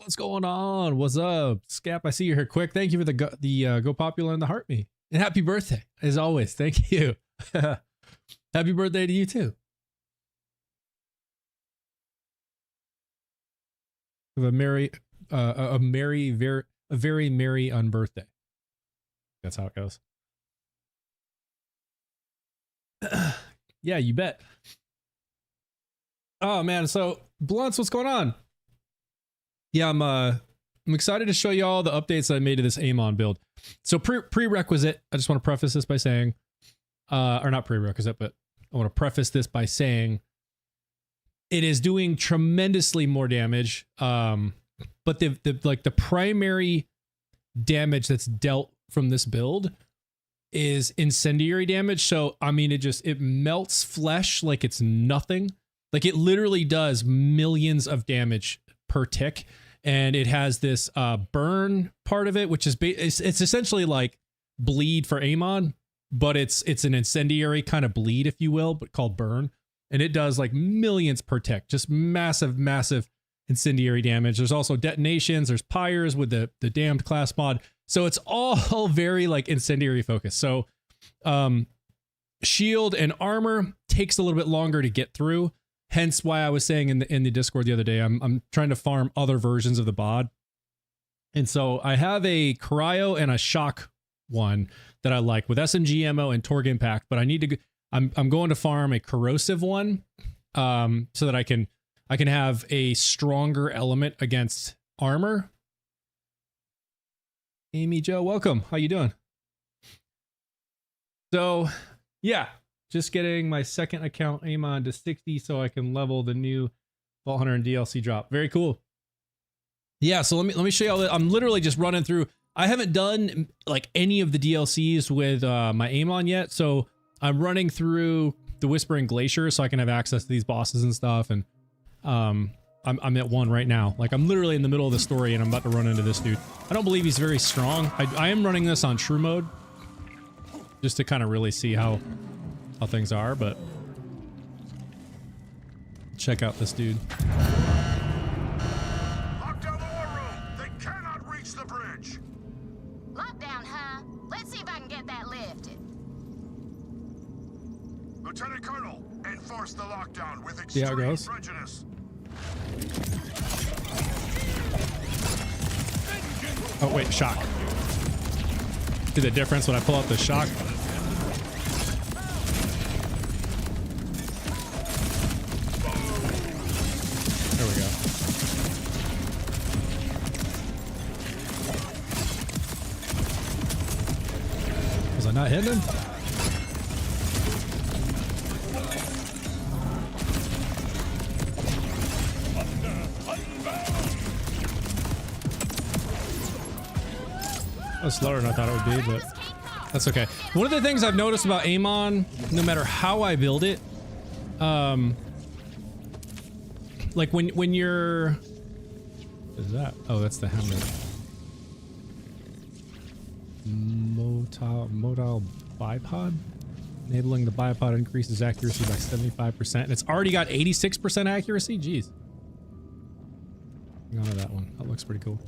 What's going on? What's up? Scap, I see you're here quick. Thank you for the go popular and the heart me. And happy birthday, as always. Thank you. Happy birthday to you too. Have a very merry unbirthday. That's how it goes. Yeah, you bet. Oh man, so Blunts, what's going on? Yeah, I'm excited to show you all the updates that I made to this Amon build. So prerequisite, I just want to preface this by saying, or not prerequisite, but I want to preface this by saying it is doing tremendously more damage. But the primary damage that's dealt from this build is incendiary damage. So I mean, it melts flesh like it's nothing. Like it literally does millions of damage per tick. And it has this burn part of it, which is it's essentially like bleed for Amon, but it's an incendiary kind of bleed, if you will, but called burn. And it does like millions per tick, just massive, massive incendiary damage. There's also detonations. There's pyres with the damned class mod. So it's all very like incendiary focused. So shield and armor takes a little bit longer to get through. Hence why I was saying in the Discord the other day, I'm trying to farm other versions of the bod. And so I have a cryo and a shock one that I like with SMG ammo and Torg impact, but I need to, I'm going to farm a corrosive one so that I can have a stronger element against armor. Amy Joe, welcome. How you doing? So yeah. Just getting my second account Amon to 60 so I can level the new Vault Hunter and DLC drop. Very cool. Yeah, so let me show you all that. I'm literally just running through. I haven't done like any of the DLCs with my Amon yet, so I'm running through the Whispering Glacier so I can have access to these bosses and stuff. And I'm at one right now. Like I'm literally in the middle of the story and I'm about to run into this dude. I don't believe he's very strong. I am running this on true mode just to kind of really see how things are, but check out this dude. Lock down the war room. They cannot reach the bridge. Lockdown, huh? Let's see if I can get that lifted. Lieutenant Colonel, enforce the lockdown with See how it extreme goes? prejudice. Oh wait, shock. See the difference when I pull out the shock? There we go. Was I not hitting him? That was slower than I thought it would be, but that's okay. One of the things I've noticed about Amon, no matter how I build it, like when you're, what is that? Oh, that's the helmet. Modal bipod, enabling the bipod increases accuracy by 75%. And it's already got 86% accuracy. Jeez. Hang on to that one. That looks pretty cool.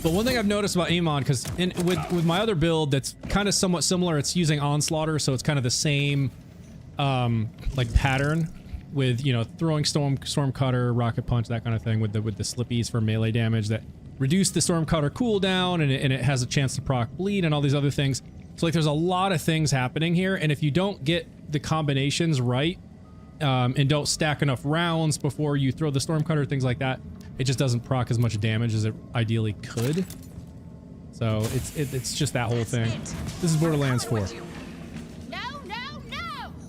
But one thing I've noticed about Amon, because with my other build that's kind of somewhat similar, it's using Onslaughter, so it's kind of the same like pattern with, you know, throwing storm cutter, rocket punch, that kind of thing with the slippies for melee damage that reduce the storm cutter cooldown, and it has a chance to proc bleed and all these other things. So like there's a lot of things happening here, and if you don't get the combinations right and don't stack enough rounds before you throw the storm cutter, things like that, it just doesn't proc as much damage as it ideally could. So it's just that whole thing. This is Borderlands 4. No.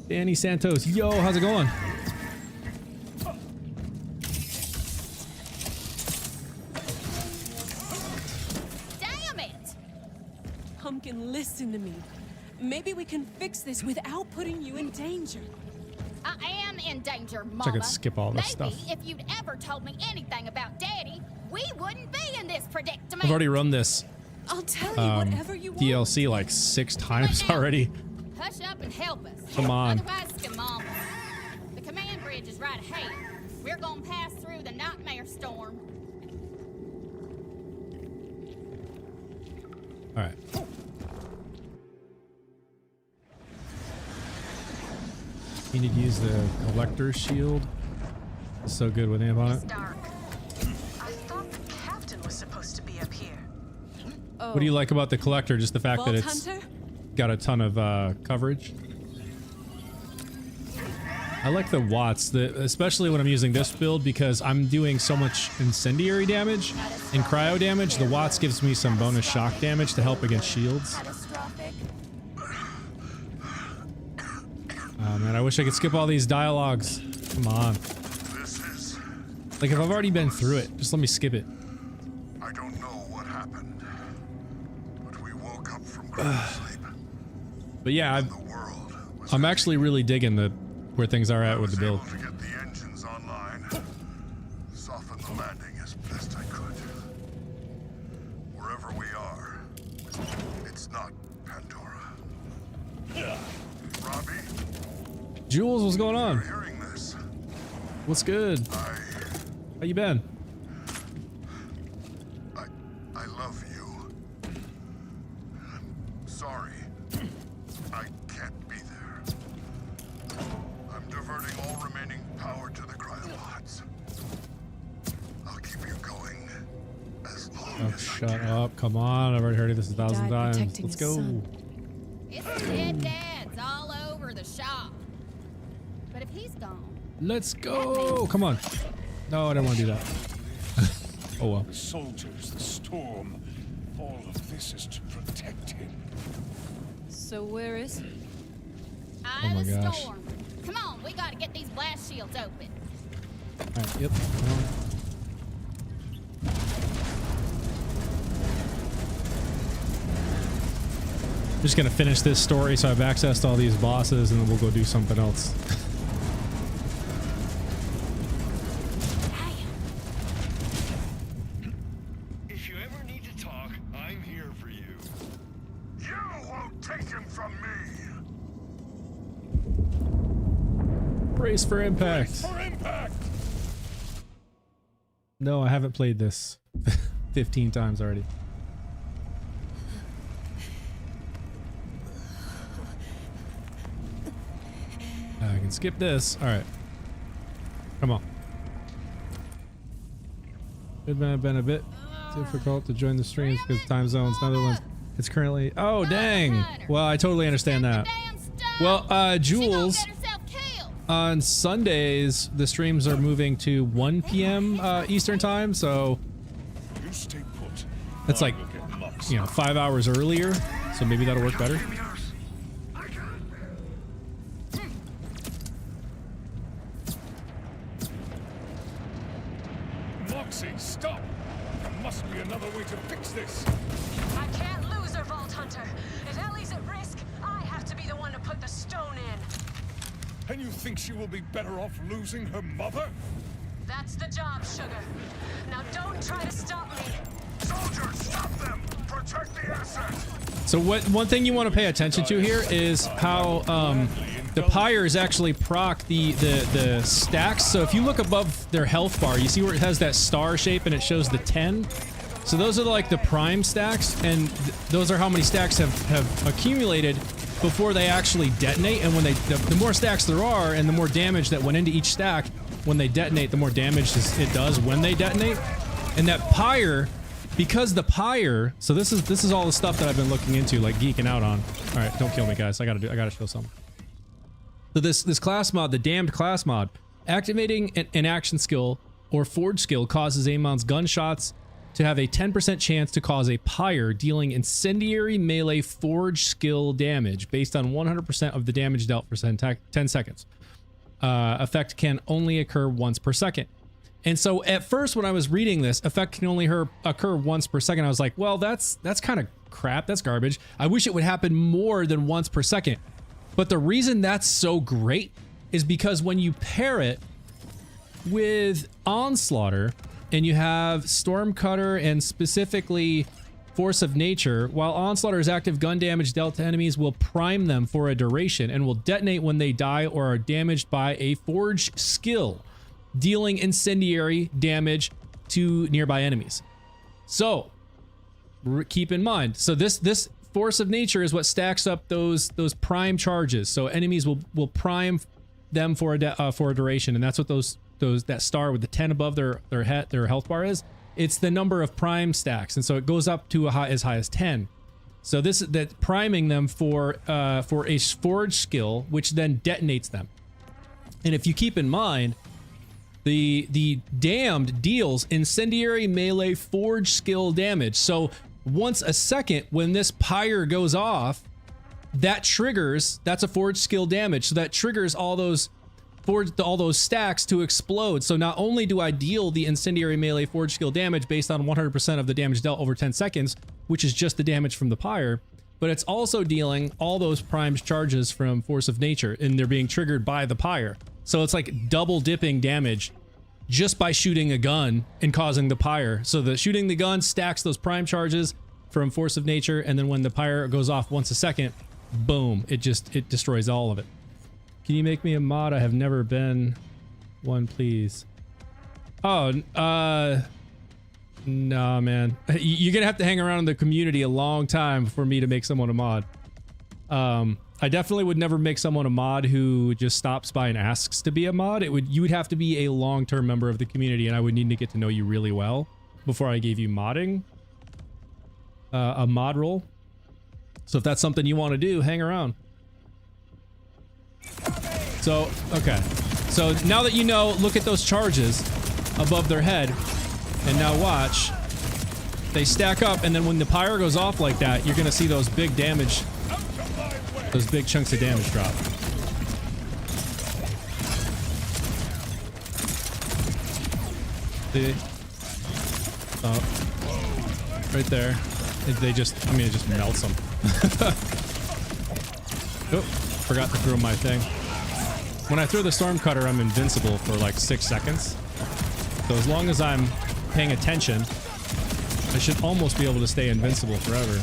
Danny Santos, yo, how's it going? Damn it! Pumpkin, listen to me. Maybe we can fix this without putting you in danger. I am in danger, Mama. So I could skip all this Maybe stuff. if you'd ever told me anything about Daddy, we wouldn't be in this predicament. I've already run this I'll tell you whatever you want. DLC like 6 times already. Hush up and help us. Come on. Otherwise, come on. The command bridge is right ahead. We're gonna pass through the nightmare storm. All right. You need to use the collector's shield. It's so good with amp on it. Dark. I thought the captain was supposed to be up here. Oh, What do you like about the collector? Just the fact that Vault it's Hunter? got a ton of coverage. I like the watts, especially when I'm using this build because I'm doing so much incendiary damage and cryo damage. The watts gives me some bonus shock damage to help against shields. Catastrophic. Oh man, I wish I could skip all these dialogues. Come on. This is... Like if I've already been through it, just let me skip it. I don't know what happened, but we woke up from sleep. But yeah, The world was I'm actually really digging where things are at with the build. able to get the engines online, soften the landing as best I could. Wherever we are, it's not Pandora. Robbie, Jules, what's going you're on? hearing this. What's good? How you been? I love you. I'm sorry. I can't be there. I'm diverting all remaining power to the cryopods. I'll keep you going as long Oh, as I shut can. up. Come on. I've already heard of this 1,000 Died times. protecting Let's his go. son. It's dead dads all over the shop. But if he's gone, Let's go. Come on. No, I don't want to do that. Oh well. The soldiers, the storm, all of this is to protect him. So where is he? eye my of the gosh. storm. Come on, we gotta get these blast shields open. Alright, yep. Come on. I'm just gonna finish this story so I've accessed all these bosses and then we'll go do something else. If you ever need to talk, I'm here for you. You won't take him from me. Brace for impact. For impact! No, I haven't played this 15 times already. I can skip this. Alright. Come on. It may have been a bit difficult to join the streams because of time zones. Netherlands. It's currently... Oh, dang! Well, I totally understand that. Damn stuff. Well, Jules, She gonna get herself killed. on Sundays, the streams are moving to 1 p.m. Eastern time, so You stay put. it's like, I will get Lux. you know, 5 hours earlier, so maybe that'll work better. Moxie, stop! There must be another way to fix this. I can't lose her, Vault Hunter. If Ellie's at risk, I have to be the one to put the stone in. And you think she will be better off losing her mother? That's the job, Sugar. Now don't try to stop me. Soldiers, stop them! Protect the asset! So one thing you want to pay attention to here is how the pyres actually proc the stacks. So if you look above their health bar, you see where it has that star shape and it shows the 10. So those are like the prime stacks, and those are how many stacks have accumulated before they actually detonate. And when the more stacks there are, and the more damage that went into each stack, when they detonate, the more damage it does when they detonate. And that pyre, because the pyre, so this is all the stuff that I've been looking into, like geeking out on. All right, don't kill me, guys. I gotta show something. So this class mod, the damned class mod, activating an action skill or forge skill causes Amon's gunshots to have a 10% chance to cause a pyre, dealing incendiary melee forge skill damage based on 100% of the damage dealt for 10 seconds. Effect can only occur once per second. And so at first when I was reading this, effect can only occur once per second, I was like, well, that's kind of crap. That's garbage. I wish it would happen more than once per second. But the reason that's so great is because when you pair it with Onslaughter and you have Stormcutter and specifically Force of Nature, while Onslaughter's active gun damage dealt to enemies will prime them for a duration and will detonate when they die or are damaged by a forge skill. dealing incendiary damage to nearby enemies. So keep in mind, so this force of nature is what stacks up those prime charges. So enemies will prime them for a duration, and that's what that star with the 10 above their health bar is. It's the number of prime stacks, and so it goes up to as high as 10. So that priming them for a forge skill, which then detonates them. And if you keep in mind, the damned deals incendiary melee forge skill damage. So once a second, when this pyre goes off, that's a forge skill damage. So that triggers all those stacks to explode. So not only do I deal the incendiary melee forge skill damage based on 100% of the damage dealt over 10 seconds, which is just the damage from the pyre, but it's also dealing all those primed charges from force of nature, and they're being triggered by the pyre. So it's like double dipping damage just by shooting a gun and causing the pyre. So the shooting the gun stacks those prime charges from force of nature, and then when the pyre goes off once a second, boom, it destroys all of it. Can you make me a mod? I have never been one, please. Oh, no, man. You're gonna have to hang around in the community a long time for me to make someone a mod. I definitely would never make someone a mod who just stops by and asks to be a mod. You would have to be a long-term member of the community, and I would need to get to know you really well before I gave you modding, a mod role. So if that's something you want to do, hang around. So, okay. So now that you know, look at those charges above their head, and now watch. They stack up, and then when the pyre goes off like that, you're gonna see those big damage, those big chunks of damage drop. See? Oh, right there. They just, I mean, it just melts them. Oh, forgot to throw my thing. When I throw the storm cutter, I'm invincible for like 6 seconds. So as long as I'm paying attention, I should almost be able to stay invincible forever.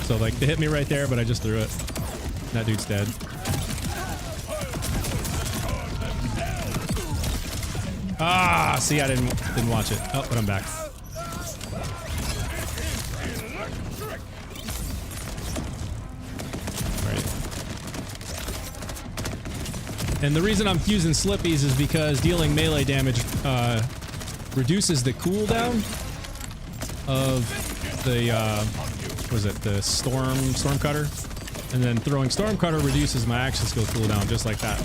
So like, they hit me right there, but I just threw it. That dude's dead. Ah, see, I didn't watch it. Oh, but I'm back. Right. And the reason I'm using slippies is because dealing melee damage reduces the cooldown of the what was it, the storm cutter, and then throwing storm cutter reduces my action skill cooldown just like that.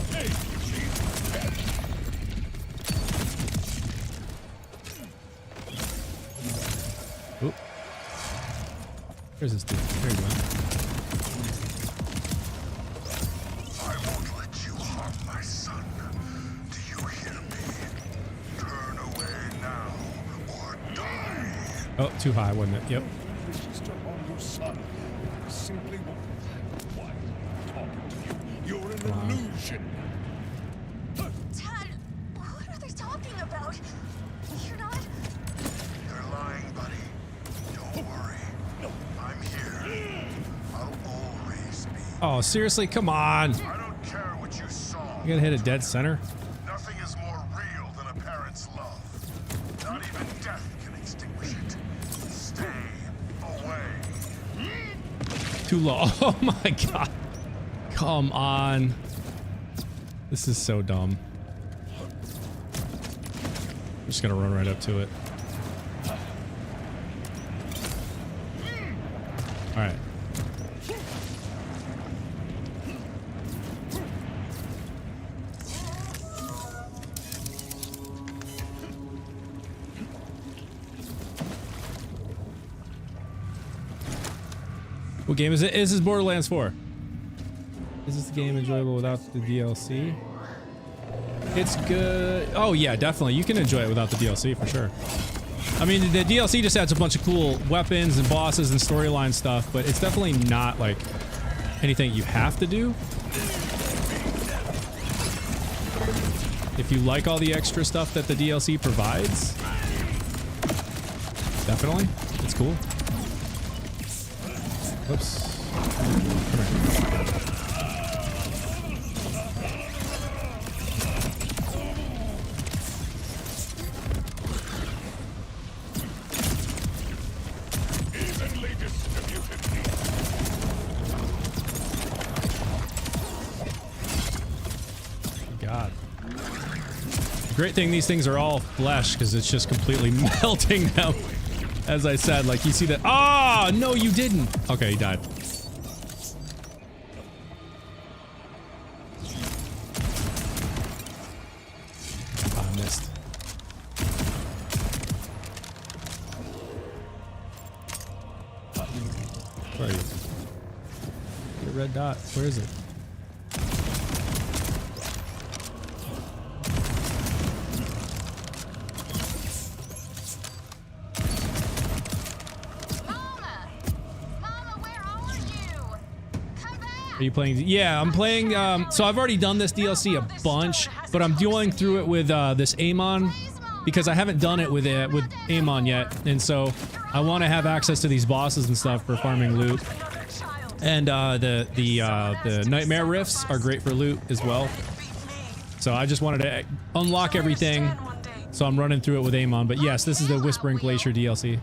Oop. Where's this dude? There you go. I won't let you harm my son. Do you hear me? Turn away now or die. Oh, too high, wasn't it? Yep. Wishes to harm your son. Simply won't. Why? Talking to you. You're an illusion. Dad, what are they talking about? You're not... You're lying, buddy. Don't worry. I'm here. I'll always be. Oh, seriously? Come on. I don't care what you saw. You gonna hit a dead center? Nothing is more real than a parent's love. Not even death can extinguish it. Stay away. Too low. Oh my god. Come on. This is so dumb. I'm just gonna run right up to it. Alright. What game is it? This is Borderlands 4. Is this game enjoyable without the DLC? It's good. Oh yeah, definitely. You can enjoy it without the DLC for sure. I mean, the DLC just adds a bunch of cool weapons and bosses and storyline stuff, but it's definitely not like anything you have to do. If you like all the extra stuff that the DLC provides, definitely, it's cool. Whoops. Come here. Great thing these things are all flesh because it's just completely melting them. As I said, like you see that. Ah, no, you didn't. Okay, he died. Oh, I missed. Where are you? The red dot. Where is it? Are you playing? Yeah, I'm playing. So I've already done this DLC a bunch, but I'm going through it with this Amon because I haven't done it with Amon yet, and so I want to have access to these bosses and stuff for farming loot. And the nightmare rifts are great for loot as well. So I just wanted to unlock everything, so I'm running through it with Amon. But yes, this is the Whispering Glacier DLC.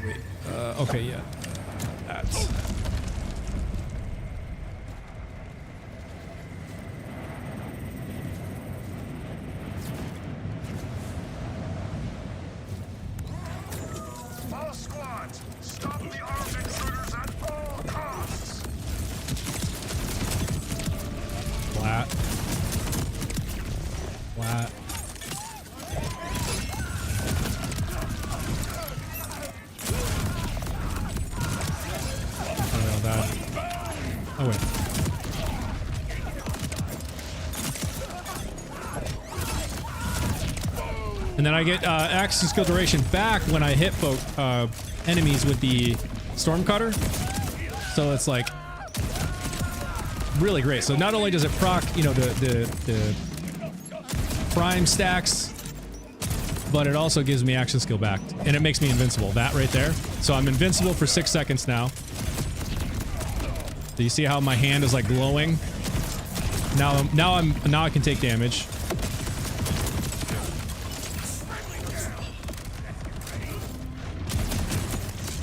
Wait. Okay, yeah. That's. All squads, stop the armed intruders at all costs. Flat. Flat. Oh wait. And then I get action skill duration back when I hit enemies with the storm cutter. So it's like really great. So not only does it proc, you know, the prime stacks, but it also gives me action skill back, and it makes me invincible. That right there. So I'm invincible for 6 seconds now. Do you see how my hand is like glowing? Now I can take damage.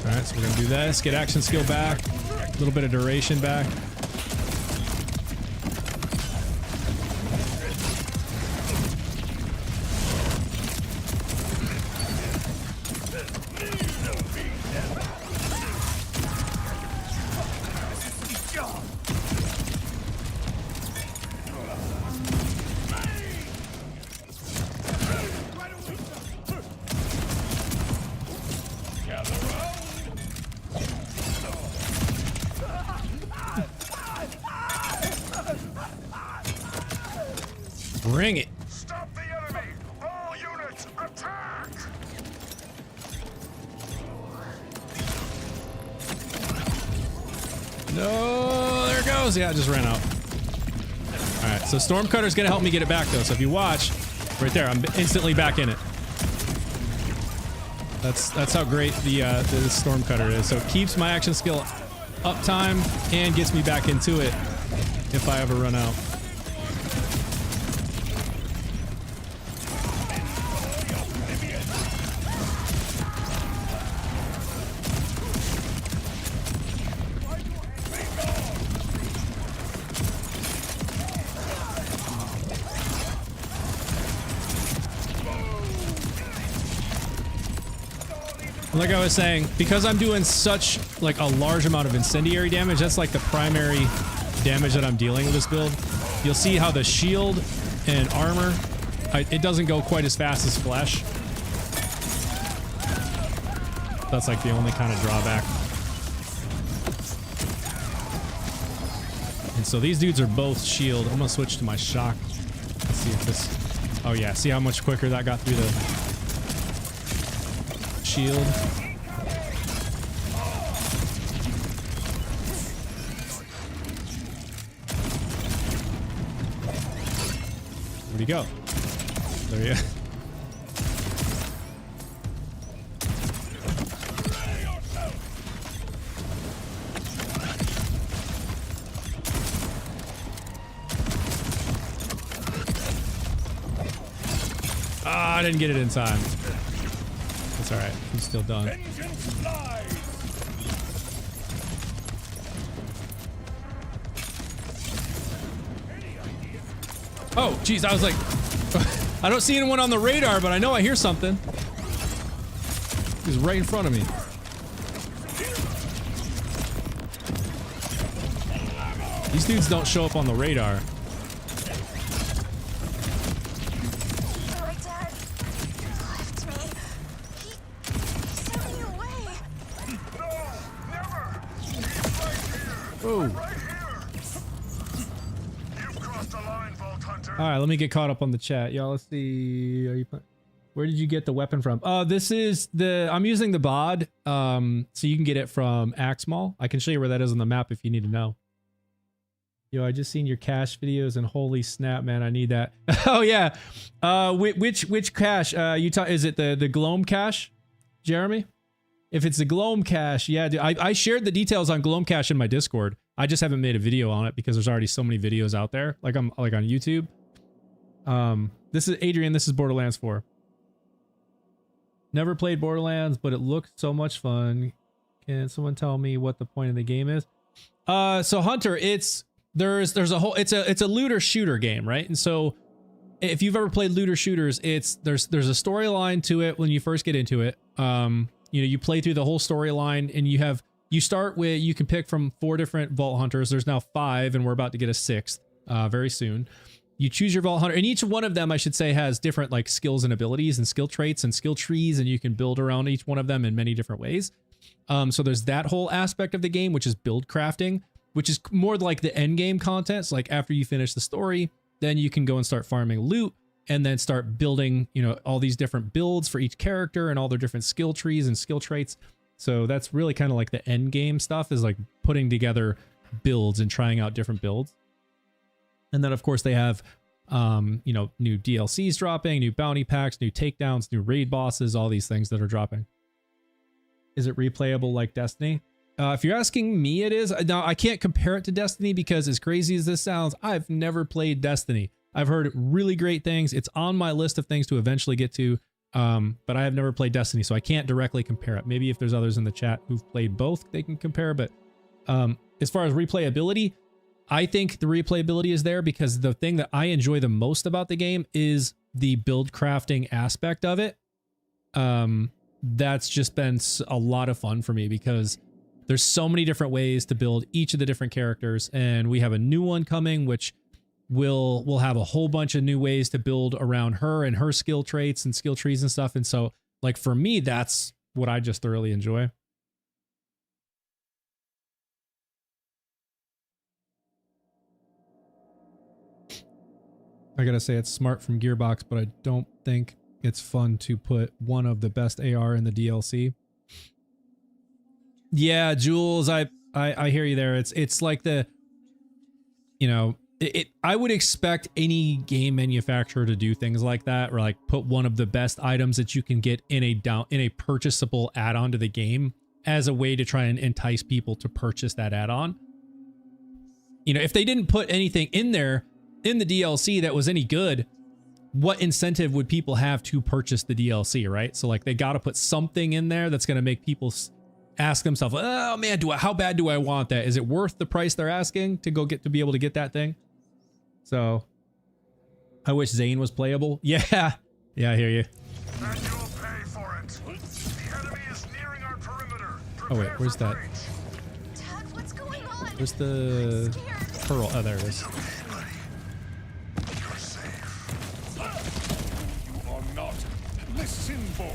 All right, so we're gonna do this. Get action skill back, a little bit of duration back. Bring it. Stop the enemy! All units, attack! No, there it goes. Yeah, it just ran out. All right, so Stormcutter's gonna help me get it back though. So if you watch, right there, I'm instantly back in it. That's how great the Stormcutter is. So it keeps my action skill uptime and gets me back into it if I ever run out. Like I was saying, because I'm doing such like a large amount of incendiary damage, that's like the primary damage that I'm dealing with this build. You'll see how the shield and armor, it doesn't go quite as fast as flesh. That's like the only kind of drawback. And so these dudes are both shield. I'm gonna switch to my shock. Let's see if this, oh yeah, see how much quicker that got through the shield. Where'd he go? There he is. Ah, I didn't get it in time. It's all right. He's still done. Oh, geez, I was like, I don't see anyone on the radar, but I know I hear something. He's right in front of me. These dudes don't show up on the radar. My dad left me. He sent me away. No, never. He's right here. Oh. Right here. You've crossed a line, Vault Hunter. All right, let me get caught up on the chat, y'all. Let's see. Are you? Where did you get the weapon from? This is the. I'm using the bod. So you can get it from Axmal. I can show you where that is on the map if you need to know. Yo, I just seen your cache videos and holy snap, man, I need that. Oh yeah. Which cache? Is it the Gloam cache, Jeremy? If it's the Gloam cache, yeah, dude, I shared the details on Gloam cache in my Discord. I just haven't made a video on it because there's already so many videos out there. Like I'm like on YouTube. This is Adrian. This is Borderlands 4. Never played Borderlands, but it looks so much fun. Can someone tell me what the point of the game is? So Hunter, there's a whole it's a looter shooter game, right? And so if you've ever played looter shooters, there's a storyline to it when you first get into it. You play through the whole storyline and you start with, you can pick from 4 different Vault Hunters. There's now 5 and we're about to get a 6th very soon. You choose your Vault Hunter and each one of them, I should say, has different like skills and abilities and skill traits and skill trees, and you can build around each one of them in many different ways. So there's that whole aspect of the game, which is build crafting, which is more like the end game content. So like after you finish the story, then you can go and start farming loot and then start building, all these different builds for each character and all their different skill trees and skill traits. So that's really kind of like the end game stuff, is like putting together builds and trying out different builds. And then of course they have, new DLCs dropping, new bounty packs, new takedowns, new raid bosses, all these things that are dropping. Is it replayable like Destiny? If you're asking me, it is. Now, I can't compare it to Destiny because, as crazy as this sounds, I've never played Destiny. I've heard really great things. It's on my list of things to eventually get to, but I have never played Destiny, so I can't directly compare it. Maybe if there's others in the chat who've played both, they can compare. But as far as replayability, I think the replayability is there because the thing that I enjoy the most about the game is the build crafting aspect of it. That's just been a lot of fun for me because there's so many different ways to build each of the different characters, and we have a new one coming, which will have a whole bunch of new ways to build around her and her skill traits and skill trees and stuff. And so, like, for me, that's what I just thoroughly enjoy. I gotta say, it's smart from Gearbox, but I don't think it's fun to put one of the best AR in the DLC. Yeah, Jules, I hear you there. It's like the, I would expect any game manufacturer to do things like that, or like put one of the best items that you can get in a purchasable add-on to the game as a way to try and entice people to purchase that add-on. If they didn't put anything in there in the DLC that was any good, what incentive would people have to purchase the DLC, right? So like they got to put something in there that's going to make people ask themselves, oh man, how bad do I want that? Is it worth the price they're asking to be able to get that thing? So I wish Zane was playable. Yeah, I hear you. And you'll pay for it. The enemy is nearing our perimeter. Oh wait, where's that? Dad, what's going on? Where's the pearl? Oh, there it is. You're safe. You are not. Listen, boy.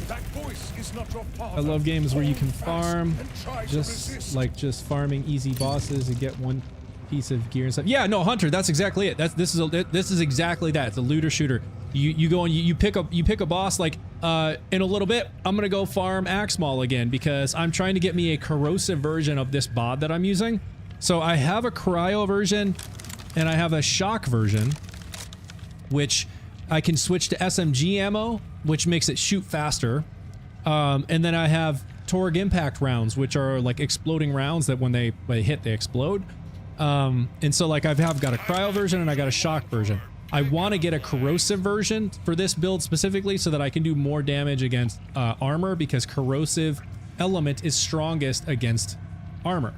That voice is not your father. I love games where you can Hold fast farm, and try to just resist. like farming easy bosses and get one piece of gear and stuff. Yeah, no, Hunter, that's exactly it. This is exactly that. It's a looter shooter. You go and you pick a boss. Like in a little bit, I'm gonna go farm Axmal again because I'm trying to get me a corrosive version of this bod that I'm using. So I have a cryo version and I have a shock version, which I can switch to SMG ammo, which makes it shoot faster. And then I have Torg impact rounds, which are like exploding rounds that when they hit, they explode. And so like I've got a cryo version and I got a shock version. I want to get a corrosive version for this build specifically so that I can do more damage against armor, because corrosive element is strongest against armor.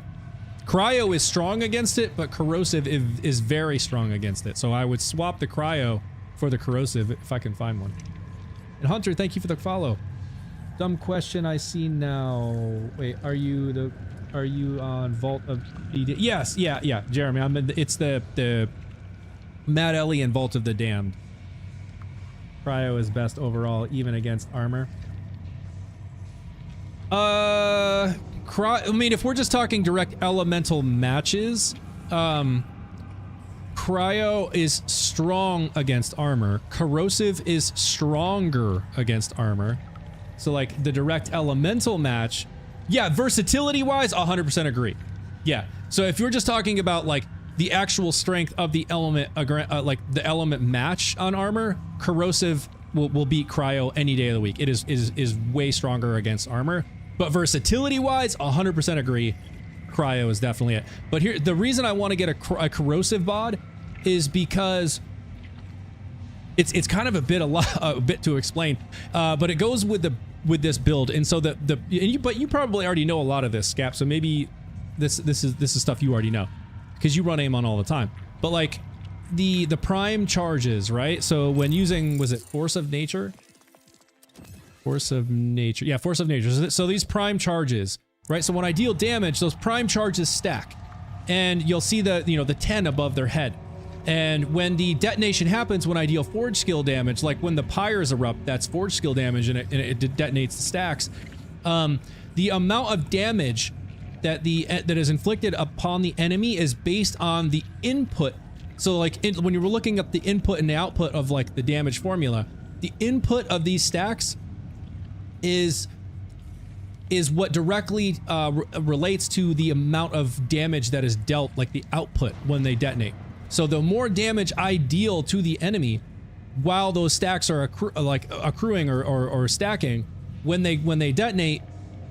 Cryo is strong against it, but corrosive is very strong against it. So I would swap the cryo for the corrosive if I can find one. And Hunter, thank you for the follow. Dumb question I see now. Wait, are you on Vault of the... Yes, yeah, Jeremy. It's the Mad Ellie and Vault of the Damned. Cryo is best overall, even against armor. I mean, if we're just talking direct elemental matches, cryo is strong against armor. Corrosive is stronger against armor. So like the direct elemental match, yeah, versatility wise, 100% agree. Yeah. So if you're just talking about like the actual strength of the element, like the element match on armor, corrosive will beat cryo any day of the week. It is way stronger against armor. But versatility wise, 100% agree. Cryo is definitely it. But here, the reason I want to get a corrosive bod is because it's kind of a bit to explain. But it goes with this build, and so but you probably already know a lot of this, Scap. So maybe this is stuff you already know because you run Amon all the time. But like the prime charges, right? So when using, was it Force of Nature? Force of Nature. Yeah, Force of Nature. So these prime charges, right? So when I deal damage, those prime charges stack. And you'll see the 10 above their head. And when the detonation happens, when I deal forge skill damage, like when the pyres erupt, that's forge skill damage and it detonates the stacks. The amount of damage that is inflicted upon the enemy is based on the input. So like when you were looking up the input and the output of like the damage formula, the input of these stacks is what directly relates to the amount of damage that is dealt, like the output when they detonate. So the more damage I deal to the enemy while those stacks are accruing or stacking, when they detonate,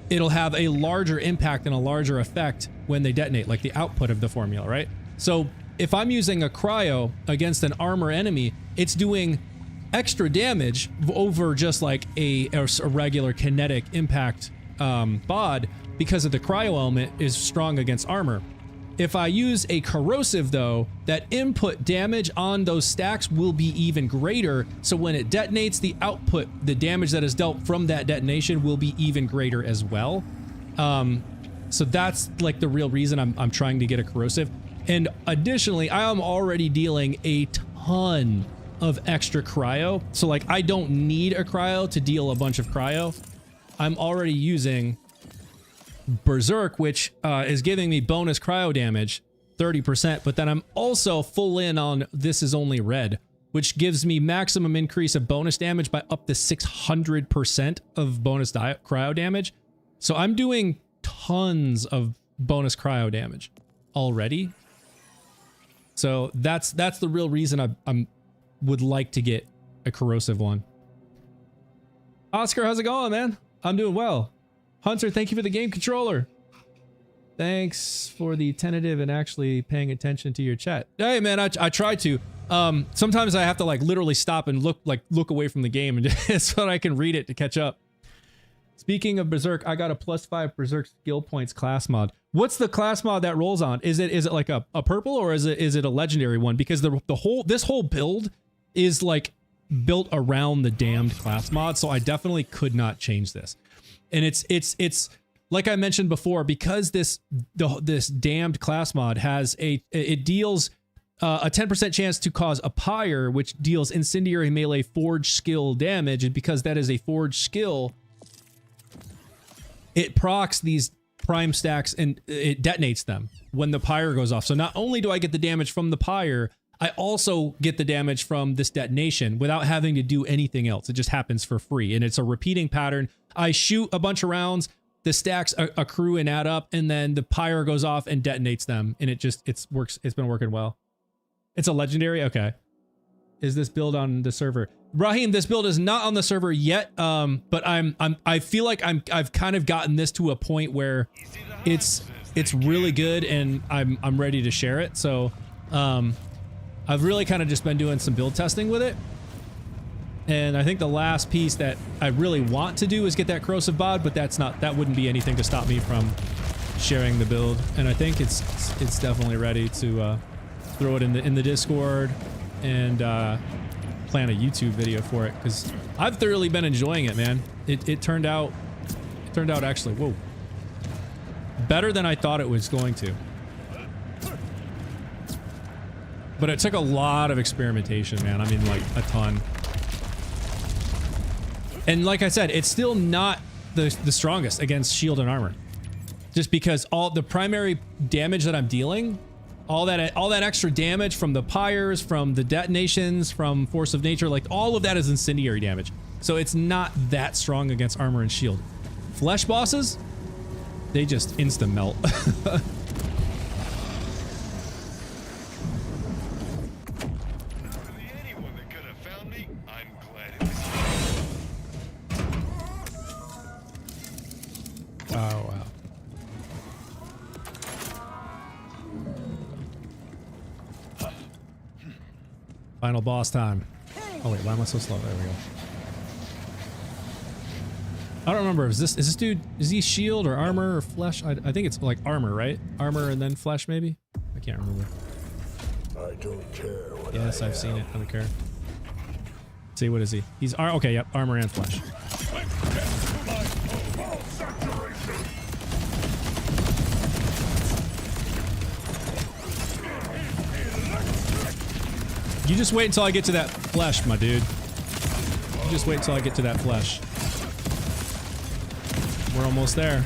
it'll have a larger impact and a larger effect when they detonate, like the output of the formula, right? So if I'm using a cryo against an armor enemy, it's doing extra damage over just like a regular kinetic impact bod because of the cryo element is strong against armor. If I use a corrosive though, that input damage on those stacks will be even greater. So when it detonates, the output, the damage that is dealt from that detonation will be even greater as well. So that's like the real reason I'm trying to get a corrosive. And additionally, I am already dealing a ton of extra cryo. So like I don't need a cryo to deal a bunch of cryo. I'm already using Berserk, which is giving me bonus cryo damage, 30%, but then I'm also full in on This Is Only Red, which gives me maximum increase of bonus damage by up to 600% of bonus cryo damage. So I'm doing tons of bonus cryo damage already. So that's the real reason I would like to get a corrosive one. Oscar, how's it going, man? I'm doing well. Hunter, thank you for the game controller. Thanks for the tentative and actually paying attention to your chat. Hey, man, I try to. Sometimes I have to like literally stop and look away from the game and so that I can read it to catch up. Speaking of Berserk, I got a +5 Berserk skill points class mod. What's the class mod that rolls on? Is it like a purple or is it a legendary one? Because this whole build is like built around the damned class mod, so I definitely could not change this. And it's like I mentioned before, because this damned class mod has it deals a 10% chance to cause a pyre, which deals incendiary melee forge skill damage, and because that is a forge skill, it procs these prime stacks and it detonates them when the pyre goes off. So not only do I get the damage from the pyre, I also get the damage from this detonation without having to do anything else. It just happens for free, and it's a repeating pattern. I shoot a bunch of rounds, the stacks accrue and add up, and then the pyre goes off and detonates them, and it works. It's been working well. It's a legendary. Okay. Is this build on the server? Raheem, this build is not on the server yet. But I feel like I've kind of gotten this to a point where it's really good, and I'm ready to share it. So, I've really kind of just been doing some build testing with it. And I think the last piece that I really want to do is get that corrosive bod, but that wouldn't be anything to stop me from sharing the build, and I think it's definitely ready to throw it in the Discord and plan a YouTube video for it, because I've thoroughly been enjoying it, man. It turned out actually, whoa, better than I thought it was going to. But it took a lot of experimentation, man. I mean, like, a ton. And like I said, it's still not the strongest against shield and armor. Just because all the primary damage that I'm dealing, all that extra damage from the pyres, from the detonations, from force of nature, like all of that is incendiary damage. So it's not that strong against armor and shield. Flesh bosses, they just insta melt. Anyone that could have found me, I'm glad it was. Oh, wow. Final boss time. Oh wait, why am I so slow? There we go. I don't remember. Is this dude, is he shield or armor or flesh? I think it's like armor, right? Armor and then flesh, maybe? I can't remember. I don't care what Yes, I've seen it. I don't care. See, what is he? He's okay, yep, armor and flesh. You just wait until I get to that flesh, my dude. You just wait until I get to that flesh. We're almost there.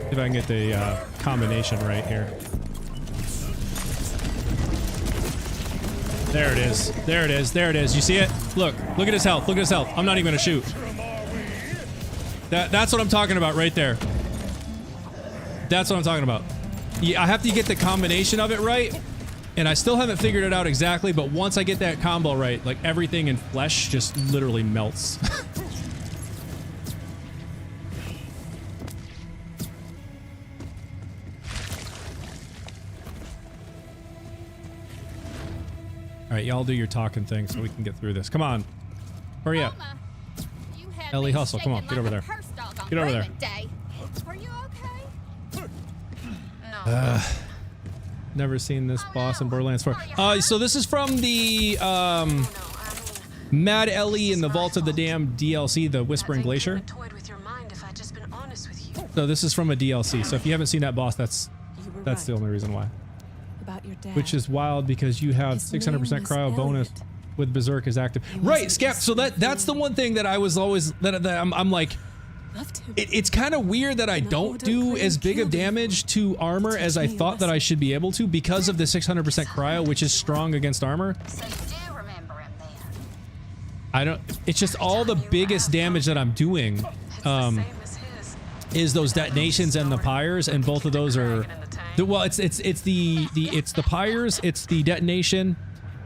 See if I can get the combination right here. There it is. There it is. There it is. You see it? Look at his health. Look at his health. I'm not even gonna shoot. That's what I'm talking about right there. That's what I'm talking about. Yeah, I have to get the combination of it right, and I still haven't figured it out exactly, but once I get that combo right, like everything in flesh just literally melts. All right, y'all do your talking thing so we can get through this. Come on. Hurry up. Mama, you had Ellie, me hustle. Come on, shaking get over like there. a purse dog on Get over there. grooming day. Are you okay? No. Never seen this boss in Borderlands 4. So this is from the No, I mean, Mad Ellie in the Vault of the Damned DLC, the Whispering I think you Glacier. would've toyed with your mind if I'd just been honest with you. So this is from a DLC. So if you haven't seen that boss, that's You were the right only reason why. about your dad. Which is wild because you have His name 600% was cryo bonus Elliot. with Berserk is active. He Right, wasn't Scap. just So that's the one thing that I was always that I'm like, Loved him. it's kind of weird that I don't do as big of damage to armor as I thought that I should be able to because of the 600% cryo, which is strong against armor. So you do remember him then? I don't. It's just all the biggest damage that I'm doing. It's the same as his. Is those detonations and the pyres, and both of those are well, it's the pyres, it's the detonation,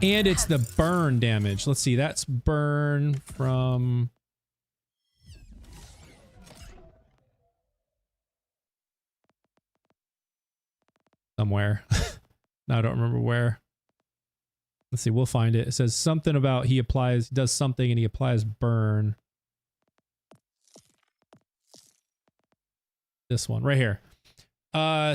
and it's the burn damage. Let's see, that's burn from somewhere. No, I don't remember where. Let's see, we'll find it. It says something about he does something and he applies burn. This one right here.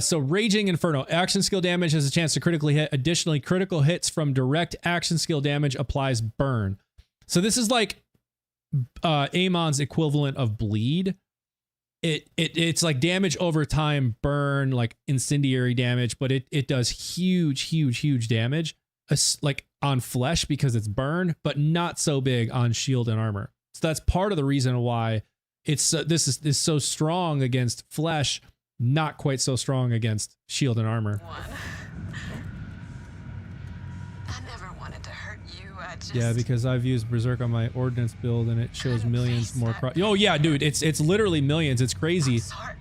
So Raging Inferno. Action skill damage has a chance to critically hit. Additionally, critical hits from direct action skill damage applies burn. So this is like Amon's equivalent of bleed. It's like damage over time, burn, like incendiary damage, but it does huge damage, like on flesh because it's burn, but not so big on shield and armor. So that's part of the reason why it's this is so strong against flesh, not quite so strong against shield and armor. I never wanted to hurt you. I just Yeah, because I've used Berserk on my ordnance build and it shows millions more. Oh yeah, dude, it's literally millions. It's crazy. Sorry.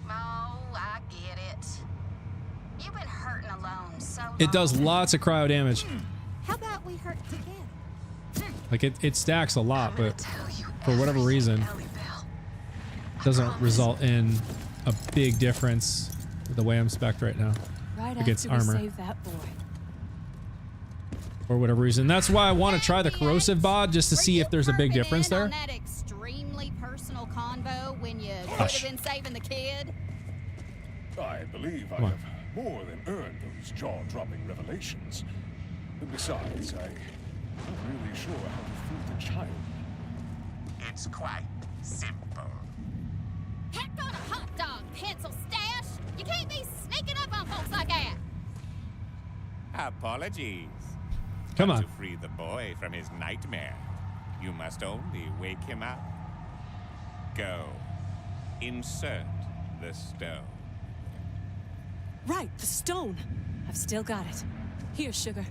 Oh, I get it. You've been hurting alone so long. It does lots of cryo damage. How about we hurt together? Like it stacks a lot, I'm gonna but tell you for whatever everything, reason, Ellie Bell. I doesn't promise. result in a big difference with the way I'm spec'd right now. Right against after we armor. saved that boy. for whatever reason. That's why I want to try the corrosive bod just to see if there's a big difference there. On that extremely personal convo when you could Hush. have been saving the kid. I believe I Come on. have more than earned those jaw-dropping revelations. Besides, I'm not really sure how to fool the child. It's quite simple. Heck on a hot dog, pencil stash. You can't be sneaking up on folks like that. Apologies. Come But on. to free the boy from his nightmare, you must only wake him up. Go. Insert the stone. Right, the stone. I've still got it. Here, sugar.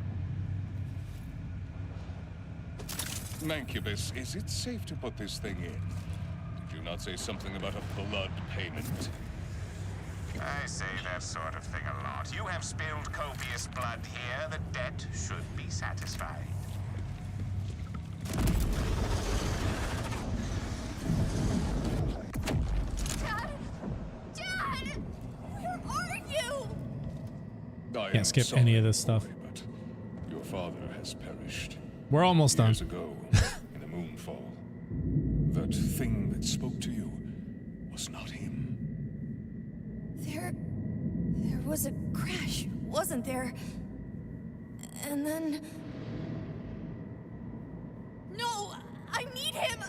Mancubus, is it safe to put this thing in? Did you not say something about a blood payment? I say that sort of thing a lot. You have spilled copious blood here. The debt should be satisfied. Dad! Dad! Where are you? I Can't am skip sorry, any of this stuff. boy, but your father has perished. We're almost done. Years ago, in a moonfall. That thing that spoke to you was not him. There was a crash, wasn't there? And then... No, I need him!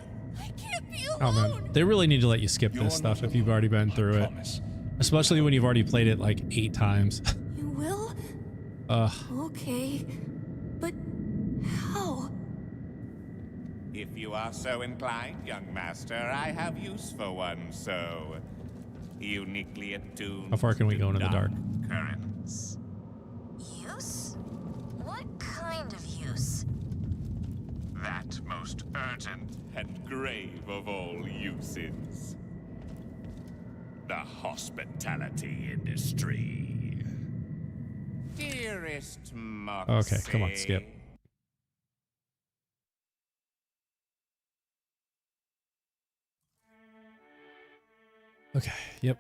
I can't be Oh alone! man, they really need to let you skip You're this stuff not if you've already been alone, through I it. promise. Especially when you've already played it like 8 times. You will? Ugh. Okay. But how? If you are so inclined, young master, I have use for one so uniquely attuned. How far can we to go into the dark? Currents. Use? What kind of use? That most urgent. And grave of all uses. The hospitality industry. Dearest Moxie. Okay, come on, skip. Okay, yep.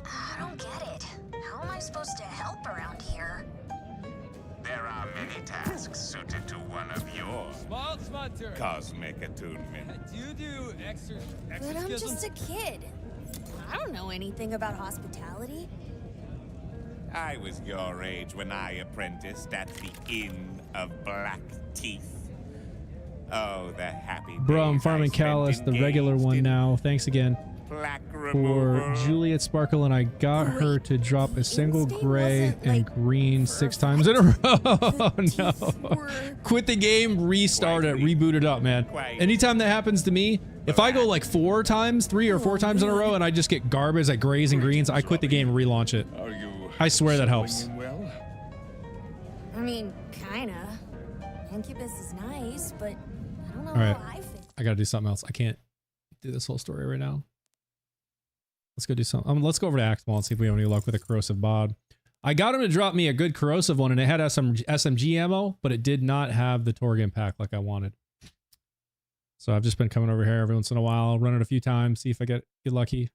I don't get it. How am I supposed to help around here? There are many tasks suited to one of yours. Small Smunter. Cosmic attunement. Do you do But I'm just a kid. I don't know anything about hospitality. I was your age when I apprenticed at the Inn of Black Teeth. Oh, the happy Bro, I'm days I farming spent Callus, the regular engaged one in now. Thanks again plaque for removal. Juliet Sparkle, and I got her to drop a single Instinct gray wasn't, and like, green 6 times in a row. Oh no. were- Quit the game, restart it, reboot it up, man. Anytime that happens to me, if I go like 4 times, 3 or 4 times in a row, and I just get garbage like grays and greens, I quit the game and relaunch it. Are you I swear that settling helps. in well? I mean, kinda. Incubus is nice, but I don't know All right. how I fit. I gotta do something else. I can't do this whole story right now. Let's go do something. Let's go over to Axmal and see if we have any luck with a corrosive bod. I got him to drop me a good corrosive one, and it had some SMG ammo, but it did not have the Torgan pack like I wanted. So I've just been coming over here every once in a while, run it a few times, see if I get lucky.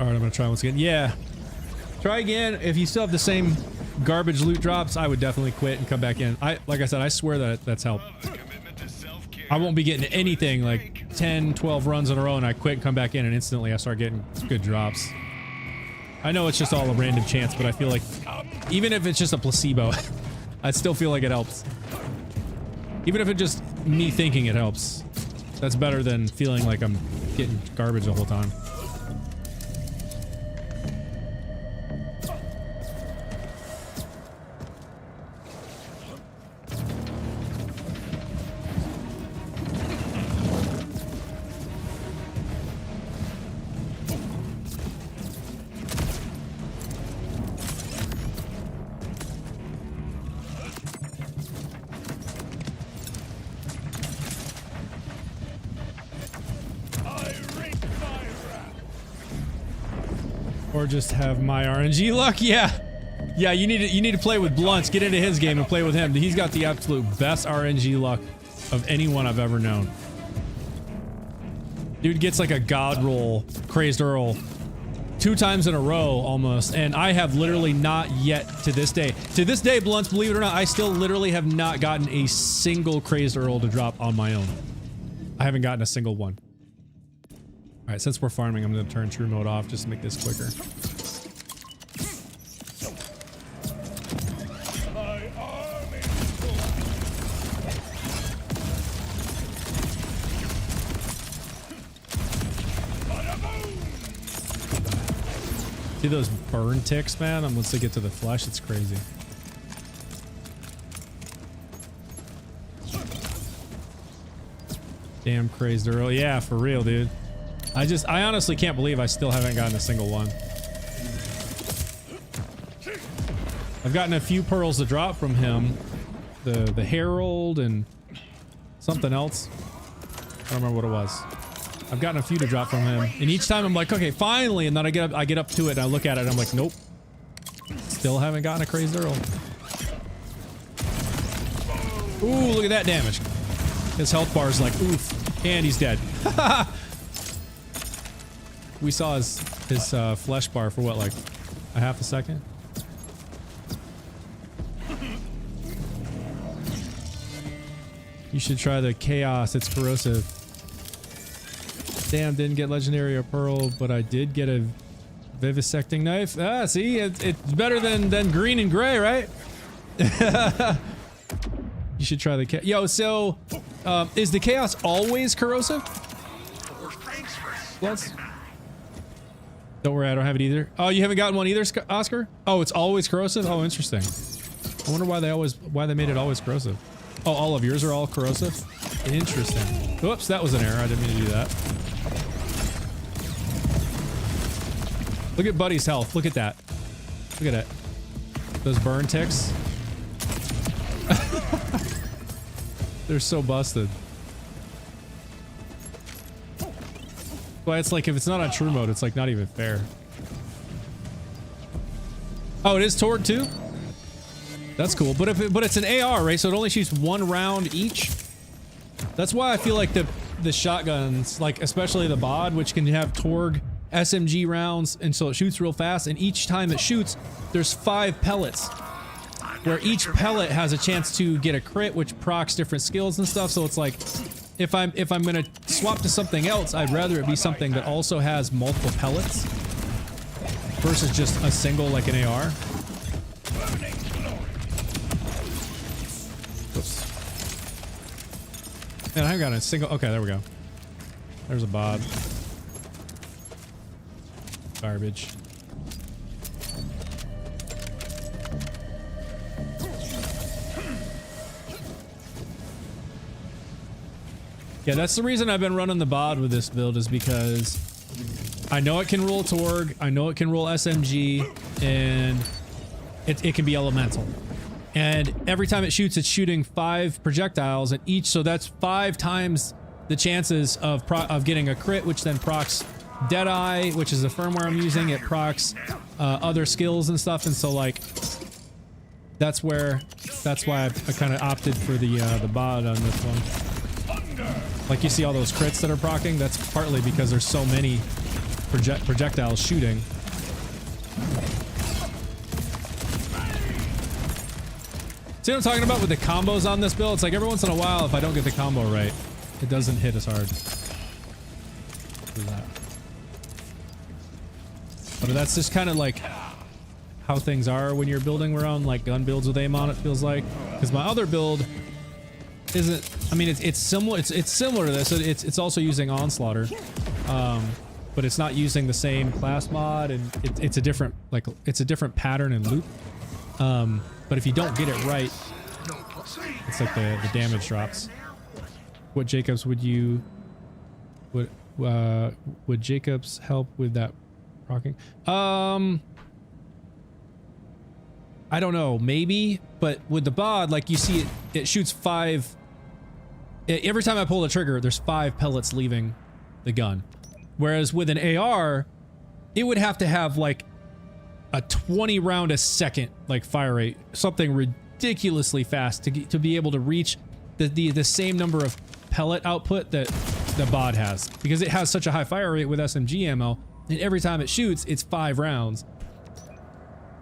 All right, I'm gonna try once again. Yeah, try again. If you still have the same garbage loot drops, I would definitely quit and come back in. Like I said, I swear that that's helped. I won't be getting anything like 10, 12 runs in a row, and I quit and come back in, and instantly I start getting good drops. I know it's just all a random chance, but I feel like even if it's just a placebo, I still feel like it helps. Even if it's just me thinking it helps. That's better than feeling like I'm getting garbage the whole time. Or just have my RNG luck. Yeah. Yeah, you need to play with Blunts. Get into his game and play with him. He's got the absolute best RNG luck of anyone I've ever known. Dude gets like a god roll, Crazed Earl, 2 times in a row almost, and I have literally not yet to this day. To this day, Blunts, believe it or not, I still literally have not gotten a single Crazed Earl to drop on my own. I haven't gotten a single one. All right, since we're farming, I'm going to turn true mode off just to make this quicker. See those burn ticks, man? Once they get to the flesh, it's crazy. Damn Crazed Earl. Yeah, for real, dude. I honestly can't believe I still haven't gotten a single one. I've gotten a few pearls to drop from him. The Herald and something else. I don't remember what it was. I've gotten a few to drop from him, and each time I'm like, okay, finally, and then I get up to it and I look at it and I'm like, nope. Still haven't gotten a Crazed Earl. Ooh, look at that damage. His health bar is like, oof, and he's dead. We saw his flesh bar for what, like a half a second? You should try the Chaos, it's corrosive. Damn, didn't get legendary or pearl, but I did get a vivisecting knife. Ah, see, it's better than green and gray, right? You should try the Chaos. Yo, so, is the Chaos always corrosive? Yes. Don't worry, I don't have it either. Oh, you haven't gotten one either, Oscar? Oh, it's always corrosive? Oh, interesting. I wonder why they made it always corrosive. Oh, all of yours are all corrosive? Interesting. Whoops, that was an error. I didn't mean to do that. Look at Buddy's health. Look at that. Look at it. Those burn ticks. They're so busted. But it's like, if it's not on true mode, it's like not even fair. Oh, it is Torg too? That's cool. But it's an AR, right? So it only shoots 1 round each. That's why I feel like the shotguns, like especially the BOD, which can have Torg SMG rounds, and so it shoots real fast, and each time it shoots, there's 5 pellets. Where each pellet has a chance to get a crit, which procs different skills and stuff. So it's like, if I'm gonna swap to something else, I'd rather it be something that also has multiple pellets versus just a single, like an AR. Oops. Man, I haven't got a single. Okay, there we go. There's a BOD. Garbage. Yeah, that's the reason I've been running the BOD with this build, is because I know it can roll Torg, I know it can roll SMG, and it can be elemental. And every time it shoots, it's shooting 5 projectiles at each, so that's 5 times the chances of getting a crit, which then procs Deadeye, which is the firmware I'm using. It procs other skills and stuff, and so like that's why I kind of opted for the BOD on this one. Like you see all those crits that are proccing, that's partly because there's so many projectiles shooting. See what I'm talking about with the combos on this build? It's like every once in a while, if I don't get the combo right, it doesn't hit as hard. But that's just kind of like how things are when you're building around like gun builds with Amon, it feels like. Because my other build isn't, I mean, it's similar. It's similar to this. It's also using Onslaughter, but it's not using the same class mod, and it's a different, like, it's a different pattern and loop. But if you don't get it right, it's like the damage drops. What Jacobs would Jacobs help with that rocking? I don't know, maybe, but with the BOD, like you see it shoots 5. Every time I pull the trigger, there's 5 pellets leaving the gun. Whereas with an AR, it would have to have like a 20 round a second like fire rate, something ridiculously fast to be able to reach the same number of pellet output that the bod has, because it has such a high fire rate with SMG ammo, and every time it shoots, it's 5 rounds.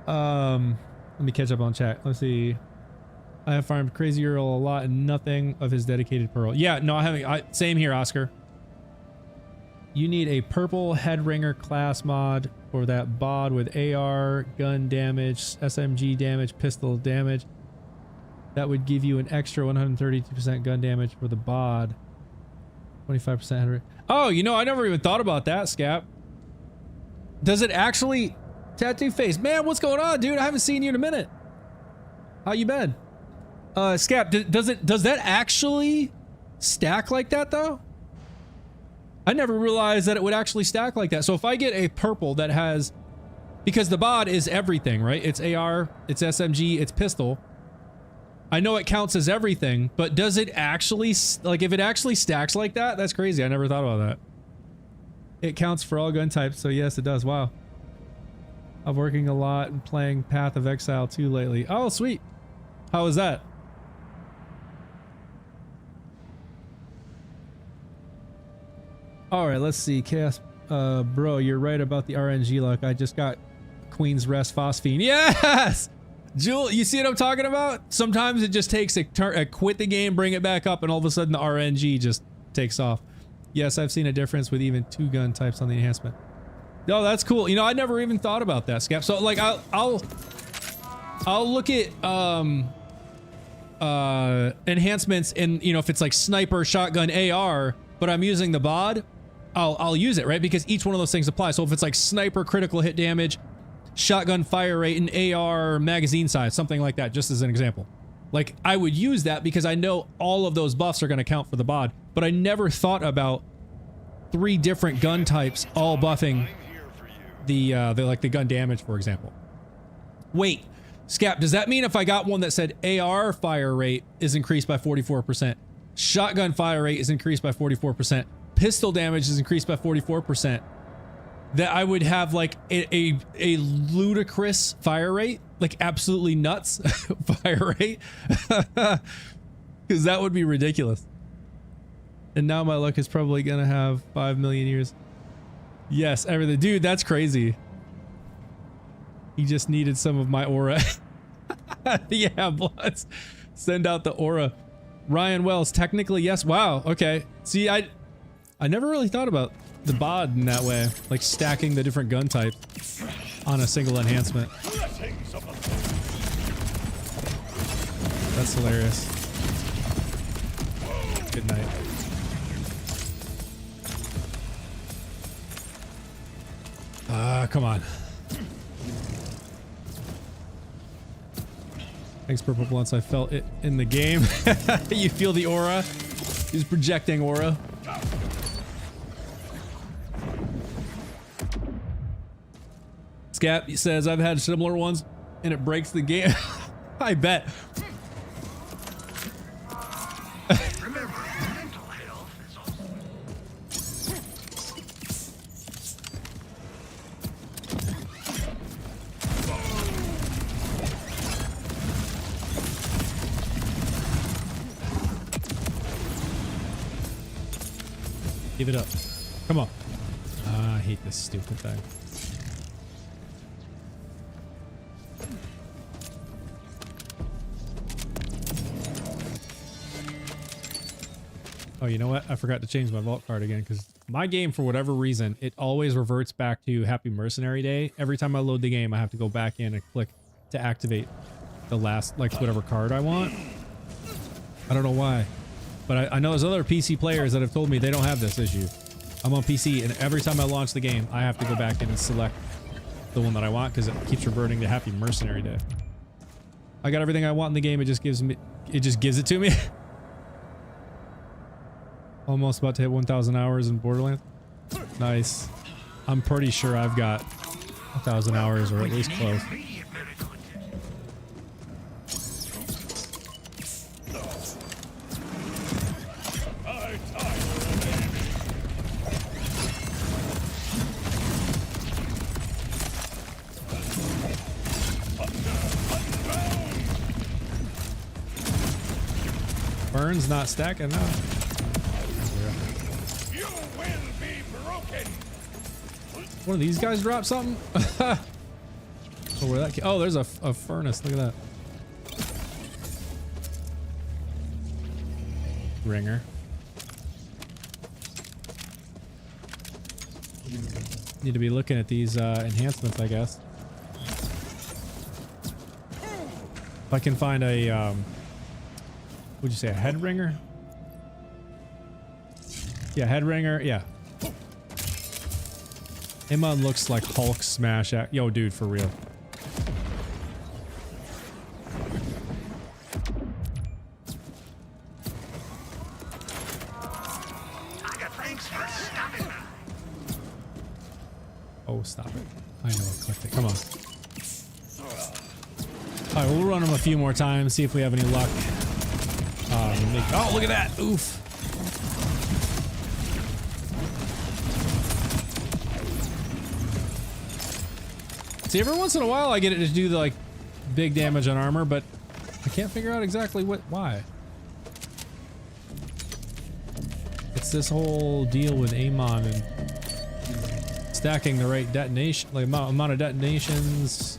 Let me catch up on chat. Let's see. I have farmed Crazy Earl a lot and nothing of his dedicated pearl. Yeah, no, I haven't. Same here, Oscar. You need a purple head ringer class mod for that bod with AR, gun damage, SMG damage, pistol damage. That would give you an extra 132% gun damage for the bod. 25% head ringer. Oh, you know, I never even thought about that, Scap. Does it actually... Tattoo face. Man, what's going on, dude? I haven't seen you in a minute. How you been? Scap, does that actually stack like that, though? I never realized that it would actually stack like that. So if I get a purple that has... Because the bod is everything, right? It's AR, it's SMG, it's pistol. I know it counts as everything, but does it actually... Like, if it actually stacks like that, that's crazy. I never thought about that. It counts for all gun types, so yes, it does. Wow. I'm working a lot and playing Path of Exile 2 lately. Oh, sweet. How was that? All right, let's see. Chaos, bro, you're right about the RNG luck. I just got Queen's Rest Phosphine. Yes! Jewel, you see what I'm talking about? Sometimes it just takes a quit the game, bring it back up, and all of a sudden the RNG just takes off. Yes, I've seen a difference with even 2 gun types on the enhancement. Oh, that's cool. You know, I never even thought about that, Scap. So like I'll look at enhancements, and you know, if it's like sniper, shotgun, AR, but I'm using the bod, I'll use it, right? Because each one of those things apply. So if it's like sniper critical hit damage, shotgun fire rate, and AR magazine size, something like that, just as an example. Like I would use that because I know all of those buffs are going to count for the bod, but I never thought about 3 different gun types all buffing the gun damage, for example. Wait, Scap, does that mean if I got one that said AR fire rate is increased by 44%, shotgun fire rate is increased by 44%, pistol damage is increased by 44%, that I would have like a ludicrous fire rate, like absolutely nuts fire rate? Because that would be ridiculous. And now my luck is probably gonna have 5 million years. Yes, everything. Dude, that's crazy. He just needed some of my aura. Yeah, Bloods. Send out the aura. Ryan Wells, technically, yes. Wow, okay. See, I never really thought about the bod in that way. Like stacking the different gun types on a single enhancement. That's hilarious. Good night. Come on. Thanks, Purple Blunts. I felt it in the game. You feel the aura? He's projecting aura. Scap says, I've had similar ones and it breaks the game. I bet. Give it up. Come on. I hate this stupid thing. Oh, you know what? I forgot to change my vault card again because my game, for whatever reason, it always reverts back to Happy Mercenary Day. Every time I load the game, I have to go back in and click to activate the last, like, whatever card I want. I don't know why. But I know there's other PC players that have told me they don't have this issue. I'm on PC, and every time I launch the game, I have to go back in and select the one that I want because it keeps reverting to Happy Mercenary Day. I got everything I want in the game. It just gives it to me. Almost about to hit 1,000 hours in Borderlands. Nice. I'm pretty sure I've got 1,000 hours, or at least close. Fern's not stacking up. You will be broken. One of these guys drop something? Oh, where that? Oh, there's a furnace. Look at that. Ringer. Need to be looking at these enhancements, I guess. If I can find a, would you say a head ringer? Yeah, head ringer. Yeah. Amon looks like Hulk smash at. Yo, dude, for real. Oh, stop it. I know I clicked it. Come on. Alright, we'll run them a few more times, see if we have any luck. Oh, look at that! Oof. See, every once in a while I get it to do the, like, big damage on armor, but I can't figure out exactly why. It's this whole deal with Amon and stacking the right detonation, like amount of detonations.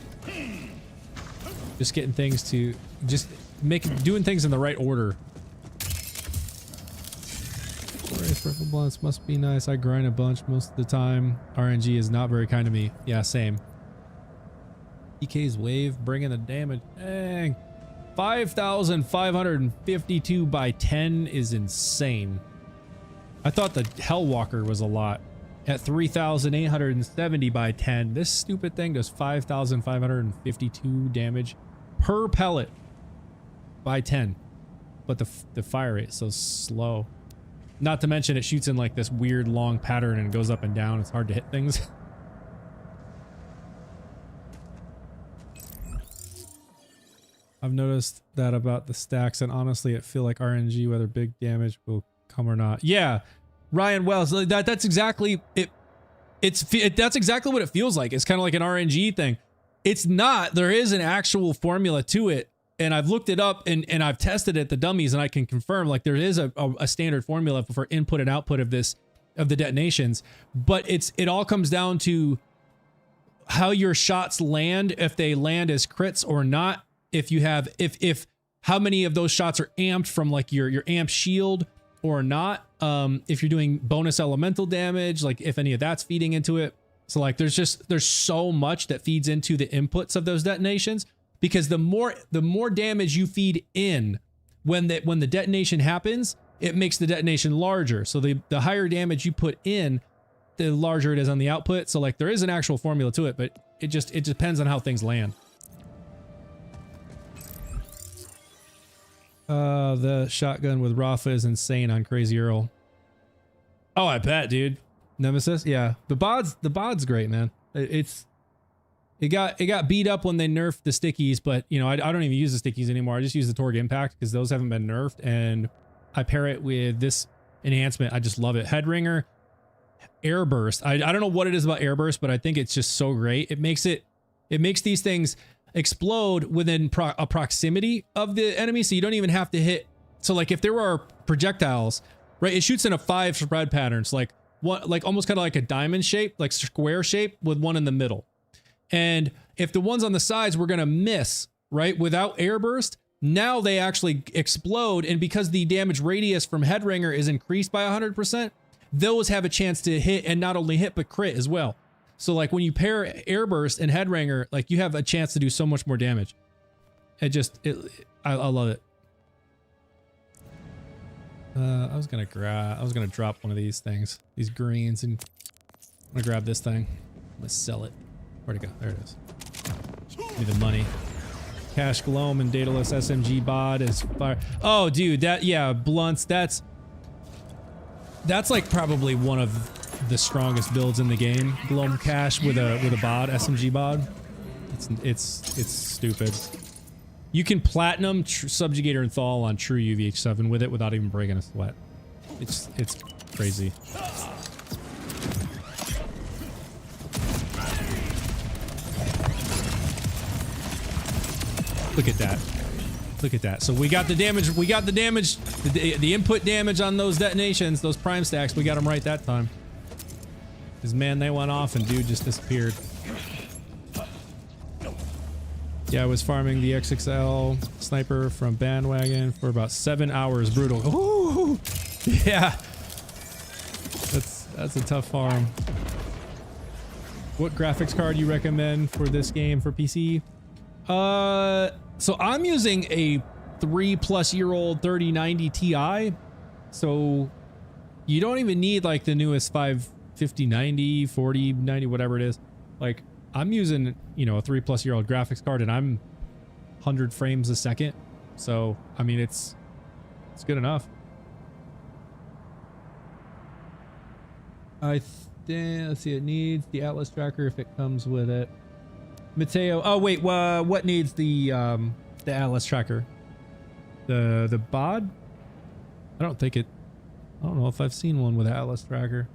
Just getting things to, just doing things in the right order. Purple blunts must be nice. I grind a bunch most of the time. RNG is not very kind to me. Yeah, same. EK's wave bringing the damage. Dang. 5,552 by 10 is insane. I thought the Hellwalker was a lot. At 3,870 by 10, this stupid thing does 5,552 damage per pellet by 10. But the fire rate is so slow. Not to mention it shoots in like this weird long pattern and goes up and down. It's hard to hit things. I've noticed that about the stacks, and honestly, it feel like RNG whether big damage will come or not. Yeah, Ryan Wells. That's exactly it. That's exactly what it feels like. It's kind of like an RNG thing. It's not. There is an actual formula to it, and I've looked it up and I've tested it, the dummies, and I can confirm like there is a standard formula for input and output of the detonations. But it all comes down to how your shots land, if they land as crits or not. If you have if how many of those shots are amped from like your amp shield or not. If you're doing bonus elemental damage, like if any of that's feeding into it. So like there's so much that feeds into the inputs of those detonations, because the more damage you feed in when the detonation happens, it makes the detonation larger. So the higher damage you put in, the larger it is on the output. So like there is an actual formula to it, but it depends on how things land. The shotgun with Rafa is insane on Crazy Earl. Oh, I bet, dude. Nemesis, yeah. The bod's great, man. It got beat up when they nerfed the stickies, but you know I don't even use the stickies anymore. I just use the Torg Impact because those haven't been nerfed, and I pair it with this enhancement. I just love it. Headringer, Air Burst. I don't know what it is about Air Burst, but I think it's just so great. It makes these things explode within a proximity of the enemy, so you don't even have to hit. So like if there were projectiles, right, it shoots in a 5 spread pattern. So like what, like almost kind of like a diamond shape, like square shape with one in the middle. And if the ones on the sides were gonna miss, right, without air burst, now they actually explode, and because the damage radius from Headringer is increased by 100%, those have a chance to hit, and not only hit but crit as well. So like when you pair Airburst and Headringer, like you have a chance to do so much more damage. I love it. I was gonna drop one of these things, these greens, and I'm gonna grab this thing. I'm gonna sell it. Where'd it go? There it is. Give me the money. Cash Gloam and Daedalus SMG bod is fire. Oh, dude, blunts. That's like probably one of the strongest builds in the game. Gloam Cash with a bod, SMG bod. It's stupid. You can platinum Subjugator and Thaw on true UVH7 with it without even breaking a sweat. It's crazy. Look at that. Look at that. So we got the damage. We got the damage. The input damage on those detonations, those prime stacks. We got them right that time. Because man, they went off and dude just disappeared. Yeah, I was farming the XXL sniper from Bandwagon for about 7 hours. Brutal. Ooh, yeah. That's a tough farm. What graphics card you recommend for this game for PC? So I'm using a 3+-year-old 3090 Ti. So you don't even need like the newest 55090, 4090, whatever it is. Like I'm using, you know, a 3+-year-old graphics card and I'm 100 frames a second. So, I mean, it's good enough. I think, let's see, it needs the Atlas tracker if it comes with it. Mateo, oh wait, what needs the Atlas tracker? The bod? I don't know if I've seen one with Atlas tracker.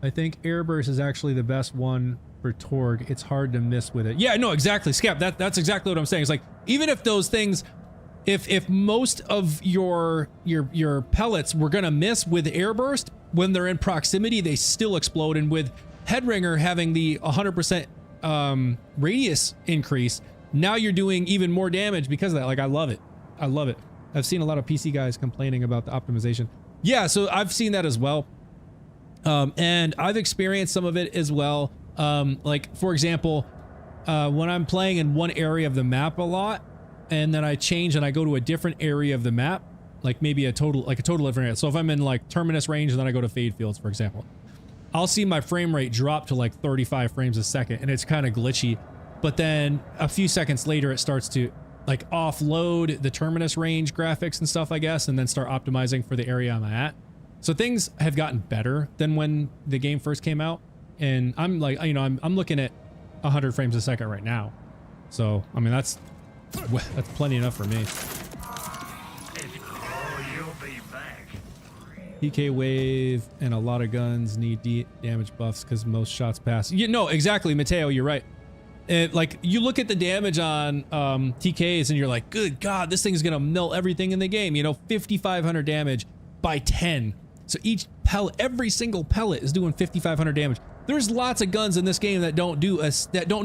I think Airburst is actually the best one for Torg. It's hard to miss with it. Yeah, no, exactly, Scap. That's exactly what I'm saying. It's like, even if those things, if most of your pellets were gonna miss with Airburst, when they're in proximity, they still explode. And with Headringer having the 100% radius increase, now you're doing even more damage because of that. Like, I love it. I love it. I've seen a lot of PC guys complaining about the optimization. Yeah, so I've seen that as well. And I've experienced some of it as well. Like, for example, when I'm playing in one area of the map a lot, and then I change and I go to a different area of the map, like maybe a total different area. So if I'm in like Terminus range and then I go to Fade Fields, for example, I'll see my frame rate drop to like 35 frames a second, and it's kind of glitchy. But then a few seconds later, it starts to like offload the Terminus range graphics and stuff, I guess, and then start optimizing for the area I'm at. So things have gotten better than when the game first came out. And I'm like, you know, I'm looking at 100 frames a second right now. So, I mean, that's plenty enough for me. PK wave and a lot of guns need damage buffs because most shots pass. You know, exactly, Mateo, you're right. Like, you look at the damage on TKs and you're like, good God, this thing is gonna melt everything in the game. You know, 5,500 damage by 10. So each pellet, every single pellet is doing 5,500 damage. There's lots of guns in this game that don't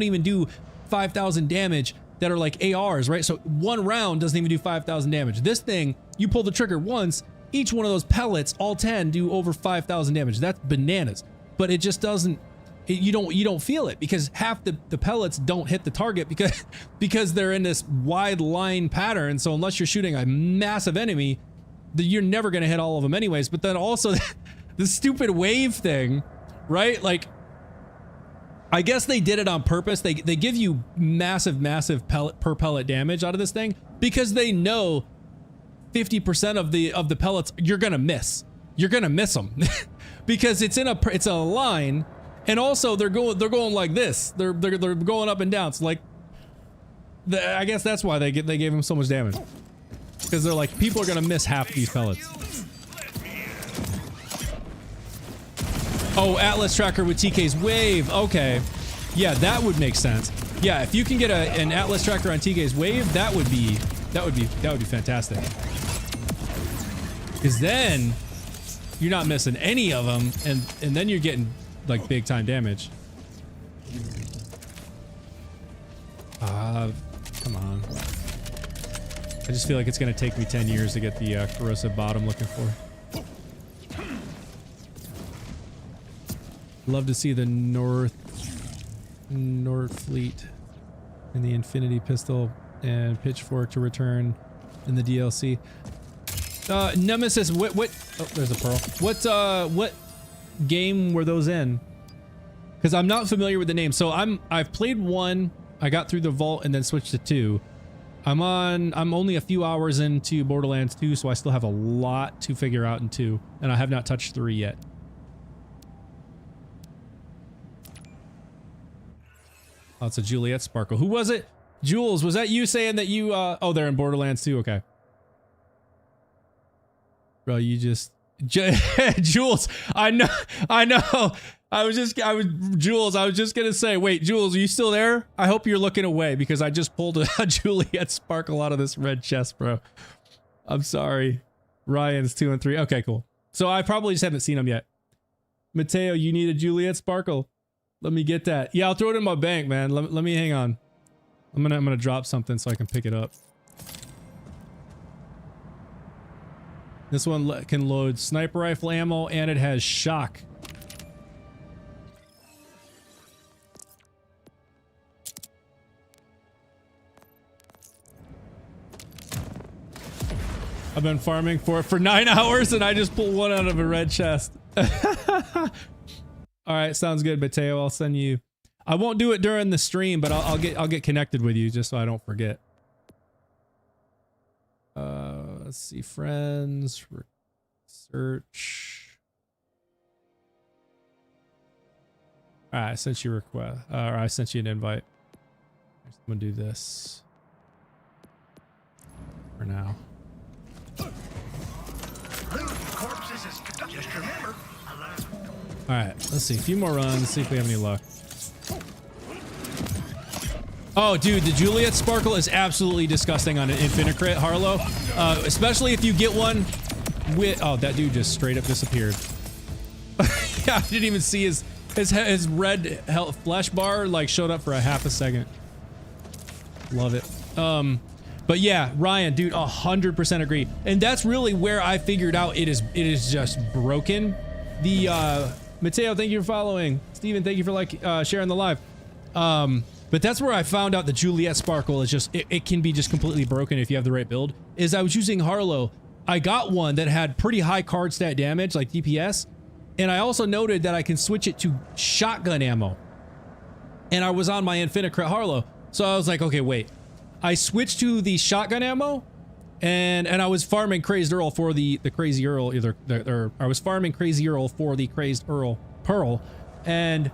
even do 5,000 damage, that are like ARs, right? So one round doesn't even do 5,000 damage. This thing, you pull the trigger once, each one of those pellets, all 10, do over 5,000 damage. That's bananas. But it just doesn't, you don't feel it because half the pellets don't hit the target because they're in this wide line pattern. So unless you're shooting a massive enemy, you're never gonna hit all of them anyways. But then also the stupid wave thing, right? Like, I guess they did it on purpose. They give you massive pellet per pellet damage out of this thing because they know 50% of the pellets you're gonna miss. You're gonna miss them because it's a line, and also they're going like this. They're going up and down. So like, I guess that's why they gave him so much damage, because they're like, people are gonna miss half these pellets. Oh, Atlas tracker with TK's wave. Okay, yeah, that would make sense. Yeah, if you can get an Atlas tracker on TK's wave, that would be fantastic. Because then you're not missing any of them, and then you're getting like big time damage. Come on. I just feel like it's gonna take me 10 years to get the corrosive bot I'm looking for. Love to see the North Fleet and the Infinity Pistol and Pitchfork to return in the DLC. Nemesis, what? Oh, there's a pearl. What game were those in? Because I'm not familiar with the name. So I've played 1. I got through the vault and then switched to 2. I'm only a few hours into Borderlands 2, so I still have a lot to figure out in 2, and I have not touched 3 yet. Oh, it's a Juliet Sparkle. Who was it? Jules, was that you saying that you, oh, they're in Borderlands 2, okay. Bro, you just, Jules, I know, Jules, I was just gonna say, wait, Jules, are you still there? I hope you're looking away because I just pulled a Juliet Sparkle out of this red chest, bro. I'm sorry. Ryan's 2 and 3. Okay, cool. So I probably just haven't seen them yet. Mateo, you need a Juliet Sparkle. Let me get that. Yeah, I'll throw it in my bank, man. Let me hang on. I'm gonna drop something so I can pick it up. This one can load sniper rifle ammo and it has shock. I've been farming for it for 9 hours and I just pulled one out of a red chest. All right, sounds good, Mateo. I'll send you. I won't do it during the stream, but I'll get connected with you just so I don't forget. Let's see, friends, search. All right, I sent you a request, or I sent you an invite. I'm gonna do this for now. All right, let's see. A few more runs. See if we have any luck. Oh, dude, the Juliet Sparkle is absolutely disgusting on an Infinite Crit, Harlow. Especially if you get one with... Oh, that dude just straight up disappeared. Yeah, I didn't even see his red health flesh bar like showed up for a half a second. Love it. But yeah, Ryan, dude, 100% agree. And that's really where I figured out it is just broken. The Mateo, thank you for following. Steven, thank you for like sharing the live. But that's where I found out the Juliet Sparkle is just it can be just completely broken if you have the right build. Is I was using Harlow. I got one that had pretty high card stat damage, like DPS, and I also noted that I can switch it to shotgun ammo. And I was on my Infinite Crit Harlow, so I was like, okay, wait. I switched to the shotgun ammo, and I was farming Crazed Earl for the Crazy Earl, or I was farming Crazy Earl for the Crazed Earl Pearl, and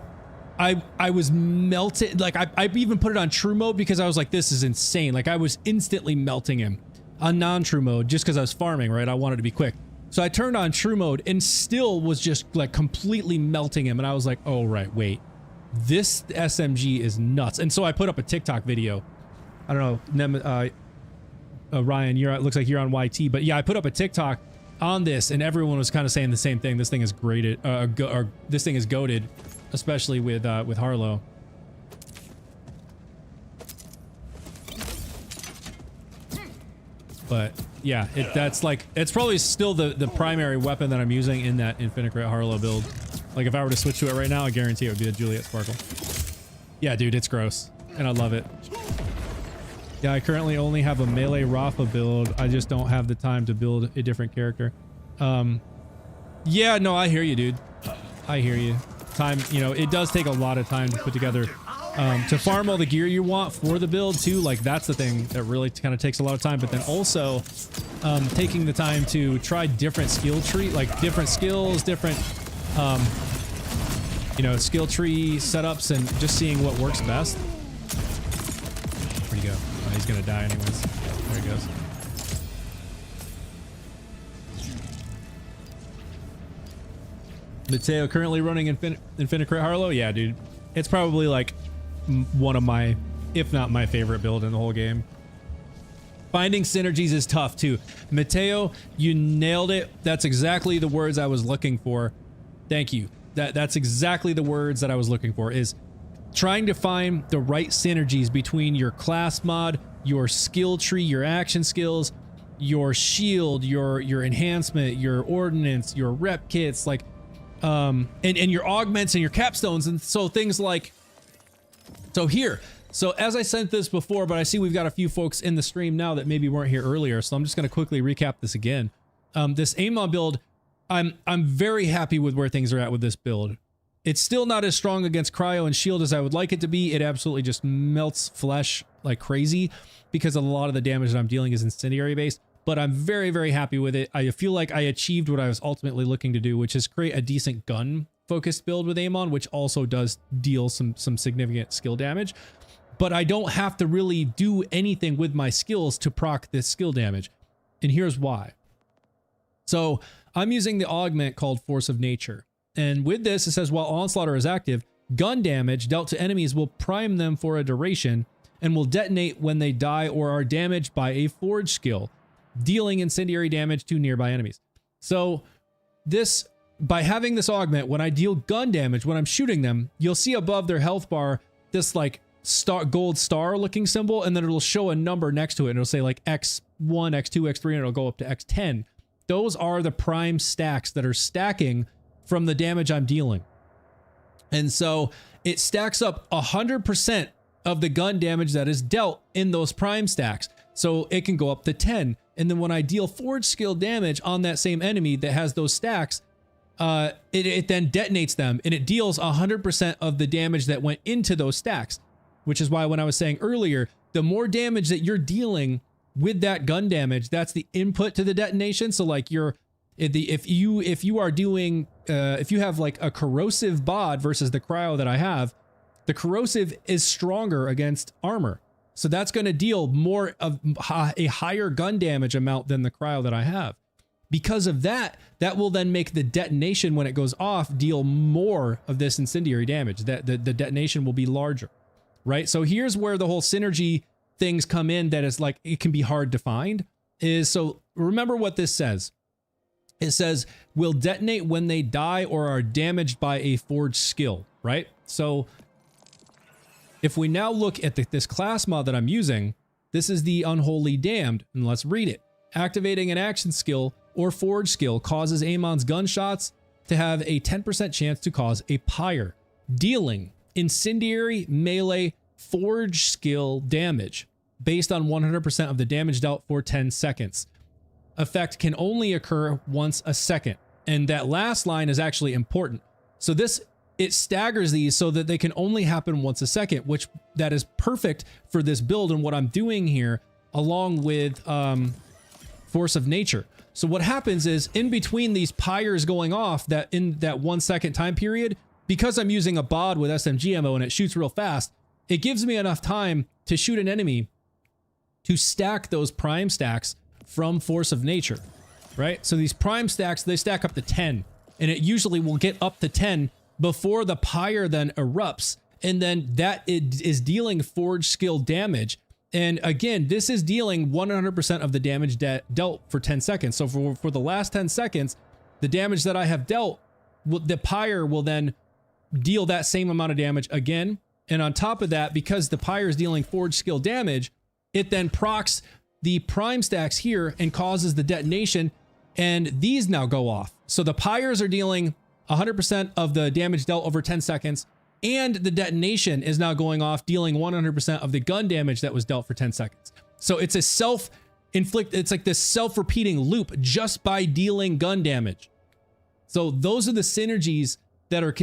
I was melted. Like I even put it on true mode because I was like, this is insane. Like I was instantly melting him on non-true mode just because I was farming, right? I wanted to be quick. So I turned on true mode and still was just like completely melting him. And I was like, oh, right, wait, this SMG is nuts. And so I put up a TikTok video. I don't know, Ryan, it looks like you're on YT, but yeah, I put up a TikTok on this and everyone was kind of saying the same thing. This thing is graded, or this thing is goated, especially with Harlow. But yeah, that's like, it's probably still the primary weapon that I'm using in that Infinite Crit Harlow build. Like if I were to switch to it right now, I guarantee it would be the Juliet Sparkle. Yeah, dude, it's gross and I love it. Yeah, I currently only have a melee Rafa build. I just don't have the time to build a different character. Yeah, no, I hear you, dude. I hear you. Time, you know, it does take a lot of time to put together, to farm all the gear you want for the build too. Like that's the thing that really kind of takes a lot of time, but then also taking the time to try different skill tree, like different skills, different, you know, skill tree setups and just seeing what works best. Where'd he go? Oh, he's gonna die anyways. There he goes. Mateo currently running Infinite Crit Harlow? Yeah, dude. It's probably like one of my, if not my favorite build in the whole game. Finding synergies is tough too. Mateo, you nailed it. That's exactly the words I was looking for. Thank you. That's exactly the words that I was looking for, is trying to find the right synergies between your class mod, your skill tree, your action skills, your shield, your enhancement, your ordnance, your rep kits, like and your augments and your capstones. And so things like, so as I sent this before, but I see we've got a few folks in the stream now that maybe weren't here earlier, so I'm just going to quickly recap this again. This Amon build, I'm very happy with where things are at with this build. It's still not as strong against cryo and shield as I would like it to be. It absolutely just melts flesh like crazy because a lot of the damage that I'm dealing is incendiary based. But I'm very, very happy with it. I feel like I achieved what I was ultimately looking to do, which is create a decent gun-focused build with Amon, which also does deal some significant skill damage. But I don't have to really do anything with my skills to proc this skill damage. And here's why. So I'm using the augment called Force of Nature. And with this, it says while Onslaughter is active, gun damage dealt to enemies will prime them for a duration and will detonate when they die or are damaged by a forge skill, dealing incendiary damage to nearby enemies. So this, by having this augment, when I deal gun damage, when I'm shooting them, you'll see above their health bar this like gold star looking symbol, and then it'll show a number next to it, and it'll say like X1, X2, X3, and it'll go up to X10. Those are the prime stacks that are stacking from the damage I'm dealing. And so it stacks up 100% of the gun damage that is dealt in those prime stacks. So it can go up to 10. And then when I deal forge skill damage on that same enemy that has those stacks, it then detonates them, and it deals 100% of the damage that went into those stacks, which is why when I was saying earlier, the more damage that you're dealing with that gun damage, that's the input to the detonation. So like if you are doing, if you have like a corrosive bod versus the cryo that I have, the corrosive is stronger against armor. So that's going to deal more of a higher gun damage amount than the cryo that I have. Because of that, that will then make the detonation when it goes off deal more of this incendiary damage. That the detonation will be larger, right? So here's where the whole synergy things come in that is like, it can be hard to find. So remember what this says. It says, will detonate when they die or are damaged by a forged skill, right? So if we now look at this class mod that I'm using, this is the Unholy Damned, and let's read it. Activating an action skill or forge skill causes Amon's gunshots to have a 10% chance to cause a pyre, dealing incendiary melee forge skill damage based on 100% of the damage dealt for 10 seconds. Effect can only occur once a second. And that last line is actually important. So it staggers these so that they can only happen once a second, which that is perfect for this build and what I'm doing here along with Force of Nature. So what happens is in between these pyres going off, that in that 1 second time period, because I'm using a bod with SMG ammo and it shoots real fast, it gives me enough time to shoot an enemy to stack those prime stacks from Force of Nature, right? So these prime stacks, they stack up to 10, and it usually will get up to 10 before the pyre then erupts, and then that is dealing forge skill damage. And again, this is dealing 100% of the damage dealt for 10 seconds. So for the last 10 seconds, the damage that I have dealt, the pyre will then deal that same amount of damage again. And on top of that, because the pyre is dealing forge skill damage, it then procs the prime stacks here and causes the detonation, and these now go off. So the pyres are dealing 100% of the damage dealt over 10 seconds, and the detonation is now going off, dealing 100% of the gun damage that was dealt for 10 seconds. So it's a it's like this self-repeating loop just by dealing gun damage. So those are the synergies that are,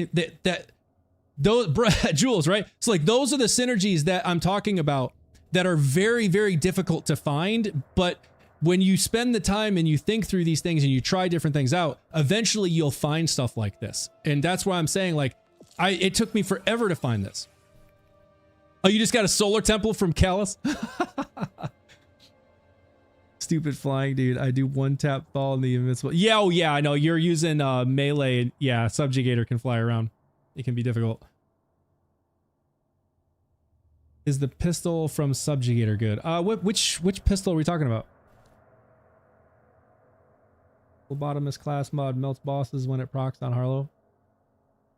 those, Jules, right? So like those are the synergies that I'm talking about that are very, very difficult to find. But when you spend the time and you think through these things and you try different things out, eventually you'll find stuff like this. And that's why I'm saying, like, it took me forever to find this. Oh, you just got a solar temple from Callus? Stupid flying dude. I do one tap fall in the invincible. Yeah, oh yeah, I know. You're using melee. Yeah, subjugator can fly around. It can be difficult. Is the pistol from Subjugator good? Which pistol are we talking about? Phlebotomist class mod melts bosses when it procs on Harlow.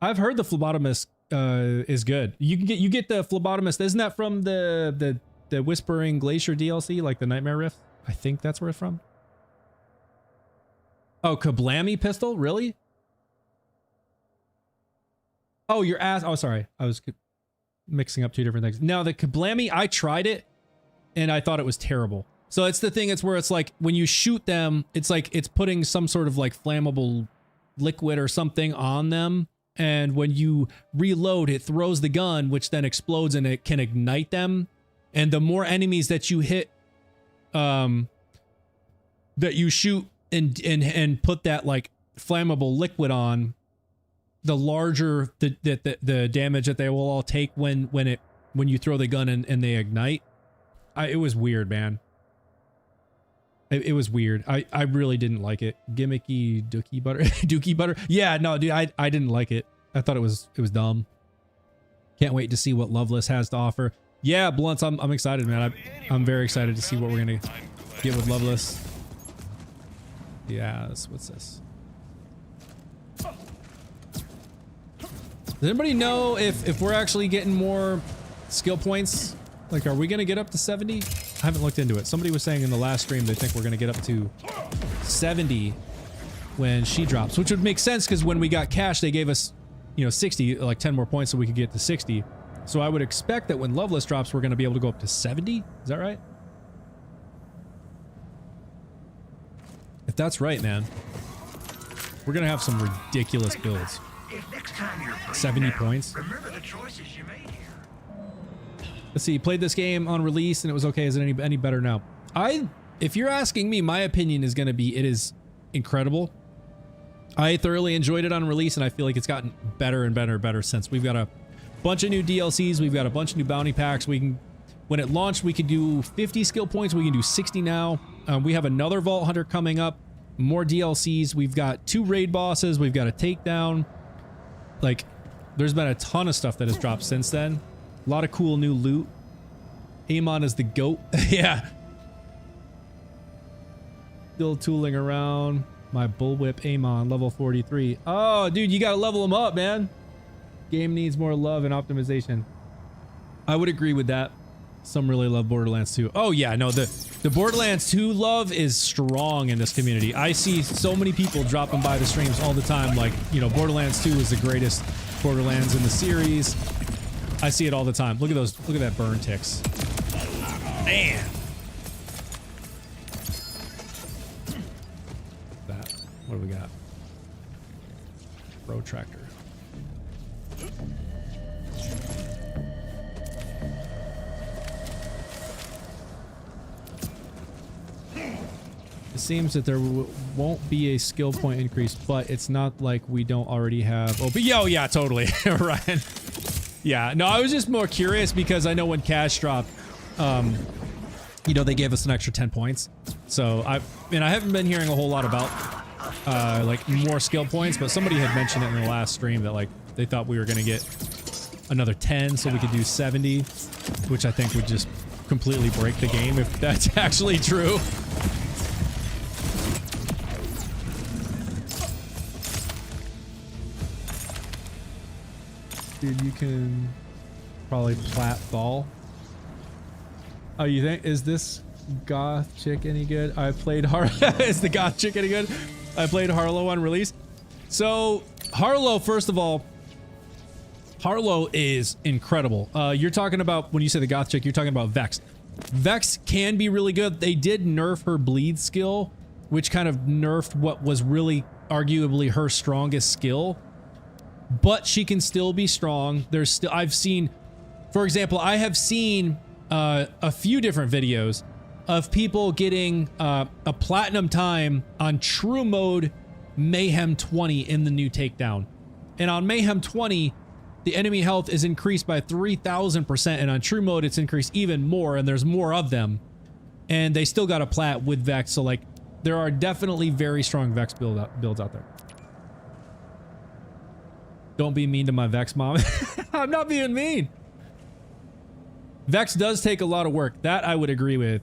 I've heard the phlebotomist is good. You get the phlebotomist. Isn't that from the Whispering Glacier DLC, like the Nightmare Rift? I think that's where it's from. Oh, Kablammy pistol? Really? Oh, your ass. Oh, sorry. I was mixing up two different things. No, the Kablammy, I tried it and I thought it was terrible. So it's the thing, it's where it's like when you shoot them, it's like it's putting some sort of like flammable liquid or something on them. And when you reload, it throws the gun, which then explodes and it can ignite them. And the more enemies that you hit, that you shoot and put that like flammable liquid on, the larger the damage that they will all take when you throw the gun and they ignite. It was weird, man. It was weird. I really didn't like it. Gimmicky dookie butter. Dookie butter. Yeah, no, dude, I didn't like it. I thought it was dumb. Can't wait to see what Loveless has to offer. Yeah, Blunts, I'm excited, man. I'm very excited to see what we're gonna get with Loveless. Yeah, what's this? Does anybody know if we're actually getting more skill points? Like, are we gonna get up to 70? I haven't looked into it. Somebody was saying in the last stream they think we're gonna get up to 70 when she drops, which would make sense because when we got cash, they gave us, you know, 60, like 10 more points so we could get to 60. So I would expect that when Loveless drops, we're gonna be able to go up to 70. Is that right? If that's right, man, we're gonna have some ridiculous builds. 70 points. Remember the choices you made here. Let's see, played this game on release and it was okay. Is it any better now? If you're asking me, my opinion is going to be it is incredible. I thoroughly enjoyed it on release and I feel like it's gotten better and better and better since. We've got a bunch of new DLCs. We've got a bunch of new bounty packs. When it launched, we could do 50 skill points. We can do 60 now. We have another Vault Hunter coming up. More DLCs. We've got 2 raid bosses. We've got a takedown. Like, there's been a ton of stuff that has dropped since then. A lot of cool new loot. Amon is the GOAT. Yeah. Still tooling around. My bullwhip Amon, level 43. Oh, dude, you gotta level him up, man. Game needs more love and optimization. I would agree with that. Some really love Borderlands 2. Oh yeah, no, the Borderlands 2 love is strong in this community. I see so many people dropping by the streams all the time like, you know, Borderlands 2 is the greatest Borderlands in the series. I see it all the time. Look at those, look at that burn ticks. Man. That. What do we got? Protractor. It seems that there won't be a skill point increase, but it's not like we don't already have. Oh, but yo, yeah, totally, Ryan. Yeah, no, I was just more curious because I know when cash dropped, you know, they gave us an extra 10 points. So I haven't been hearing a whole lot about like more skill points, but somebody had mentioned it in the last stream that like they thought we were gonna get another 10 so we could do 70, which I think would just completely break the game if that's actually true. Dude, you can probably plat ball. Oh, you think? Is this goth chick any good? I played Is the goth chick any good? I played Harlow on release. So, Harlow, first of all, Harlow is incredible. You're talking about, when you say the goth chick, you're talking about Vex. Vex can be really good. They did nerf her bleed skill, which kind of nerfed what was really arguably her strongest skill. But she can still be strong. There's still, I've seen, for example, I have seen a few different videos of people getting a platinum time on true mode Mayhem 20 in the new takedown. And on Mayhem 20, the enemy health is increased by 3,000%, and on true mode it's increased even more, and there's more of them. And they still got a plat with Vex, so like there are definitely very strong Vex builds out there. Don't be mean to my Vex mom. I'm not being mean. Vex does take a lot of work. That I would agree with.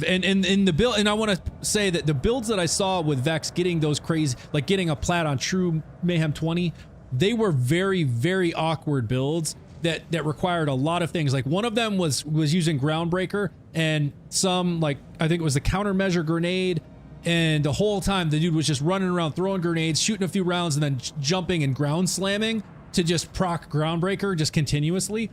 And in the build, and I want to say that the builds that I saw with Vex getting those crazy, like getting a plat on true Mayhem 20, they were very, very awkward builds that required a lot of things. Like one of them was using Groundbreaker and some, like, I think it was the countermeasure grenade. And the whole time the dude was just running around throwing grenades, shooting a few rounds, and then jumping and ground slamming to just proc Groundbreaker just continuously.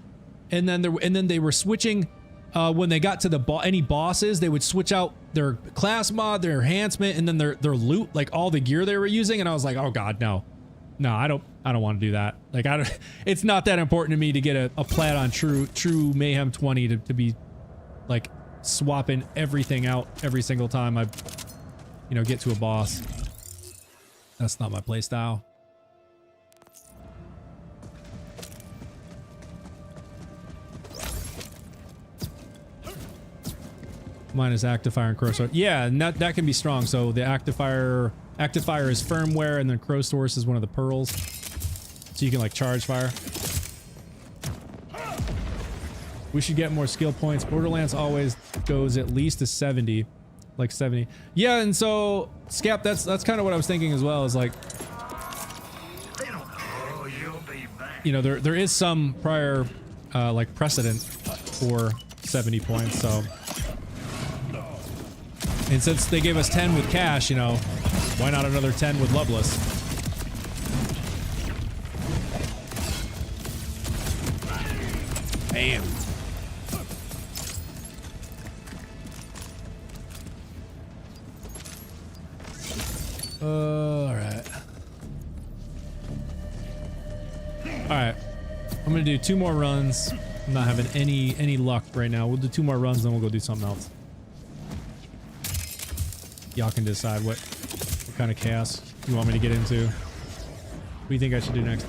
And then they were switching when they got to any bosses, they would switch out their class mod, their enhancement, and then their loot, like all the gear they were using. And I was like, oh god, no, I don't want to do that. Like it's not that important to me to get a plat on true Mayhem 20 to be like swapping everything out every single time I, you know, get to a boss. That's not my play style. minus active fire and crow sword. Yeah, and that can be strong. So the active fire is firmware, and then crow source is one of the pearls. So you can like charge fire. We should get more skill points. Borderlands always goes at least to 70. Like 70. Yeah, and so Scap, that's kind of what I was thinking as well, is like, you know, there is some prior like precedent for 70 points, so. And since they gave us 10 with cash, you know, why not another 10 with Loveless? Bam. Alright. Alright. I'm gonna do 2 more runs. I'm not having any luck right now. We'll do 2 more runs, then we'll go do something else. Y'all can decide what kind of chaos you want me to get into. What do you think I should do next?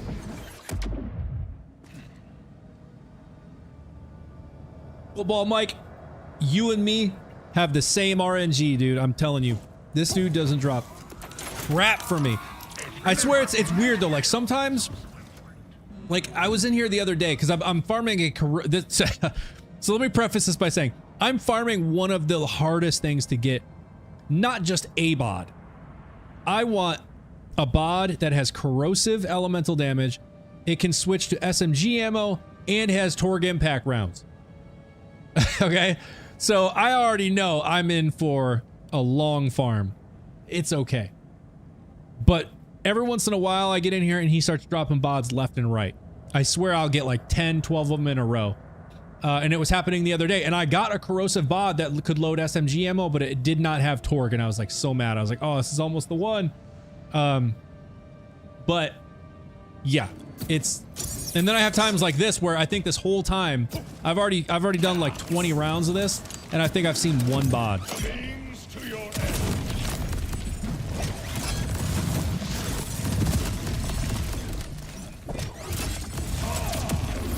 Football Mike, you and me have the same RNG, dude. I'm telling you. This dude doesn't drop crap for me. I swear it's weird though. Like sometimes, like I was in here the other day because I'm farming a so let me preface this by saying I'm farming one of the hardest things to get, not just a bod. I want a bod that has corrosive elemental damage. It can switch to SMG ammo and has Torg impact rounds. Okay, so I already know I'm in for a long farm. It's okay. But every once in a while I get in here and he starts dropping bods left and right. I swear I'll get like 10, 12 of them in a row. And it was happening the other day. And I got a corrosive bod that could load SMG ammo, but it did not have Torg. And I was like so mad. I was like, oh, this is almost the one. But yeah, it's... And then I have times like this where I think this whole time I've already done like 20 rounds of this, and I think I've seen 1 bod.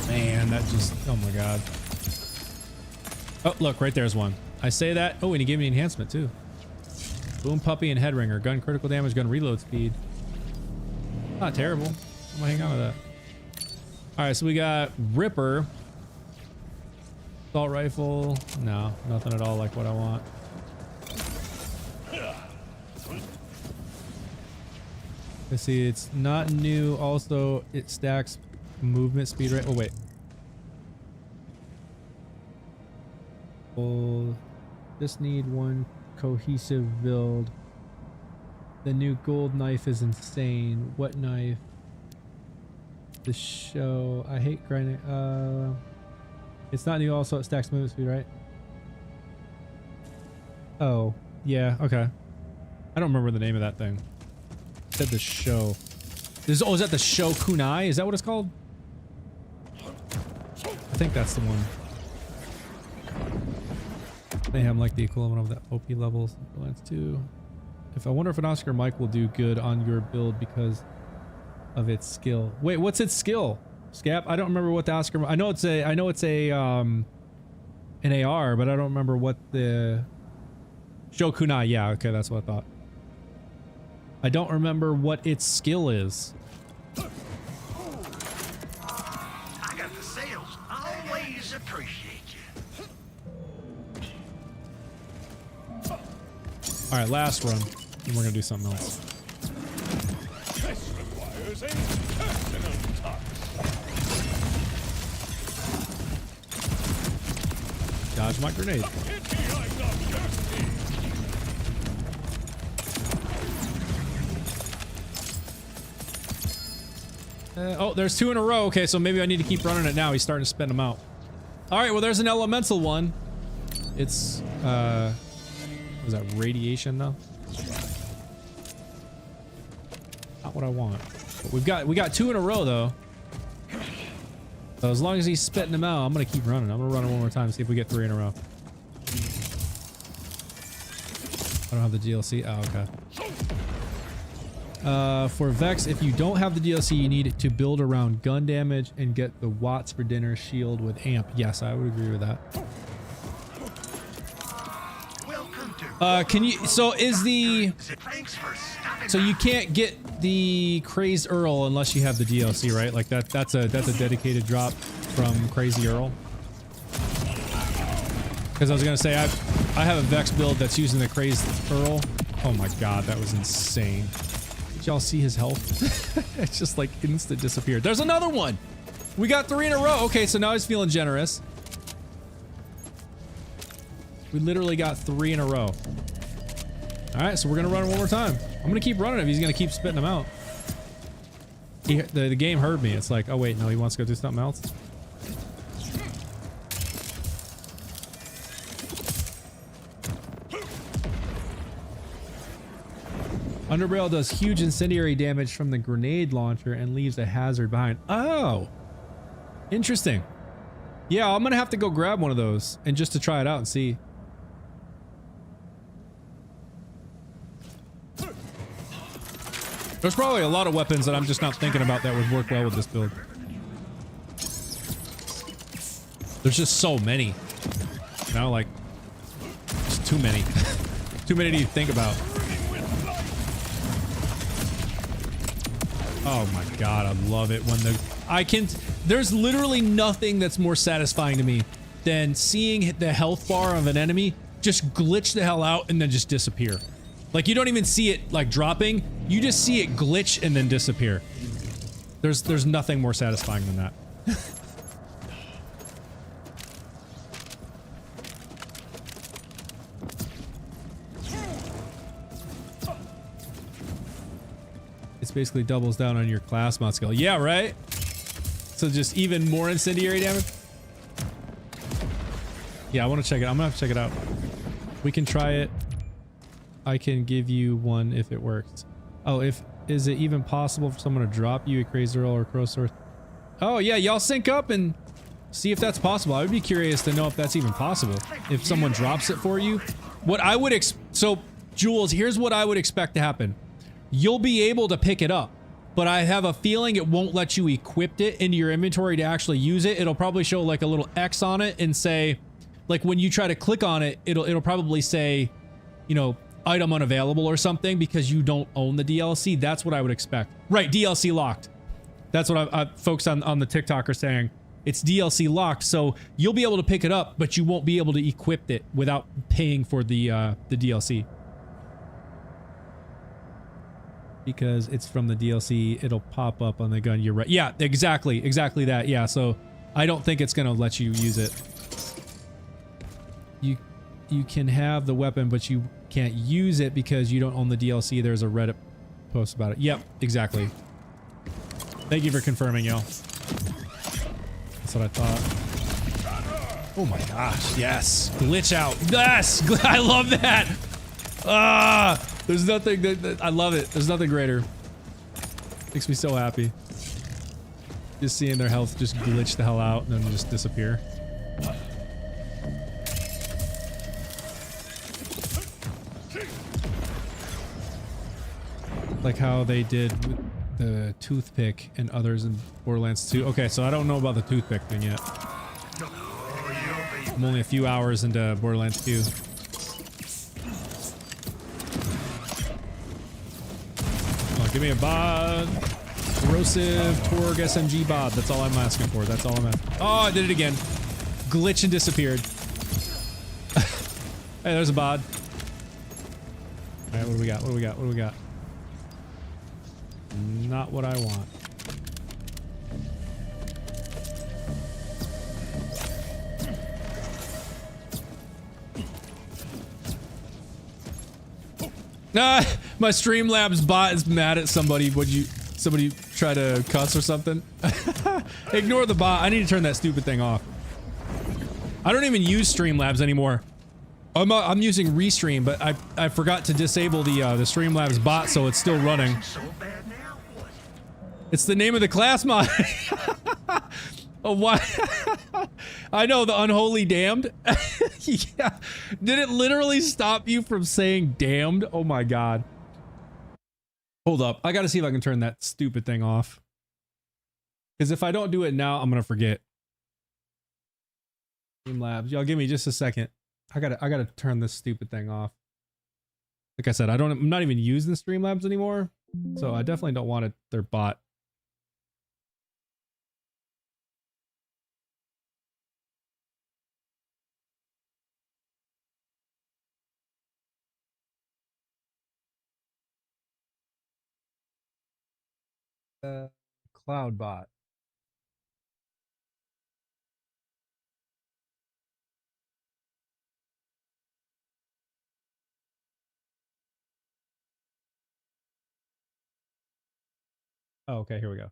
Man, that just, oh my god. Oh, look, right there's one. I say that. Oh, and he gave me enhancement too. Boom Puppy and Headringer. Gun critical damage, gun reload speed. Not terrible. I'm gonna hang on to that. Alright, so we got Ripper. Assault rifle. No, nothing at all like what I want. Let's see, it's not new. Also, it stacks movement speed rate. Oh, wait. We'll just need one cohesive build. The new gold knife is insane. What knife? The show. I hate grinding. It's not new. Also, it stacks movement speed, right? Oh, yeah. Okay. I don't remember the name of that thing. It said the show. Oh, is that the show kunai? Is that what it's called? I think that's the one. Mayhem like the equivalent of the OP levels. Borderlands 2. I wonder if an Oscar Mike will do good on your build because of its skill. Wait, what's its skill? Scap? I don't remember what the Oscar. I know it's a an AR, but I don't remember what the Shokunai. Yeah, okay, that's what I thought. I don't remember what its skill is. I got the sales. Always appreciate you. All right, last run, and we're gonna do something else. This requires a personal touch. Dodge my grenade. Oh, there's 2 in a row. Okay, so maybe I need to keep running it now. He's starting to spin them out. All right, well, there's an elemental one. It's, what is that, radiation, though? Not what I want. But we got 2 in a row, though. So as long as he's spitting them out, I'm going to keep running. I'm going to run it one more time, see if we get 3 in a row. I don't have the DLC. Oh, okay. For Vex, if you don't have the DLC, you need to build around gun damage and get the watts for dinner shield with amp. Yes, I would agree with that. Can you, so is the, Thanks for stopping so you can't get the Crazed Earl unless you have the DLC, right? Like that's a dedicated drop from Crazy Earl. Because I was gonna say, I have a Vex build that's using the Crazed Earl. Oh my god, that was insane. Did y'all see his health? It's just like instant disappeared. There's another one! We got 3 in a row. Okay, so now he's feeling generous. We literally got 3 in a row. Alright, so we're gonna run it one more time. I'm gonna keep running him. He's gonna keep spitting them out. The game heard me. It's like, oh wait, no, he wants to go do something else. Underbarrel does huge incendiary damage from the grenade launcher and leaves a hazard behind. Oh, interesting. Yeah, I'm gonna have to go grab one of those and just to try it out and see. There's probably a lot of weapons that I'm just not thinking about that would work well with this build. There's just so many. You know, like, just too many. Too many to think about. Oh my god, I love it when there's literally nothing that's more satisfying to me than seeing the health bar of an enemy just glitch the hell out and then just disappear. Like, you don't even see it like dropping, you just see it glitch and then disappear. There's nothing more satisfying than that. It's basically doubles down on your class mod skill. Yeah, right? So just even more incendiary damage? Yeah, I want to check it. I'm gonna have to check it out. We can try it. I can give you one if it works. Oh, is it even possible for someone to drop you a Crazed Earl or Crow Sword? Oh yeah, y'all sync up and see if that's possible. I would be curious to know if that's even possible. If someone drops it for you. What I would so Jules, here's what I would expect to happen. You'll be able to pick it up, but I have a feeling it won't let you equip it into your inventory to actually use it. It'll probably show like a little X on it and say, like when you try to click on it, it'll probably say, you know, item unavailable or something because you don't own the DLC. That's what I would expect. Right, DLC locked. That's what folks on the TikTok are saying. It's DLC locked, so you'll be able to pick it up, but you won't be able to equip it without paying for the DLC. Because it's from the DLC, it'll pop up on the gun. You're right. Yeah, exactly that. Yeah, so I don't think it's gonna let you use it. You can have the weapon, but you can't use it because you don't own the DLC. There's a Reddit post about it. Yep, exactly. Thank you for confirming, y'all. That's what I thought. Oh my gosh, yes. Glitch out. Yes! I love that! Ah! There's nothing that I love it. There's nothing greater. Makes me so happy. Just seeing their health just glitch the hell out and then just disappear. Like how they did with the toothpick and others in Borderlands 2. Okay, so I don't know about the toothpick thing yet. I'm only a few hours into Borderlands 2. Give me a bod. Corrosive Torg SMG bod. That's all I'm asking for. That's all I'm asking. Oh, I did it again. Glitch and disappeared. Hey, there's a bod. Alright, what do we got? What do we got? What do we got? Not what I want. Nah, my Streamlabs bot is mad at somebody. Somebody try to cuss or something? Ignore the bot. I need to turn that stupid thing off. I don't even use Streamlabs anymore. I'm using Restream, but I forgot to disable the Streamlabs bot, so it's still running. It's the name of the class mod. Oh, why? I know, the unholy damned. Yeah. Did it literally stop you from saying damned? Oh my god. Hold up. I gotta see if I can turn that stupid thing off. Because if I don't do it now, I'm gonna forget. Streamlabs. Y'all give me just a second. I gotta turn this stupid thing off. Like I said, I'm not even using Streamlabs anymore, so I definitely don't want it, their bot. Cloud bot. Oh, okay, here we go.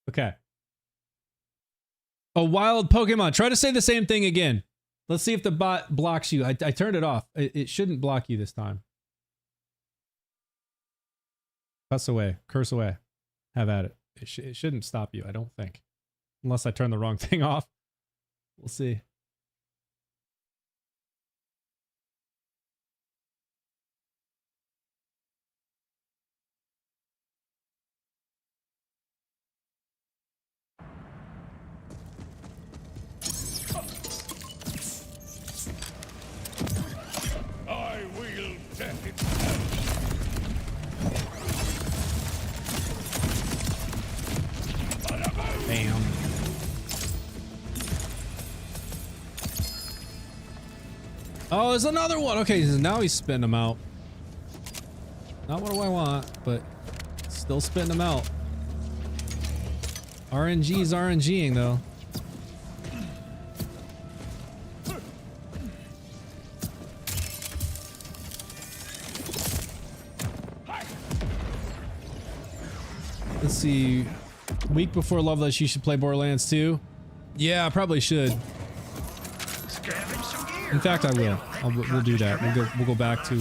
Okay. A wild Pokemon. Try to say the same thing again. Let's see if the bot blocks you. I turned it off. It shouldn't block you this time. Cuss away. Curse away. Have at it. It shouldn't stop you, I don't think. Unless I turn the wrong thing off. We'll see. I will death itself. Bam. Oh, there's another one. Okay, so now he's spitting them out. Not what do I want, but still spitting them out. RNG's RNGing though. Let's see. Week before Loveless, you should play Borderlands 2. Yeah, I probably should. In fact, I will. We'll do that. We'll go back to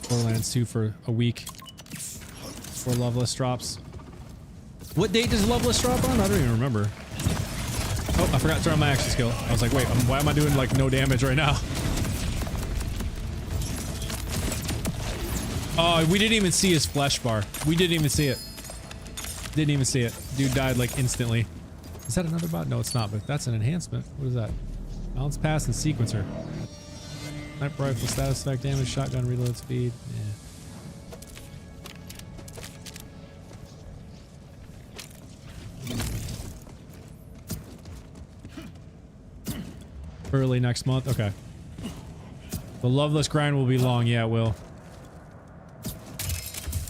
Borderlands 2 for a week before Loveless drops. What date does Loveless drop on? I don't even remember. Oh, I forgot to turn on my action skill. I was like, wait, why am I doing like no damage right now? Oh, we didn't even see his flesh bar. We didn't even see it. Didn't even see it. Dude died like instantly. Is that another bot? No, it's not, but that's an enhancement. What is that? Balance pass and sequencer. Sniper rifle, status effect, damage, shotgun, reload speed. Yeah. Early next month. Okay. The Loveless grind will be long. Yeah, it will.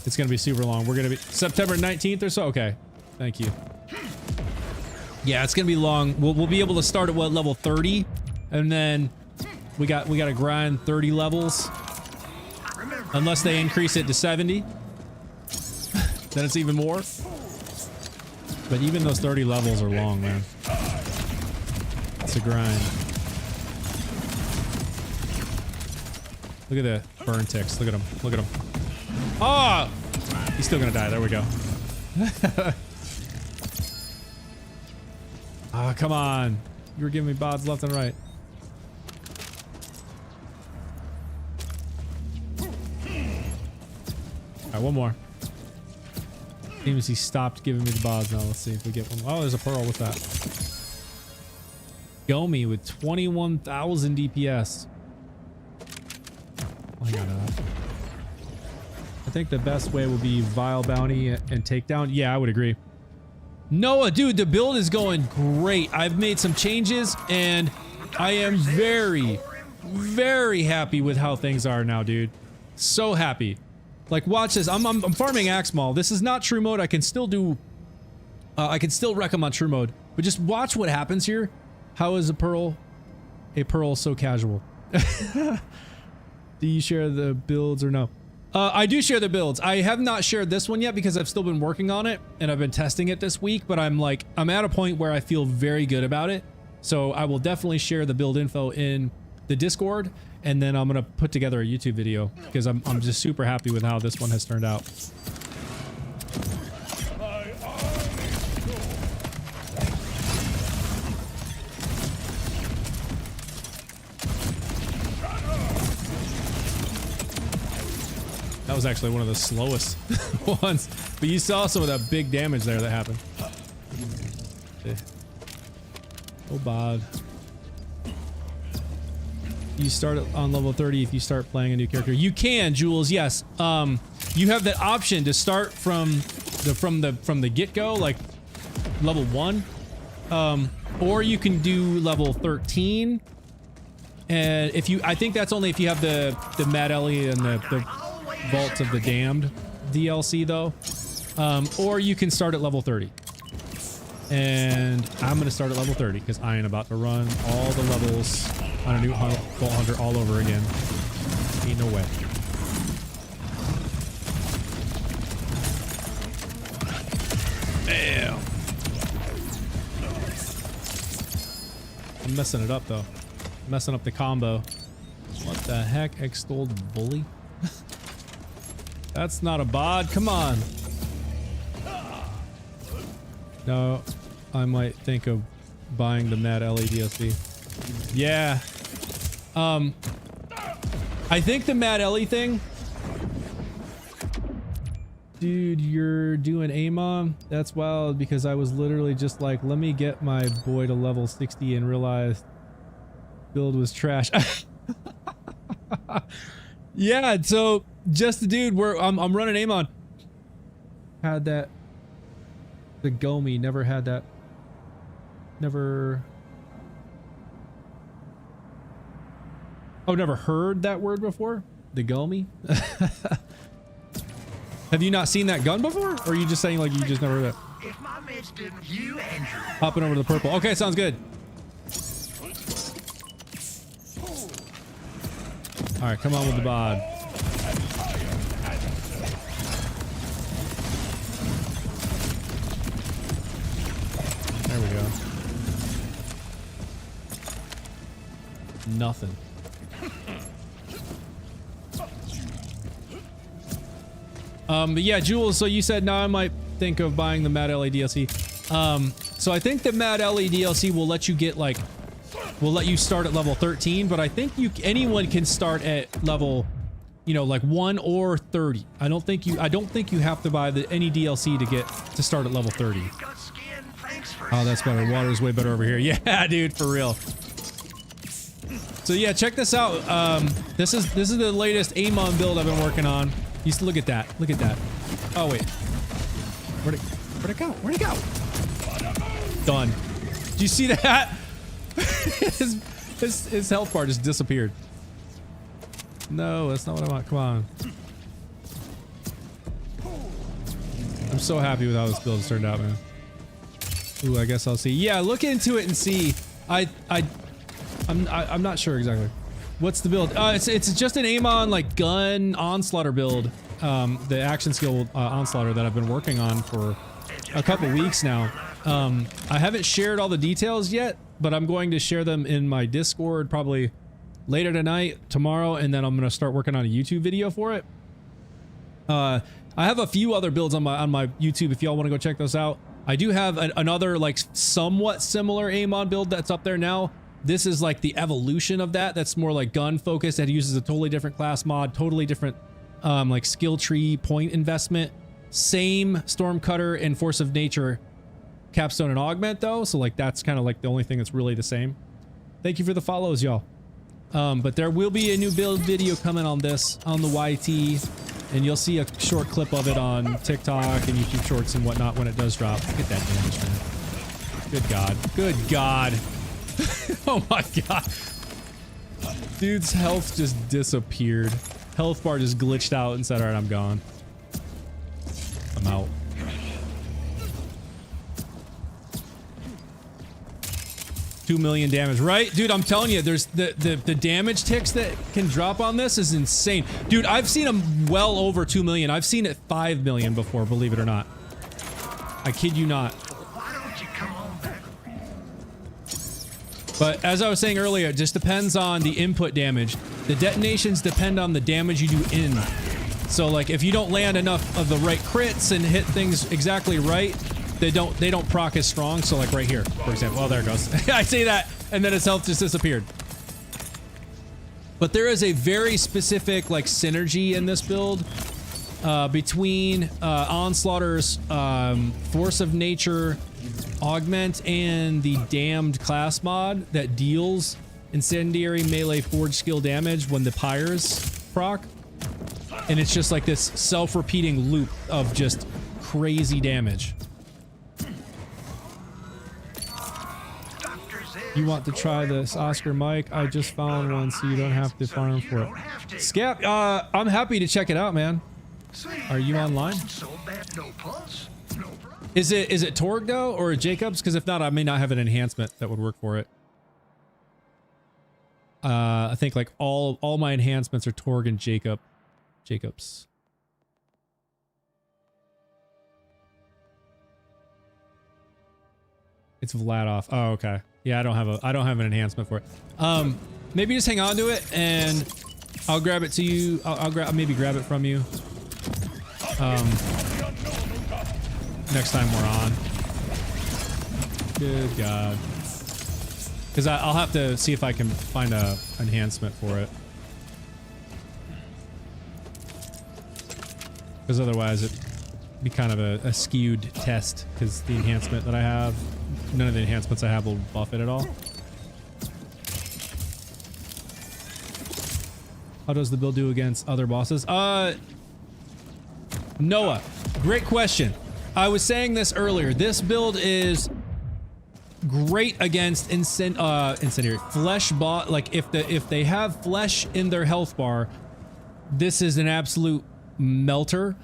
It's going to be super long. We're going to be September 19th or so. Okay. Thank you. Yeah, it's going to be long. We'll be able to start at what, level 30? And then we got to grind 30 levels. Unless they increase it to 70. Then it's even more. But even those 30 levels are long, man. It's a grind. Look at the burn ticks. Look at him. Look at him. Oh! He's still gonna die. There we go. Ah, oh, come on. You were giving me bods left and right. Alright, one more. Seems he stopped giving me the bods now. Let's see if we get one. Oh, there's a pearl with that. Gomi with 21,000 DPS. Oh, I got that. I think the best way will be Vile Bounty and Takedown. Yeah, I would agree. Noah, dude, the build is going great. I've made some changes and I am very, very happy with how things are now, dude. So happy. Like, watch this. I'm farming Axe Maul. This is not true mode. I can still do... I can still wreck him on true mode. But just watch what happens here. How is a pearl so casual? Do you share the builds or no? I do share the builds. I have not shared this one yet because I've still been working on it and I've been testing it this week, but I'm at a point where I feel very good about it. So I will definitely share the build info in the Discord, and then I'm going to put together a YouTube video because I'm just super happy with how this one has turned out. That was actually one of the slowest ones. But you saw some of that big damage there that happened. Oh, bad. You start on level 30 if you start playing a new character. You can, Jules, yes. You have the option to start from the get-go, like level 1. Or you can do level 13. And if you, I think that's only if you have the Mad Ellie and the Vaults of the Damned DLC though. Or you can start at level 30. And I'm gonna start at level 30 because I am about to run all the levels on a new Vault Hunter all over again. Ain't no way. Bam. I'm messing it up though. Messing up the combo. What the heck? Extolled bully? That's not a bod. Come on. No, I might think of buying the Mad Ellie DLC. Yeah. I think the Mad Ellie thing. Dude, you're doing Amon? That's wild because I was literally just like, let me get my boy to level 60 and realized build was trash. Yeah, so just the dude where I'm running Amon. Had that. The Gomi never had that. Never. Oh, never heard that word before? The Gomi? Have you not seen that gun before? Or are you just saying like you just never heard that? If my meds didn't, you and your Hopping over to the purple. Okay, sounds good. Alright, come on with the bod. There we go. Nothing. But yeah, Jules, so you said now I might think of buying the Mad Ellie DLC. So I think the Mad Ellie DLC will let you get like, will let you start at level 13, but I think anyone can start at level, you know, like 1 or 30. I don't think you have to buy any DLC to start at level 30. Oh, that's better. Water is way better over here. Yeah, dude, for real. So yeah, check this out. This is the latest Amon build I've been working on. You used to look at that. Look at that. Oh wait, where'd it go? Where'd it go? Done. Do you see that? his health bar just disappeared. No, that's not what I want. Come on. I'm so happy with how this build has turned out, man. Ooh, I guess I'll see. Yeah, look into it and see. I'm not sure exactly. What's the build? It's just an Amon like gun onslaughter build. The action skill onslaughter that I've been working on for a couple weeks now. I haven't shared all the details yet, but I'm going to share them in my Discord probably later tonight, tomorrow, and then I'm going to start working on a YouTube video for it. I have a few other builds on my YouTube if y'all want to go check those out. I do have another like somewhat similar Amon build that's up there now. This is like the evolution of that. That's more like gun focused. That uses a totally different class mod, totally different like skill tree point investment. Same Stormcutter and Force of Nature capstone and augment though. So like that's kind of like the only thing that's really the same. Thank you for the follows, y'all. But there will be a new build video coming on this on the YT, and you'll see a short clip of it on TikTok and YouTube Shorts and whatnot when it does drop. Look at that damage, man. Good God. Good God. Oh my God. Dude's health just disappeared. Health bar just glitched out and said, all right, I'm gone. I'm out. $2 million damage, right? Dude, I'm telling you, there's the damage ticks that can drop on this is insane. Dude, I've seen them well over 2 million. I've seen it 5 million before, believe it or not. I kid you not. Why don't you come on back? But as I was saying earlier, it just depends on the input damage. The detonations depend on the damage you do in. So like if you don't land enough of the right crits and hit things exactly right, they don't proc as strong. So like right here, for example. Oh, there it goes. I say that and then his health just disappeared. But there is a very specific like synergy in this build between Onslaughter's Force of Nature augment and the Damned class mod that deals incendiary melee forge skill damage when the pyres proc. And it's just like this self-repeating loop of just crazy damage. You want to try this, Oscar Mike? I just found one so you don't have to farm for it. Scap, I'm happy to check it out, man. Are you online? Is it Torg though, or Jacobs? Because if not, I may not have an enhancement that would work for it. I think like all my enhancements are Torg and Jacobs. It's Vladoff. Oh, okay. Yeah, I don't have an enhancement for it. Maybe just hang on to it and I'll grab it to you. I'll maybe grab it from you. Next time we're on. Good God. Because I'll have to see if I can find a enhancement for it. Because otherwise it'd be kind of a skewed test, because the enhancement that I have, none of the enhancements I have will buff it at all. How does the build do against other bosses? Noah, great question. I was saying this earlier. This build is great against incendiary flesh bot. Like if they have flesh in their health bar, this is an absolute melter.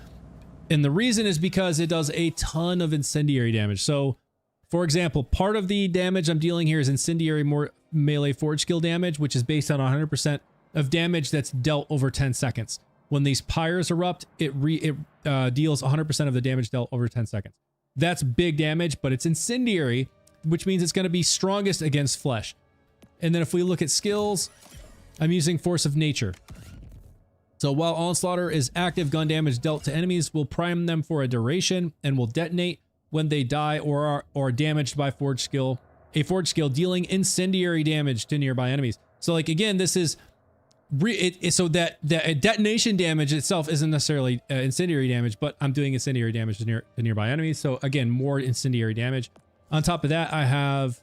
And the reason is because it does a ton of incendiary damage. So, for example, part of the damage I'm dealing here is incendiary melee forge skill damage, which is based on 100% of damage that's dealt over 10 seconds. When these pyres erupt, it deals 100% of the damage dealt over 10 seconds. That's big damage, but it's incendiary, which means it's going to be strongest against flesh. And then if we look at skills, I'm using Force of Nature. So while Onslaughter is active, gun damage dealt to enemies will prime them for a duration and will detonate when they die or are damaged by forge skill. A forge skill dealing incendiary damage to nearby enemies. So like again, this is so that detonation damage itself isn't necessarily incendiary damage, but I'm doing incendiary damage to nearby enemies. So again, more incendiary damage. On top of that, I have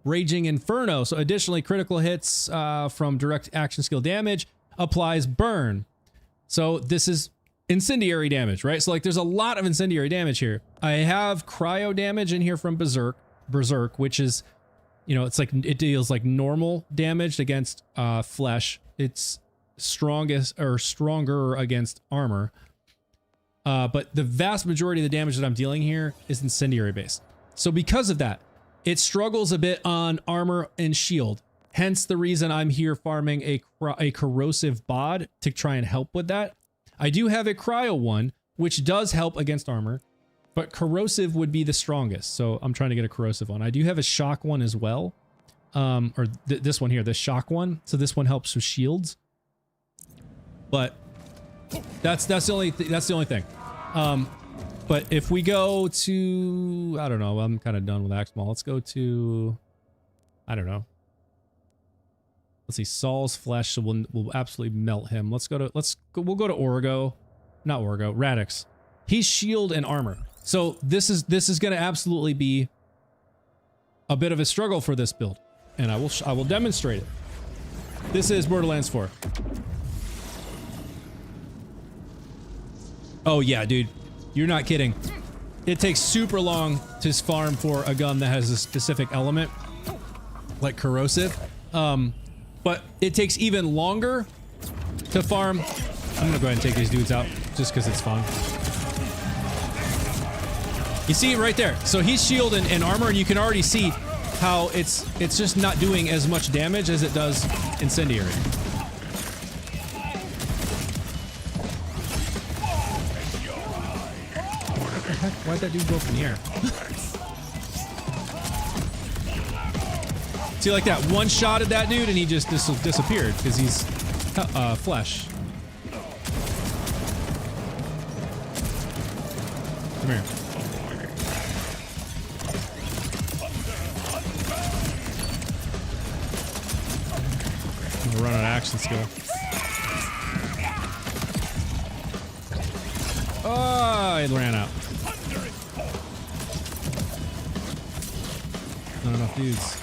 Raging Inferno. So additionally, critical hits from direct action skill damage applies burn. So this is incendiary damage, right? So like there's a lot of incendiary damage here. I have cryo damage in here from Berserk, which is, you know, it's like it deals like normal damage against flesh. It's strongest or stronger against armor. But the vast majority of the damage that I'm dealing here is incendiary based. So because of that, it struggles a bit on armor and shield. Hence the reason I'm here farming a corrosive bod to try and help with that. I do have a cryo one, which does help against armor, but corrosive would be the strongest. So I'm trying to get a corrosive one. I do have a shock one as well. This one here, the shock one. So this one helps with shields. But that's the only thing. But if we go to, I don't know, I'm kind of done with Axmal. Let's go to, I don't know. Let's see, Saul's flesh, so we'll absolutely melt him. We'll go to Origo, not Origo, Radix. He's shield and armor. So this is going to absolutely be a bit of a struggle for this build, and I will demonstrate it. This is Borderlands 4. Oh yeah, dude. You're not kidding. It takes super long to farm for a gun that has a specific element, like corrosive. But it takes even longer to farm. I'm gonna go ahead and take these dudes out just because it's fun. You see it right there. So he's shield and armor, and you can already see how it's just not doing as much damage as it does incendiary. Why'd that dude go up in the air? See, like that one shot at that dude and he just disappeared because he's flesh. Come here. I'm gonna run an action skill. Oh, it ran out. Not enough dudes.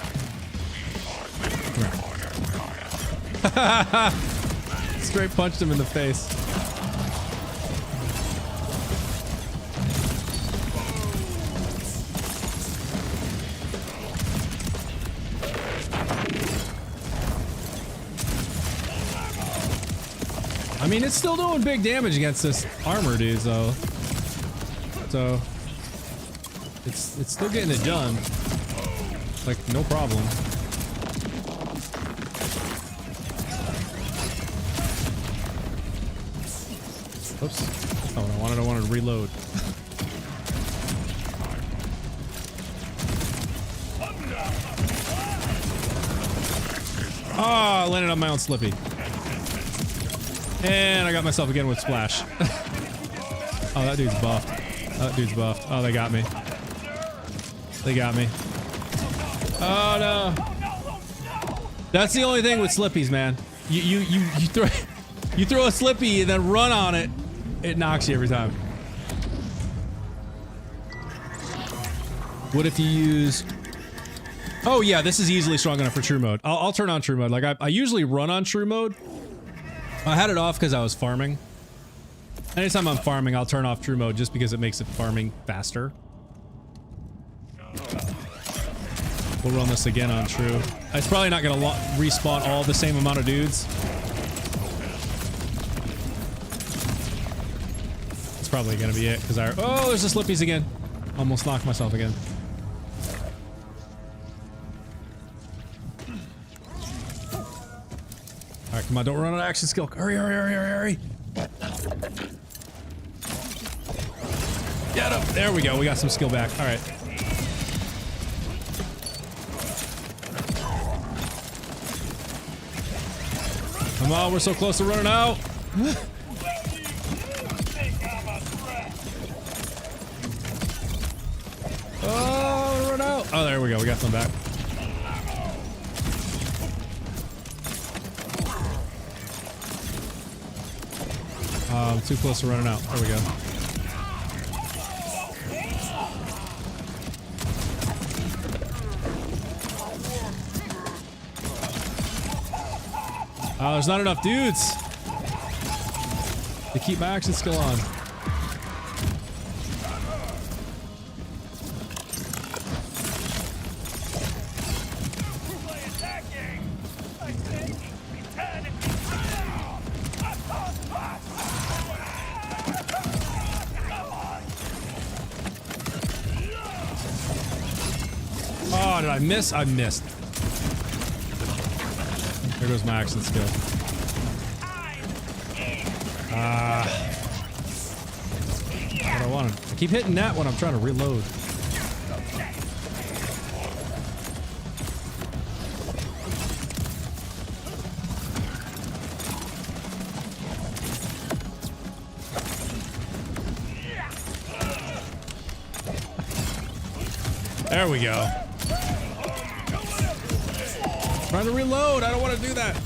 Straight punched him in the face. I mean, it's still doing big damage against this armor, dude, though. So it's still getting it done. Like, no problem. Oops. Oh, I wanted to reload. Ah, I landed on my own slippy. And I got myself again with splash. Oh, that dude's buffed. That dude's buffed. Oh, they got me. They got me. Oh no. That's the only thing with slippies, man. You throw a slippy and then run on it. It knocks you every time. What if you use... Oh yeah, this is easily strong enough for true mode. I'll turn on true mode. Like I usually run on true mode. I had it off because I was farming. Anytime I'm farming, I'll turn off true mode just because it makes it farming faster. We'll run this again on true. It's probably not going to respawn all the same amount of dudes. It's probably going to be it because I... Oh, there's the slippies again. Almost knocked myself again. All right, come on, don't run out of action skill. Hurry, hurry, hurry, hurry, hurry. Get him. There we go. We got some skill back. All right. Come on, we're so close to running out. Oh, run out. Oh, there we go. We got some back. I'm too close to running out. There we go. Oh, there's not enough dudes to keep my action skill on. Oh, did I miss? I missed. There goes my action skill. What I wanted. I keep hitting that when I'm trying to reload. There we go. Trying to reload. I don't want to do that.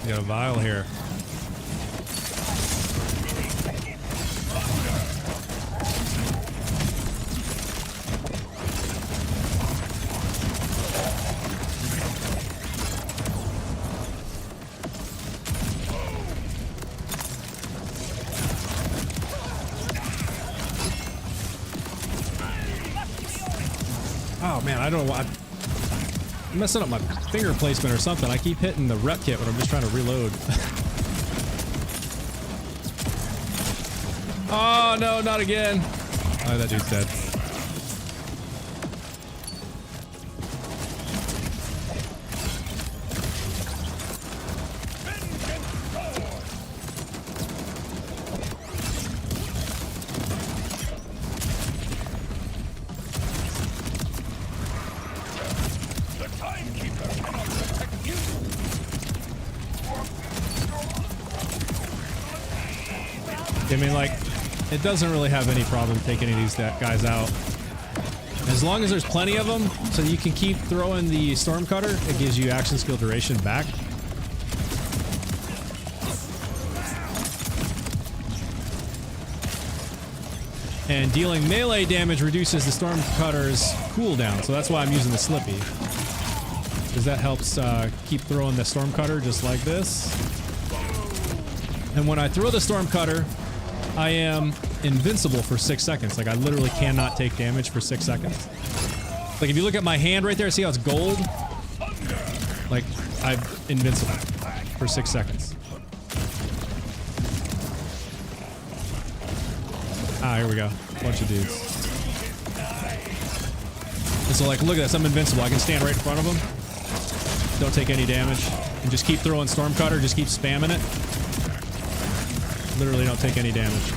Got a vial here. Oh man, I don't know why. I'm messing up my finger placement or something. I keep hitting the rep kit when I'm just trying to reload. Oh no, not again. Oh, that dude's dead. I mean, like, it doesn't really have any problem taking any of these guys out. As as long as there's plenty of them, so you can keep throwing the storm cutter, it gives you action skill duration back. And dealing melee damage reduces the storm cutter's cooldown, so that's why I'm using the Slippy. Because that helps keep throwing the storm cutter just like this. And when I throw the storm cutter, I am invincible for 6 seconds. Like, I literally cannot take damage for 6 seconds. Like, if you look at my hand right there, see how it's gold? Like, I'm invincible for 6 seconds. Ah, here we go. Bunch of dudes. And so, like, look at this. I'm invincible. I can stand right in front of them. Don't take any damage. And just keep throwing storm cutter. Just keep spamming it. Literally don't take any damage.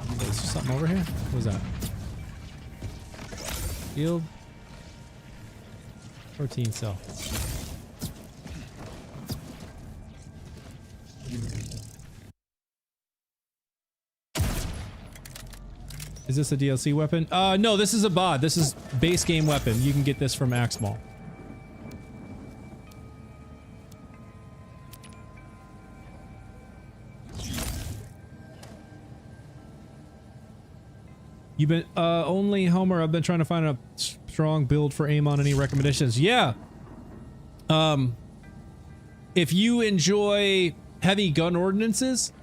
Is there something over here? What was that? Field. 14 cell. Is this a DLC weapon? No, this is a bod. This is base game weapon. You can get this from Axe Mall. You've been, only Homer, I've been trying to find a strong build for Amon. Any recommendations? Yeah. If you enjoy heavy gun ordinances,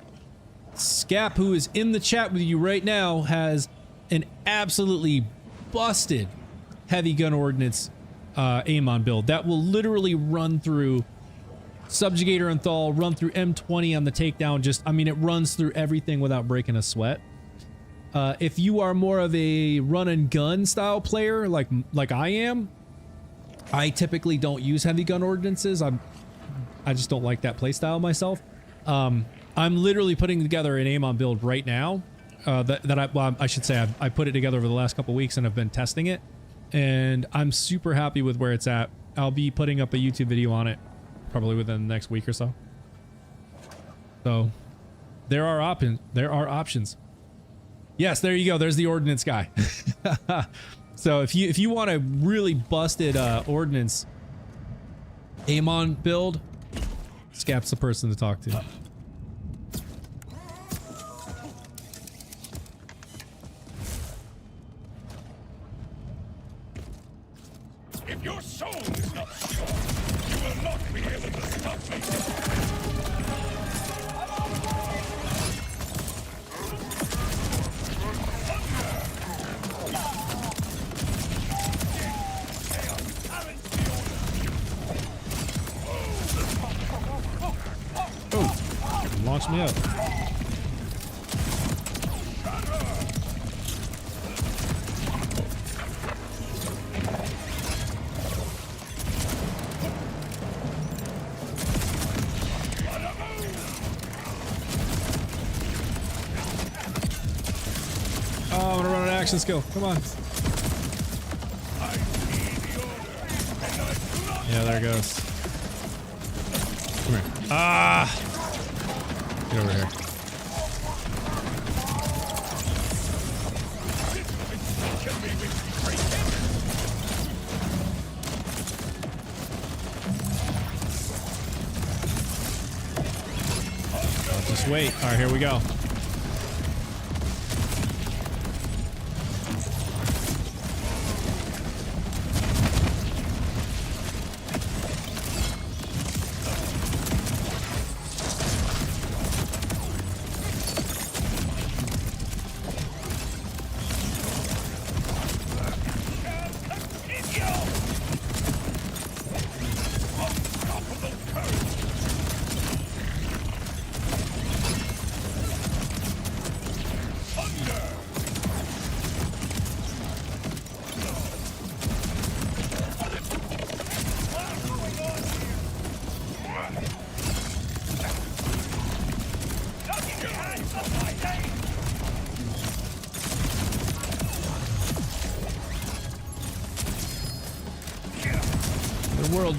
Scap, who is in the chat with you right now, has an absolutely busted heavy gun ordnance Amon build that will literally run through Subjugator and Thal, run through M20 on the takedown. Just, I mean, it runs through everything without breaking a sweat. If you are more of a run and gun style player, like I am, I typically don't use heavy gun ordinances. I just don't like that playstyle myself. I'm literally putting together an Amon build right now. I should say I put it together over the last couple weeks and I've been testing it, and I'm super happy with where it's at. I'll be putting up a YouTube video on it probably within the next week or so. So there are options. Yes, there you go. There's the ordnance guy. So if you want a really busted ordnance Amon build, Scap's the person to talk to. If your soul is not strong, you will not be able to stop me. Oh, launch me up. Oh, I'm gonna run an action skill. Come on. Yeah, there it goes. Come here. Ah! Get over here. Oh, just wait. All right, here we go.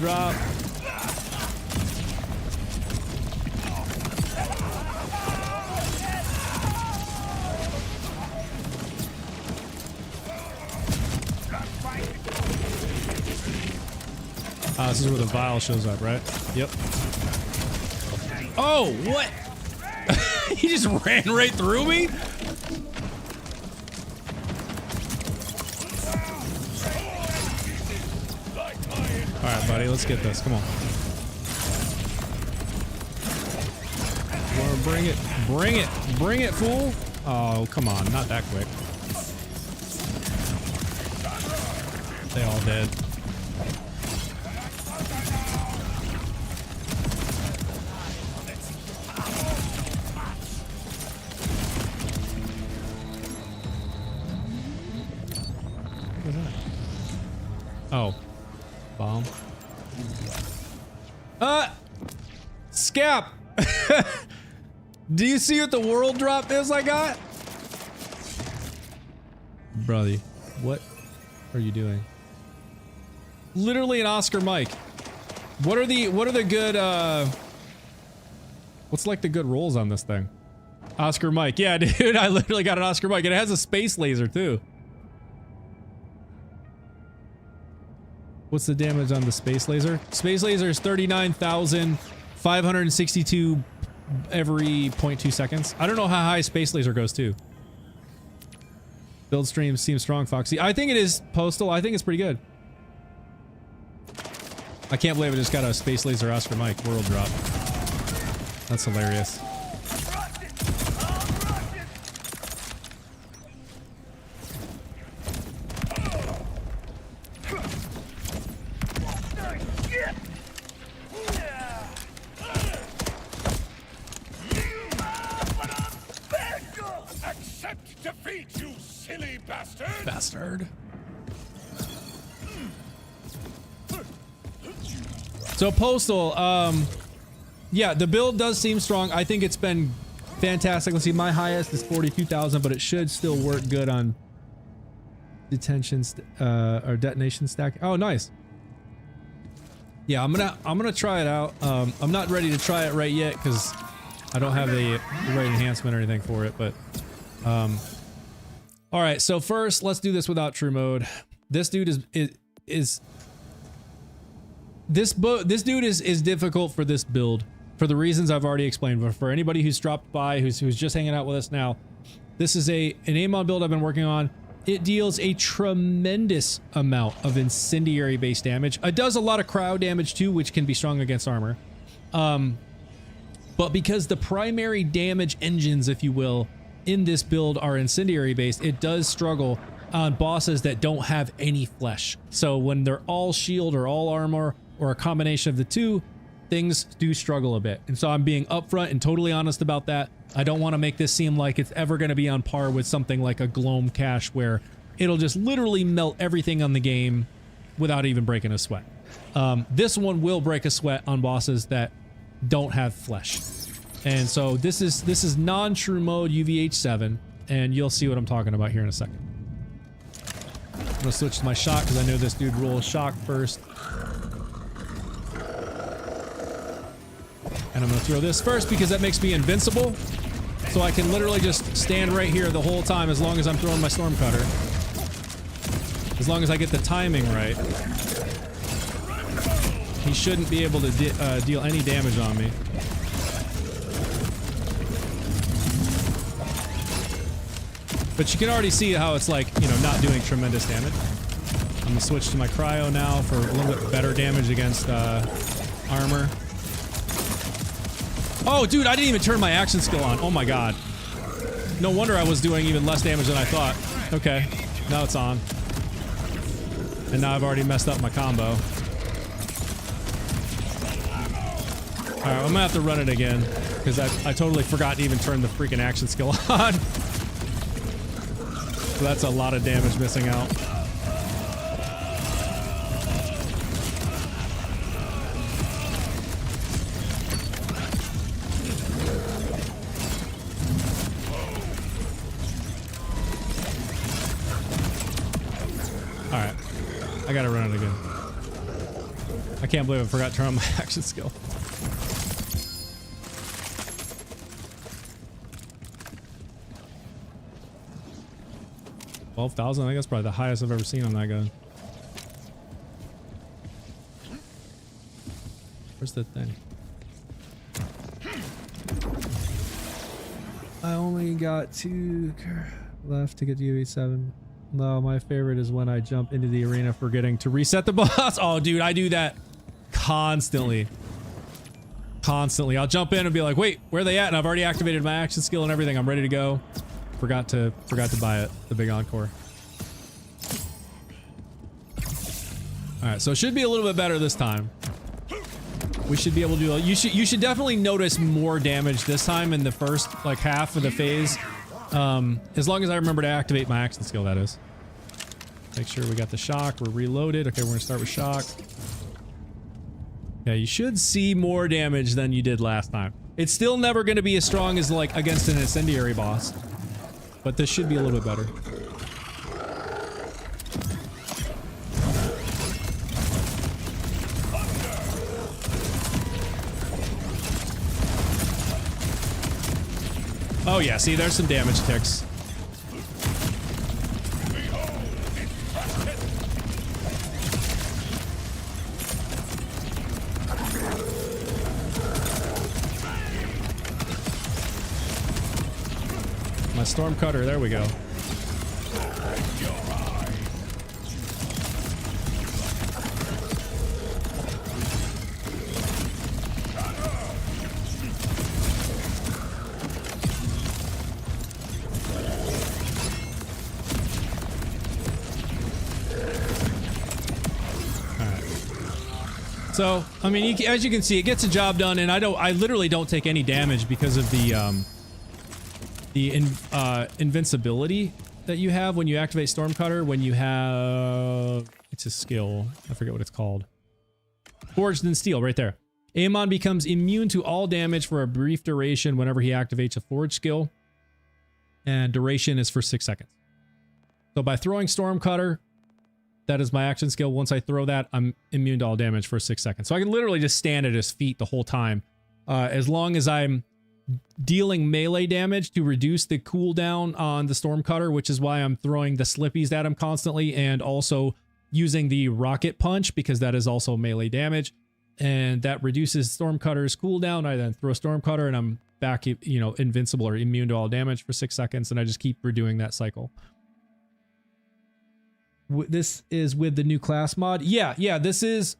world drop. This is where the vial shows up, right? Yep. Oh, what? He just ran right through me? Alright, buddy, let's get this. Come on. Bring it. Bring it. Bring it, fool. Oh, come on. Not that quick. They all dead. Oh. Bomb. Scap! Do you see what the world drop is I got? Brother, what are you doing? Literally an Oscar mic. What are the good, what's like the good rolls on this thing? Oscar mic. Yeah, dude, I literally got an Oscar mic and it has a space laser too. What's the damage on the space laser? Space laser is 39,562 every 0.2 seconds. I don't know how high space laser goes too. Build stream seems strong, Foxy. I think it is, Postal. I think it's pretty good. I can't believe I just got a space laser Oscar mic world drop. That's hilarious. Accept defeat, you silly bastard! Bastard. So Postal, yeah, the build does seem strong. I think it's been fantastic. Let's see, my highest is 42,000, but it should still work good on or detonation stack. Oh, nice. Yeah, I'm gonna try it out. I'm not ready to try it right yet because I don't have the right enhancement or anything for it, but all right, so first let's do this without true mode. This dude is difficult for this build for the reasons I've already explained, but for anybody who's dropped by, who's just hanging out with us now, this is an Amon build I've been working on. It deals a tremendous amount of incendiary base damage. It does a lot of cryo damage too, which can be strong against armor. But because the primary damage engines, if you will, in this build are incendiary based, it does struggle on bosses that don't have any flesh. So when they're all shield or all armor or a combination of the two, things do struggle a bit. And so I'm being upfront and totally honest about that. I don't want to make this seem like it's ever going to be on par with something like a Gloam Cache where it'll just literally melt everything on the game without even breaking a sweat. This one will break a sweat on bosses that don't have flesh. And so this is non-true mode UVH7, and you'll see what I'm talking about here in a second. I'm gonna switch to my shock because I know this dude rolls shock first. And I'm gonna throw this first because that makes me invincible. So I can literally just stand right here the whole time as long as I'm throwing my storm cutter. As long as I get the timing right. He shouldn't be able to deal any damage on me. But you can already see how it's like, you know, not doing tremendous damage. I'm gonna switch to my cryo now for a little bit better damage against armor. Oh, dude, I didn't even turn my action skill on. Oh my god. No wonder I was doing even less damage than I thought. Okay, now it's on. And now I've already messed up my combo. Alright, I'm gonna have to run it again, because I totally forgot to even turn the freaking action skill on. So that's a lot of damage missing out. Alright. I gotta run it again. I can't believe I forgot to turn on my action skill. $12,000. I think that's probably the highest I've ever seen on that gun. Where's the thing? I only got 2 left to get to U87. No, my favorite is when I jump into the arena forgetting to reset the boss. Oh, dude, I do that constantly. Constantly. I'll jump in and be like, wait, where are they at? And I've already activated my action skill and everything. I'm ready to go. Forgot to buy it. The big encore. All right, so it should be a little bit better this time. We should be able to do. You should definitely notice more damage this time in the first like half of the phase. As long as I remember to activate my action skill, that is. Make sure we got the shock. We're reloaded. Okay, we're gonna start with shock. Yeah, you should see more damage than you did last time. It's still never gonna be as strong as like against an incendiary boss, but this should be a little bit better. Oh yeah, see, there's some damage ticks. My storm cutter, there we go. So, I mean, as you can see, it gets the job done, and I literally don't take any damage because of the invincibility that you have when you activate Stormcutter. When you have, it's a skill, I forget what it's called. Forged in Steel, right there. Amon becomes immune to all damage for a brief duration whenever he activates a Forge skill, and duration is for 6 seconds. So by throwing Stormcutter, that is my action skill. Once I throw that, I'm immune to all damage for 6 seconds. So I can literally just stand at his feet the whole time. As long as I'm dealing melee damage to reduce the cooldown on the Stormcutter, which is why I'm throwing the Slippies at him constantly, and also using the Rocket Punch, because that is also melee damage. And that reduces Stormcutter's cooldown. I then throw Stormcutter and I'm back, you know, invincible or immune to all damage for 6 seconds. And I just keep redoing that cycle. This is with the new class mod. Yeah, this is.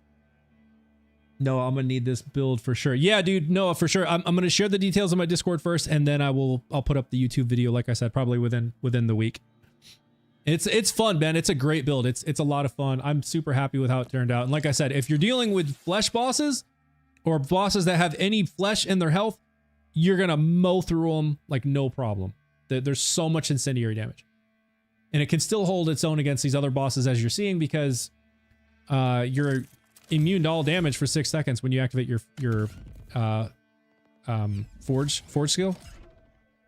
No, I'm gonna need this build for sure. Yeah, dude, no, for sure. I'm gonna share the details on my Discord first, and then I'll put up the YouTube video, like I said, probably within the week. It's fun, Ben. It's a great build. It's a lot of fun. I'm super happy with how it turned out. And like I said, if you're dealing with flesh bosses or bosses that have any flesh in their health, you're gonna mow through them like no problem. There's so much incendiary damage. And it can still hold its own against these other bosses, as you're seeing, because you're immune to all damage for 6 seconds when you activate your forge skill.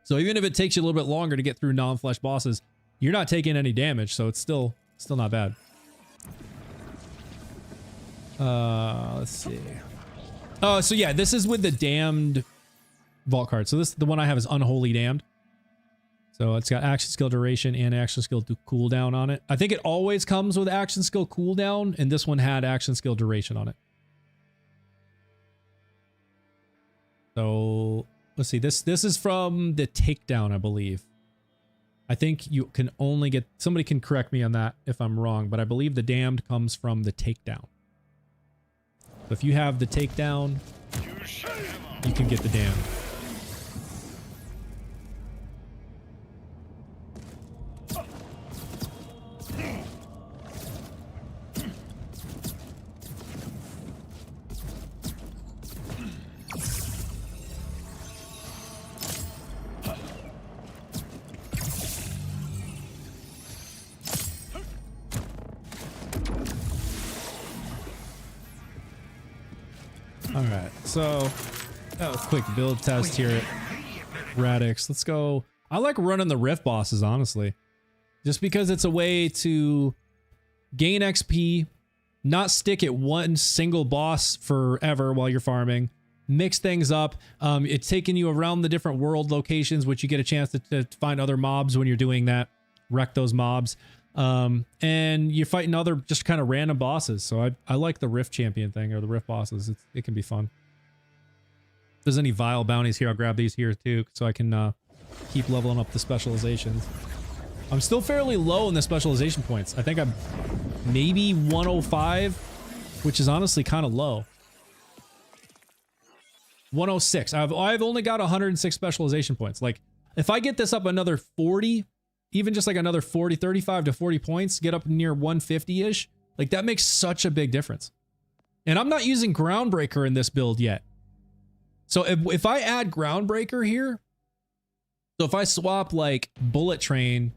So even if it takes you a little bit longer to get through non-flesh bosses, you're not taking any damage, so it's still not bad. Let's see. So yeah, this is with the damned vault card. So the one I have is Unholy Damned. So it's got action skill duration and action skill cooldown on it. I think it always comes with action skill cooldown, and this one had action skill duration on it. So let's see. This is from the takedown, I believe. I think you can only get, somebody can correct me on that if I'm wrong, but I believe the damned comes from the takedown. So if you have the takedown, you can get the damned. Alright, so that was a quick build test here at Radix. Let's go. I like running the Rift bosses, honestly. Just because it's a way to gain XP, not stick at one single boss forever while you're farming. Mix things up. It's taking you around the different world locations, which you get a chance to find other mobs when you're doing that. Wreck those mobs. And you're fighting other just kind of random bosses. So I like the Rift champion thing, or the Rift bosses. It can be fun. If there's any vile bounties here, I'll grab these here too, so I can keep leveling up the specializations. I'm still fairly low in the specialization points. I think I'm maybe 105, which is honestly kind of low. 106. I've only got 106 specialization points. Like, if I get this up another 40, even just like another 40, 35 to 40 points, get up near 150-ish, like that makes such a big difference. And I'm not using Groundbreaker in this build yet. So if I add Groundbreaker here, so if I swap like Bullet Train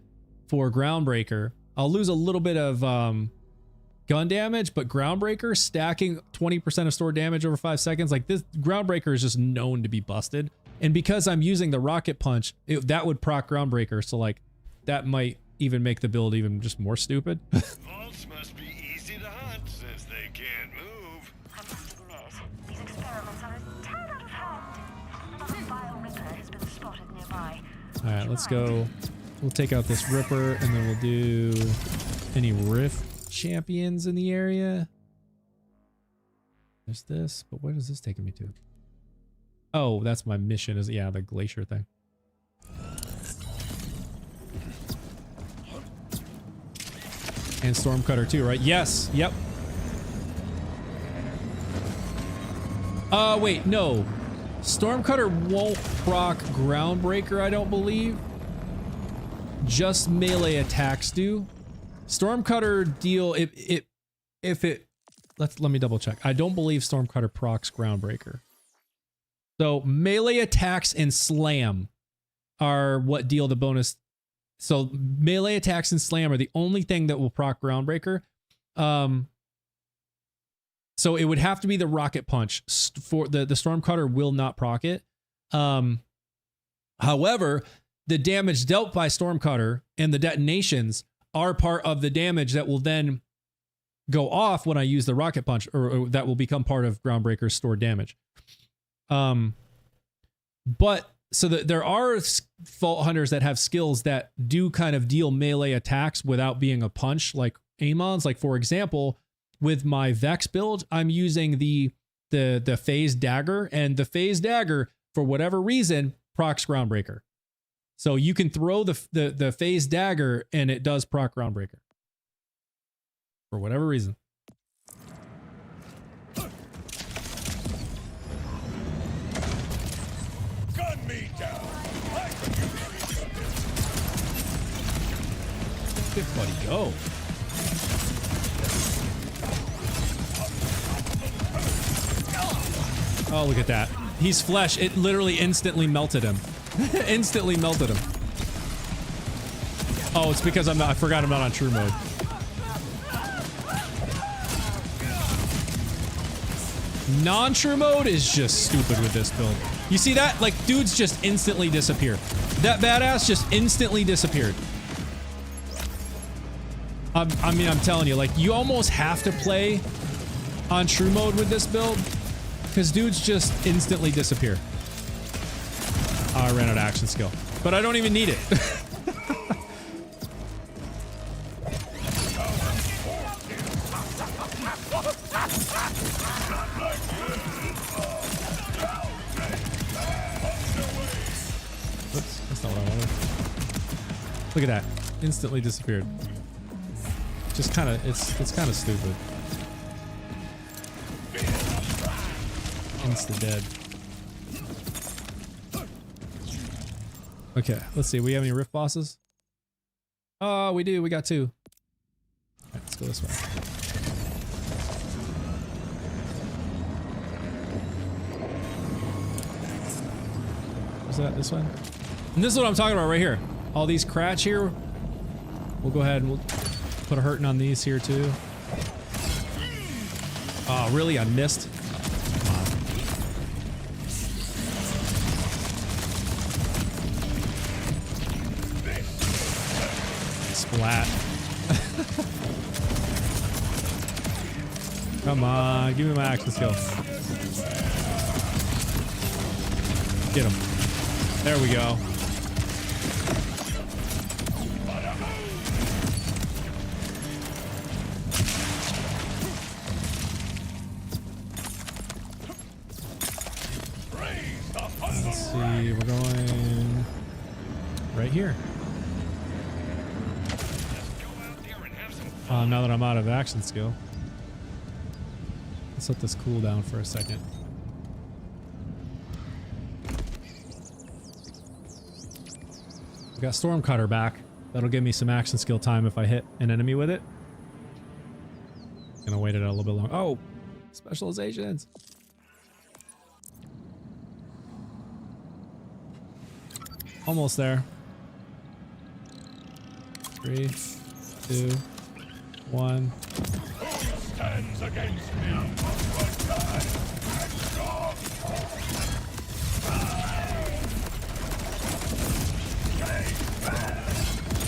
for Groundbreaker, I'll lose a little bit of gun damage, but Groundbreaker stacking 20% of store damage over 5 seconds, like this Groundbreaker is just known to be busted. And because I'm using the Rocket Punch, that would proc Groundbreaker, so like that might even make the build even just more stupid. Vaults must be easy to hunt since they can't move. I must admit, these experiments are a tad out of hand. But a vile Ripper has been spotted nearby. All right, let's go. We'll take out this Ripper, and then we'll do any Rift champions in the area. There's this, but what is this taking me to? Oh, that's my mission. Is yeah, the glacier thing. And Stormcutter too, right? Yes. Yep. Wait, no. Stormcutter won't proc Groundbreaker, I don't believe. Just melee attacks do. Stormcutter deal if it let me double check. I don't believe Stormcutter procs Groundbreaker. So melee attacks and slam are what deal the bonus. So melee attacks and slam are the only thing that will proc Groundbreaker. So it would have to be the Rocket Punch. For the Stormcutter will not proc it. However, the damage dealt by Stormcutter and the detonations are part of the damage that will then go off when I use the Rocket Punch, or that will become part of Groundbreaker's stored damage. But so there are Vault Hunters that have skills that do kind of deal melee attacks without being a punch, like Amon's. Like for example, with my Vex build, I'm using the Phase Dagger, and the Phase Dagger, for whatever reason, procs Groundbreaker. So you can throw the Phase Dagger and it does proc Groundbreaker. For whatever reason. Gun me down. Good buddy, go. Oh, look at that. He's flesh. It literally instantly melted him. Instantly melted him. Oh, it's because I forgot I'm not on true mode. Non-true mode is just stupid with this build. You see that? Like, dudes just instantly disappear. That badass just instantly disappeared. I mean, I'm telling you, like, you almost have to play on true mode with this build, because dudes just instantly disappear. Oh, I ran out of action skill, but I don't even need it. Oops, that's not what I wanted. Look at that. Instantly disappeared. Just kind of, it's kind of stupid. Insta dead. Okay, let's see. We have any rift bosses? Oh, we do. We got 2. All right, let's go this way. Is that this one? And this is what I'm talking about right here. All these cratch here. We'll go ahead and we'll put a hurting on these here too. Oh, really? I missed. Come on. Splat. Come on, give me my action skill. Get him. There we go. Let's see, we're going right here. Now that I'm out of action skill. Let's let this cool down for a second. We got Stormcutter back. That'll give me some action skill time if I hit an enemy with it. Gonna wait it a little bit long. Oh, specializations. Almost there. 3, 2, 1. Stands against me.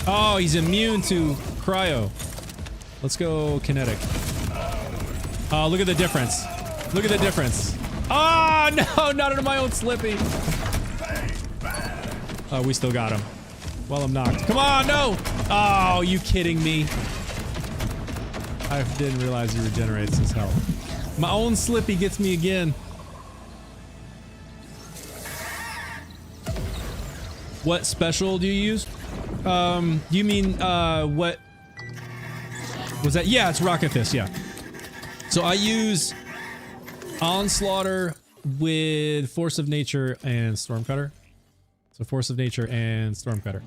Oh, he's immune to cryo. Let's go kinetic. Oh, look at the difference. Look at the difference. Oh, no, not into my own Slippy. Oh, we still got him. Well, I'm knocked. Come on, no. Oh, you kidding me? I didn't realize he regenerates his health. My own Slippy gets me again. What special do you use? You mean, what was that? Yeah, it's Rocket Fist, yeah. So I use Onslaughter with Force of Nature and Stormcutter. So Force of Nature and Stormcutter.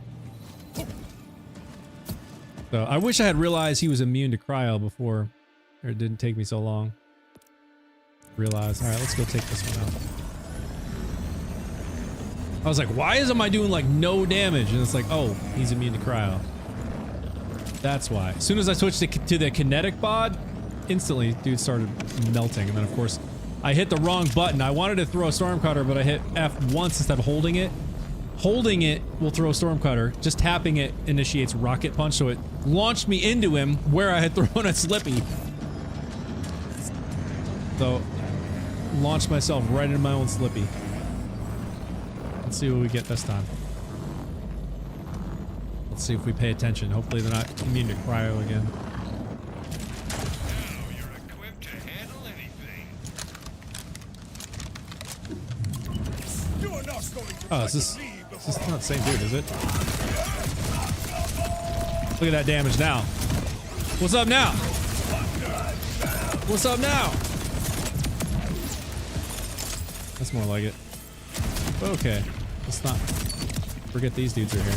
So I wish I had realized he was immune to cryo before, or it didn't take me so long. Realize. All right, let's go take this one out. I was like, why isn't I doing like no damage? And it's like, oh, he's immune to cryo. That's why. As soon as I switched to the kinetic bod, instantly dude started melting. And then of course I hit the wrong button. I wanted to throw a Stormcutter, but I hit F once instead of holding it. Holding it will throw Stormcutter. Just tapping it initiates Rocket Punch, so it launched me into him where I had thrown a Slippy. So, launched myself right into my own Slippy. Let's see what we get this time. Let's see if we pay attention. Hopefully they're not immune to cryo again. Now you're equipped to handle anything. You are not going to Oh, is this not the same dude, is it? Look at that damage now. What's up now? What's up now? That's more like it. Okay, let's not forget these dudes are here.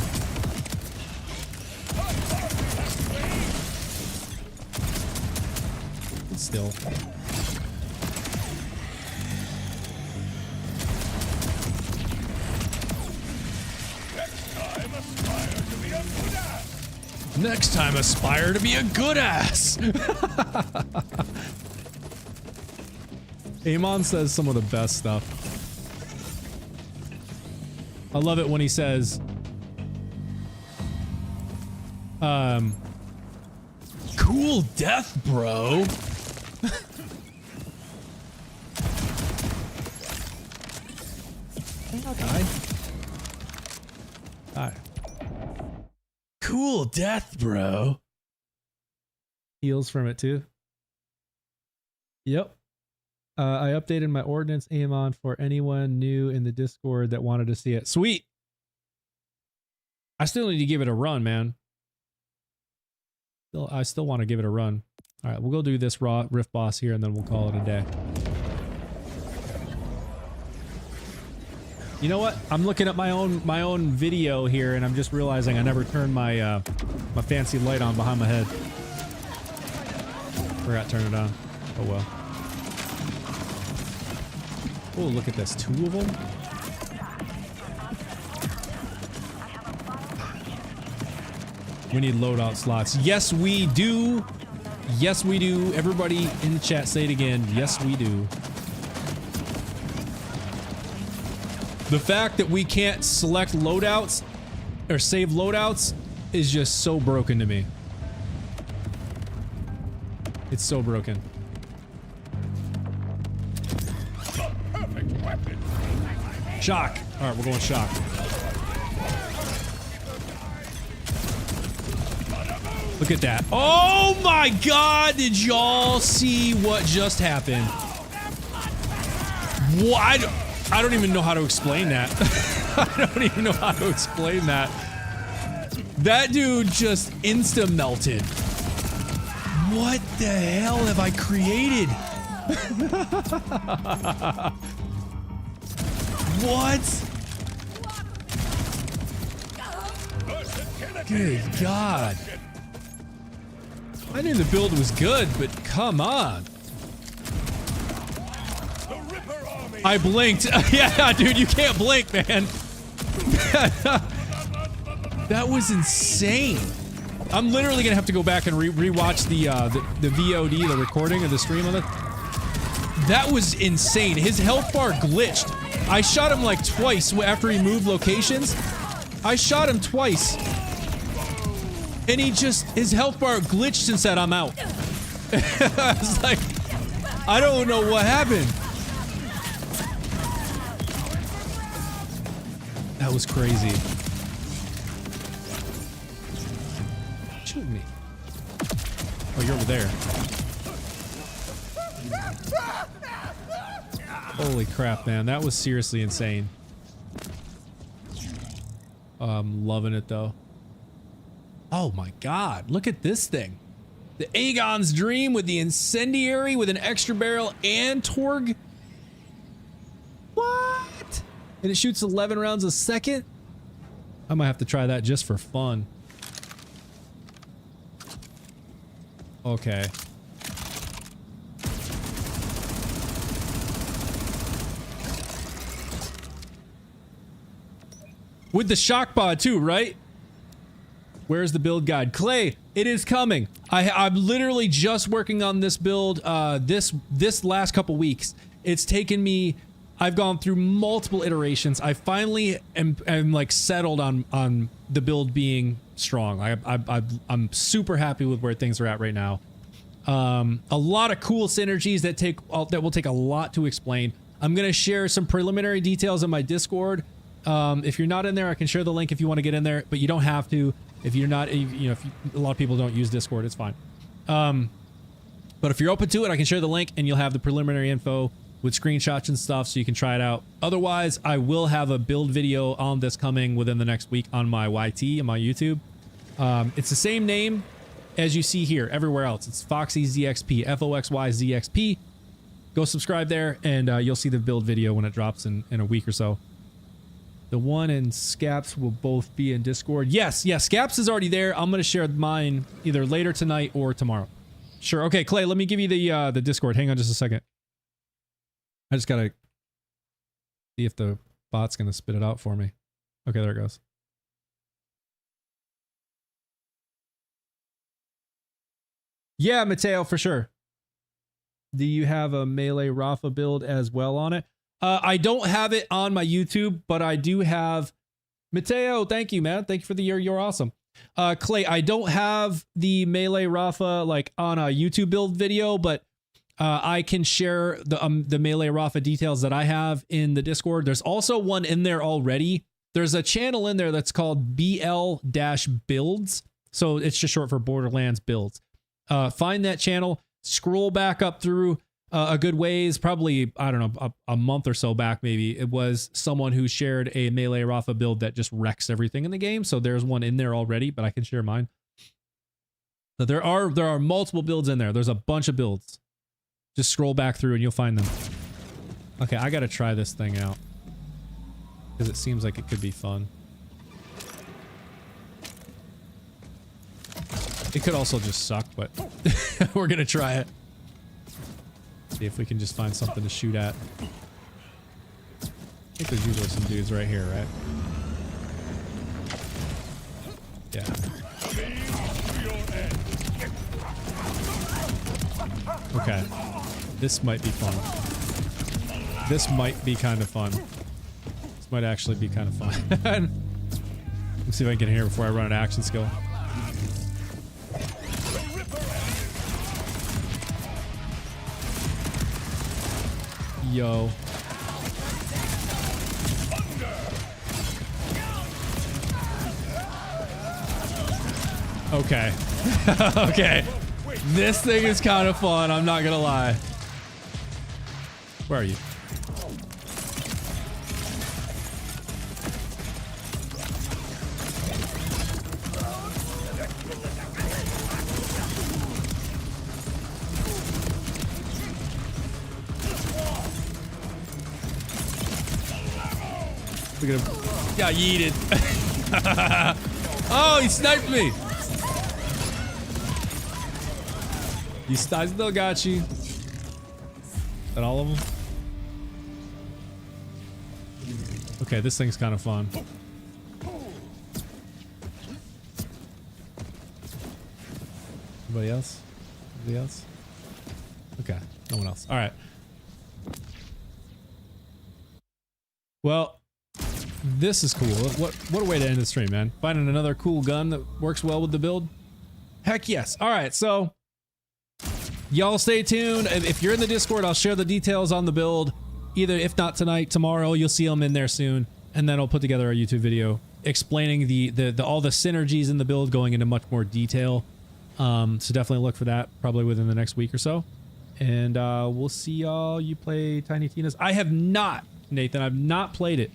Still. Next time, aspire to be a good ass. Amon says some of the best stuff. I love it when he says, cool death, bro. Die. Die. Cool death, bro. Heals from it too. Yep. I updated my ordnance Amon for anyone new in the Discord that wanted to see it. Sweet. I still need to give it a run, man. I still want to give it a run. All right, we'll go do this raw rift boss here, and then we'll call it a day. You know what? I'm looking at my own video here, and I'm just realizing I never turned my my fancy light on behind my head. Forgot to turn it on. Oh well. Oh, look at this. 2 of them. We need loadout slots. Yes, we do. Yes, we do. Everybody in the chat, say it again. Yes, we do. The fact that we can't select loadouts or save loadouts is just so broken to me. It's so broken. Shock. All right, we're going shock. Look at that. Oh my God. Did y'all see what just happened? What? I don't even know how to explain that. I don't even know how to explain that. That dude just insta melted. What the hell have I created? What? Good God. I knew the build was good, but come on. I blinked. Yeah, dude, you can't blink, man. That was insane. I'm literally gonna have to go back and rewatch the VOD, the recording of the stream on it. That was insane. His health bar glitched. I shot him like twice after he moved locations. I shot him twice. And his health bar glitched and said, I'm out. I was like, I don't know what happened. That was crazy. Shoot me. Oh, you're over there. Holy crap, man. That was seriously insane. Oh, I'm loving it, though. Oh my God, look at this thing. The Aegon's Dream with the incendiary with an extra barrel and Torg. What? And it shoots 11 rounds a second? I might have to try that just for fun. Okay. With the shock pod too, right? Where's the build guide? Clay, it is coming. I'm literally just working on this build this last couple weeks. It's taken me, I've gone through multiple iterations. I finally am like settled on the build being strong. I'm super happy with where things are at right now. A lot of cool synergies that will take a lot to explain. I'm gonna share some preliminary details in my Discord. If you're not in there, I can share the link if you want to get in there, but you don't have to. If you're not, a lot of people don't use Discord, it's fine. But if you're open to it, I can share the link and you'll have the preliminary info with screenshots and stuff so you can try it out. Otherwise, I will have a build video on this coming within the next week on my YT, on my YouTube. It's the same name as you see here everywhere else. It's Foxy ZXP, Foxy ZXP. Go subscribe there and you'll see the build video when it drops in a week or so. The one and Scaps will both be in Discord. Yes, Scaps is already there. I'm going to share mine either later tonight or tomorrow. Sure. Okay, Clay, let me give you the Discord. Hang on just a second. I just got to see if the bot's going to spit it out for me. Okay, there it goes. Yeah, Mateo, for sure. Do you have a Melee Rafa build as well on it? I don't have it on my YouTube, but I do have Mateo. Thank you, man. Thank you for the year. You're awesome. Clay, I don't have the Melee Rafa like on a YouTube build video, but I can share the Melee Rafa details that I have in the Discord. There's also one in there already. There's a channel in there that's called BL-Builds. So it's just short for Borderlands Builds. Find that channel, scroll back up through a good ways, probably, I don't know, a month or so back, maybe. It was someone who shared a Melee Rafa build that just wrecks everything in the game. So there's one in there already, but I can share mine. So there are multiple builds in there. There's a bunch of builds. Just scroll back through and you'll find them. Okay, I got to try this thing out because it seems like it could be fun. It could also just suck, but we're going to try it. See if we can just find something to shoot at. I think there's usually some dudes right here, right? Yeah. Okay. This might be fun. This might be kind of fun. This might actually be kind of fun. Let's see if I can get in here before I run an action skill. Yo. Okay. Okay. This thing is kind of fun, I'm not gonna lie. Where are you? Look at him. Yeah, yeeted. Oh, he sniped me. I still got you. Is that all of them? Okay, this thing's kind of fun. Anybody else? Anybody else? Okay, no one else. All right. Well, this is cool. What a way to end the stream, man. Finding another cool gun that works well with the build. Heck yes. All right, so y'all stay tuned. If you're in the Discord, I'll share the details on the build. Either, if not tonight, tomorrow. You'll see them in there soon, and then I'll put together a YouTube video explaining all the synergies in the build, going into much more detail. So definitely look for that probably within the next week or so. And we'll see y'all. You play Tiny Tina's. I have not, Nathan. I've not played it.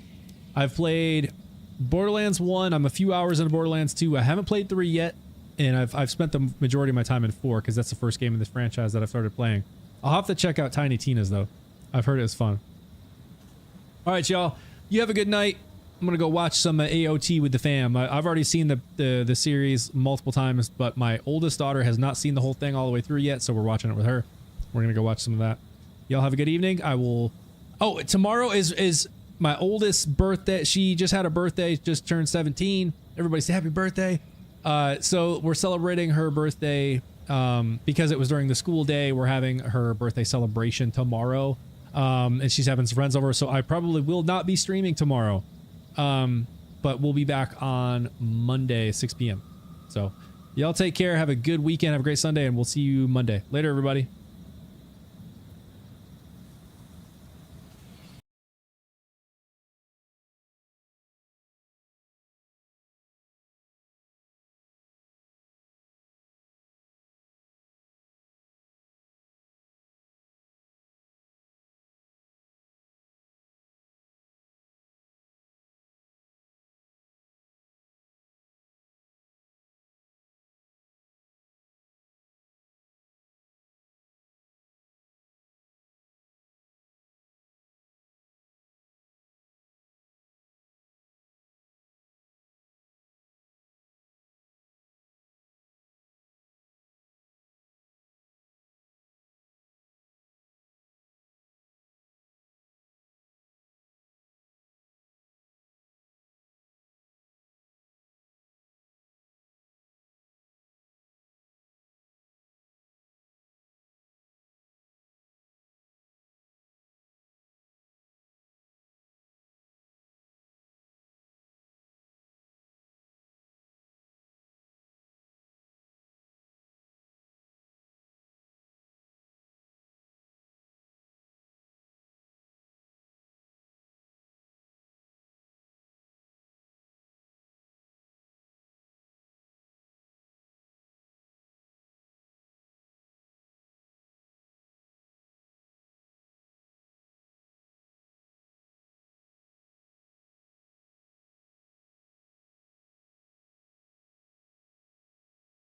I've played Borderlands 1. I'm a few hours into Borderlands 2. I haven't played 3 yet, and I've spent the majority of my time in 4 because that's the first game in this franchise that I've started playing. I'll have to check out Tiny Tina's though. I've heard it was fun. All right, y'all. You have a good night. I'm gonna go watch some AOT with the fam. I've already seen the series multiple times, but my oldest daughter has not seen the whole thing all the way through yet, so we're watching it with her. We're gonna go watch some of that. Y'all have a good evening. I will. Oh, tomorrow is my oldest birthday. She just had a birthday, just turned 17. Everybody say happy birthday. So we're celebrating her birthday because it was during the school day. We're having her birthday celebration tomorrow, and she's having some friends over. So I probably will not be streaming tomorrow, but we'll be back on Monday, 6 p.m. So y'all take care. Have a good weekend. Have a great Sunday, and we'll see you Monday. Later, everybody.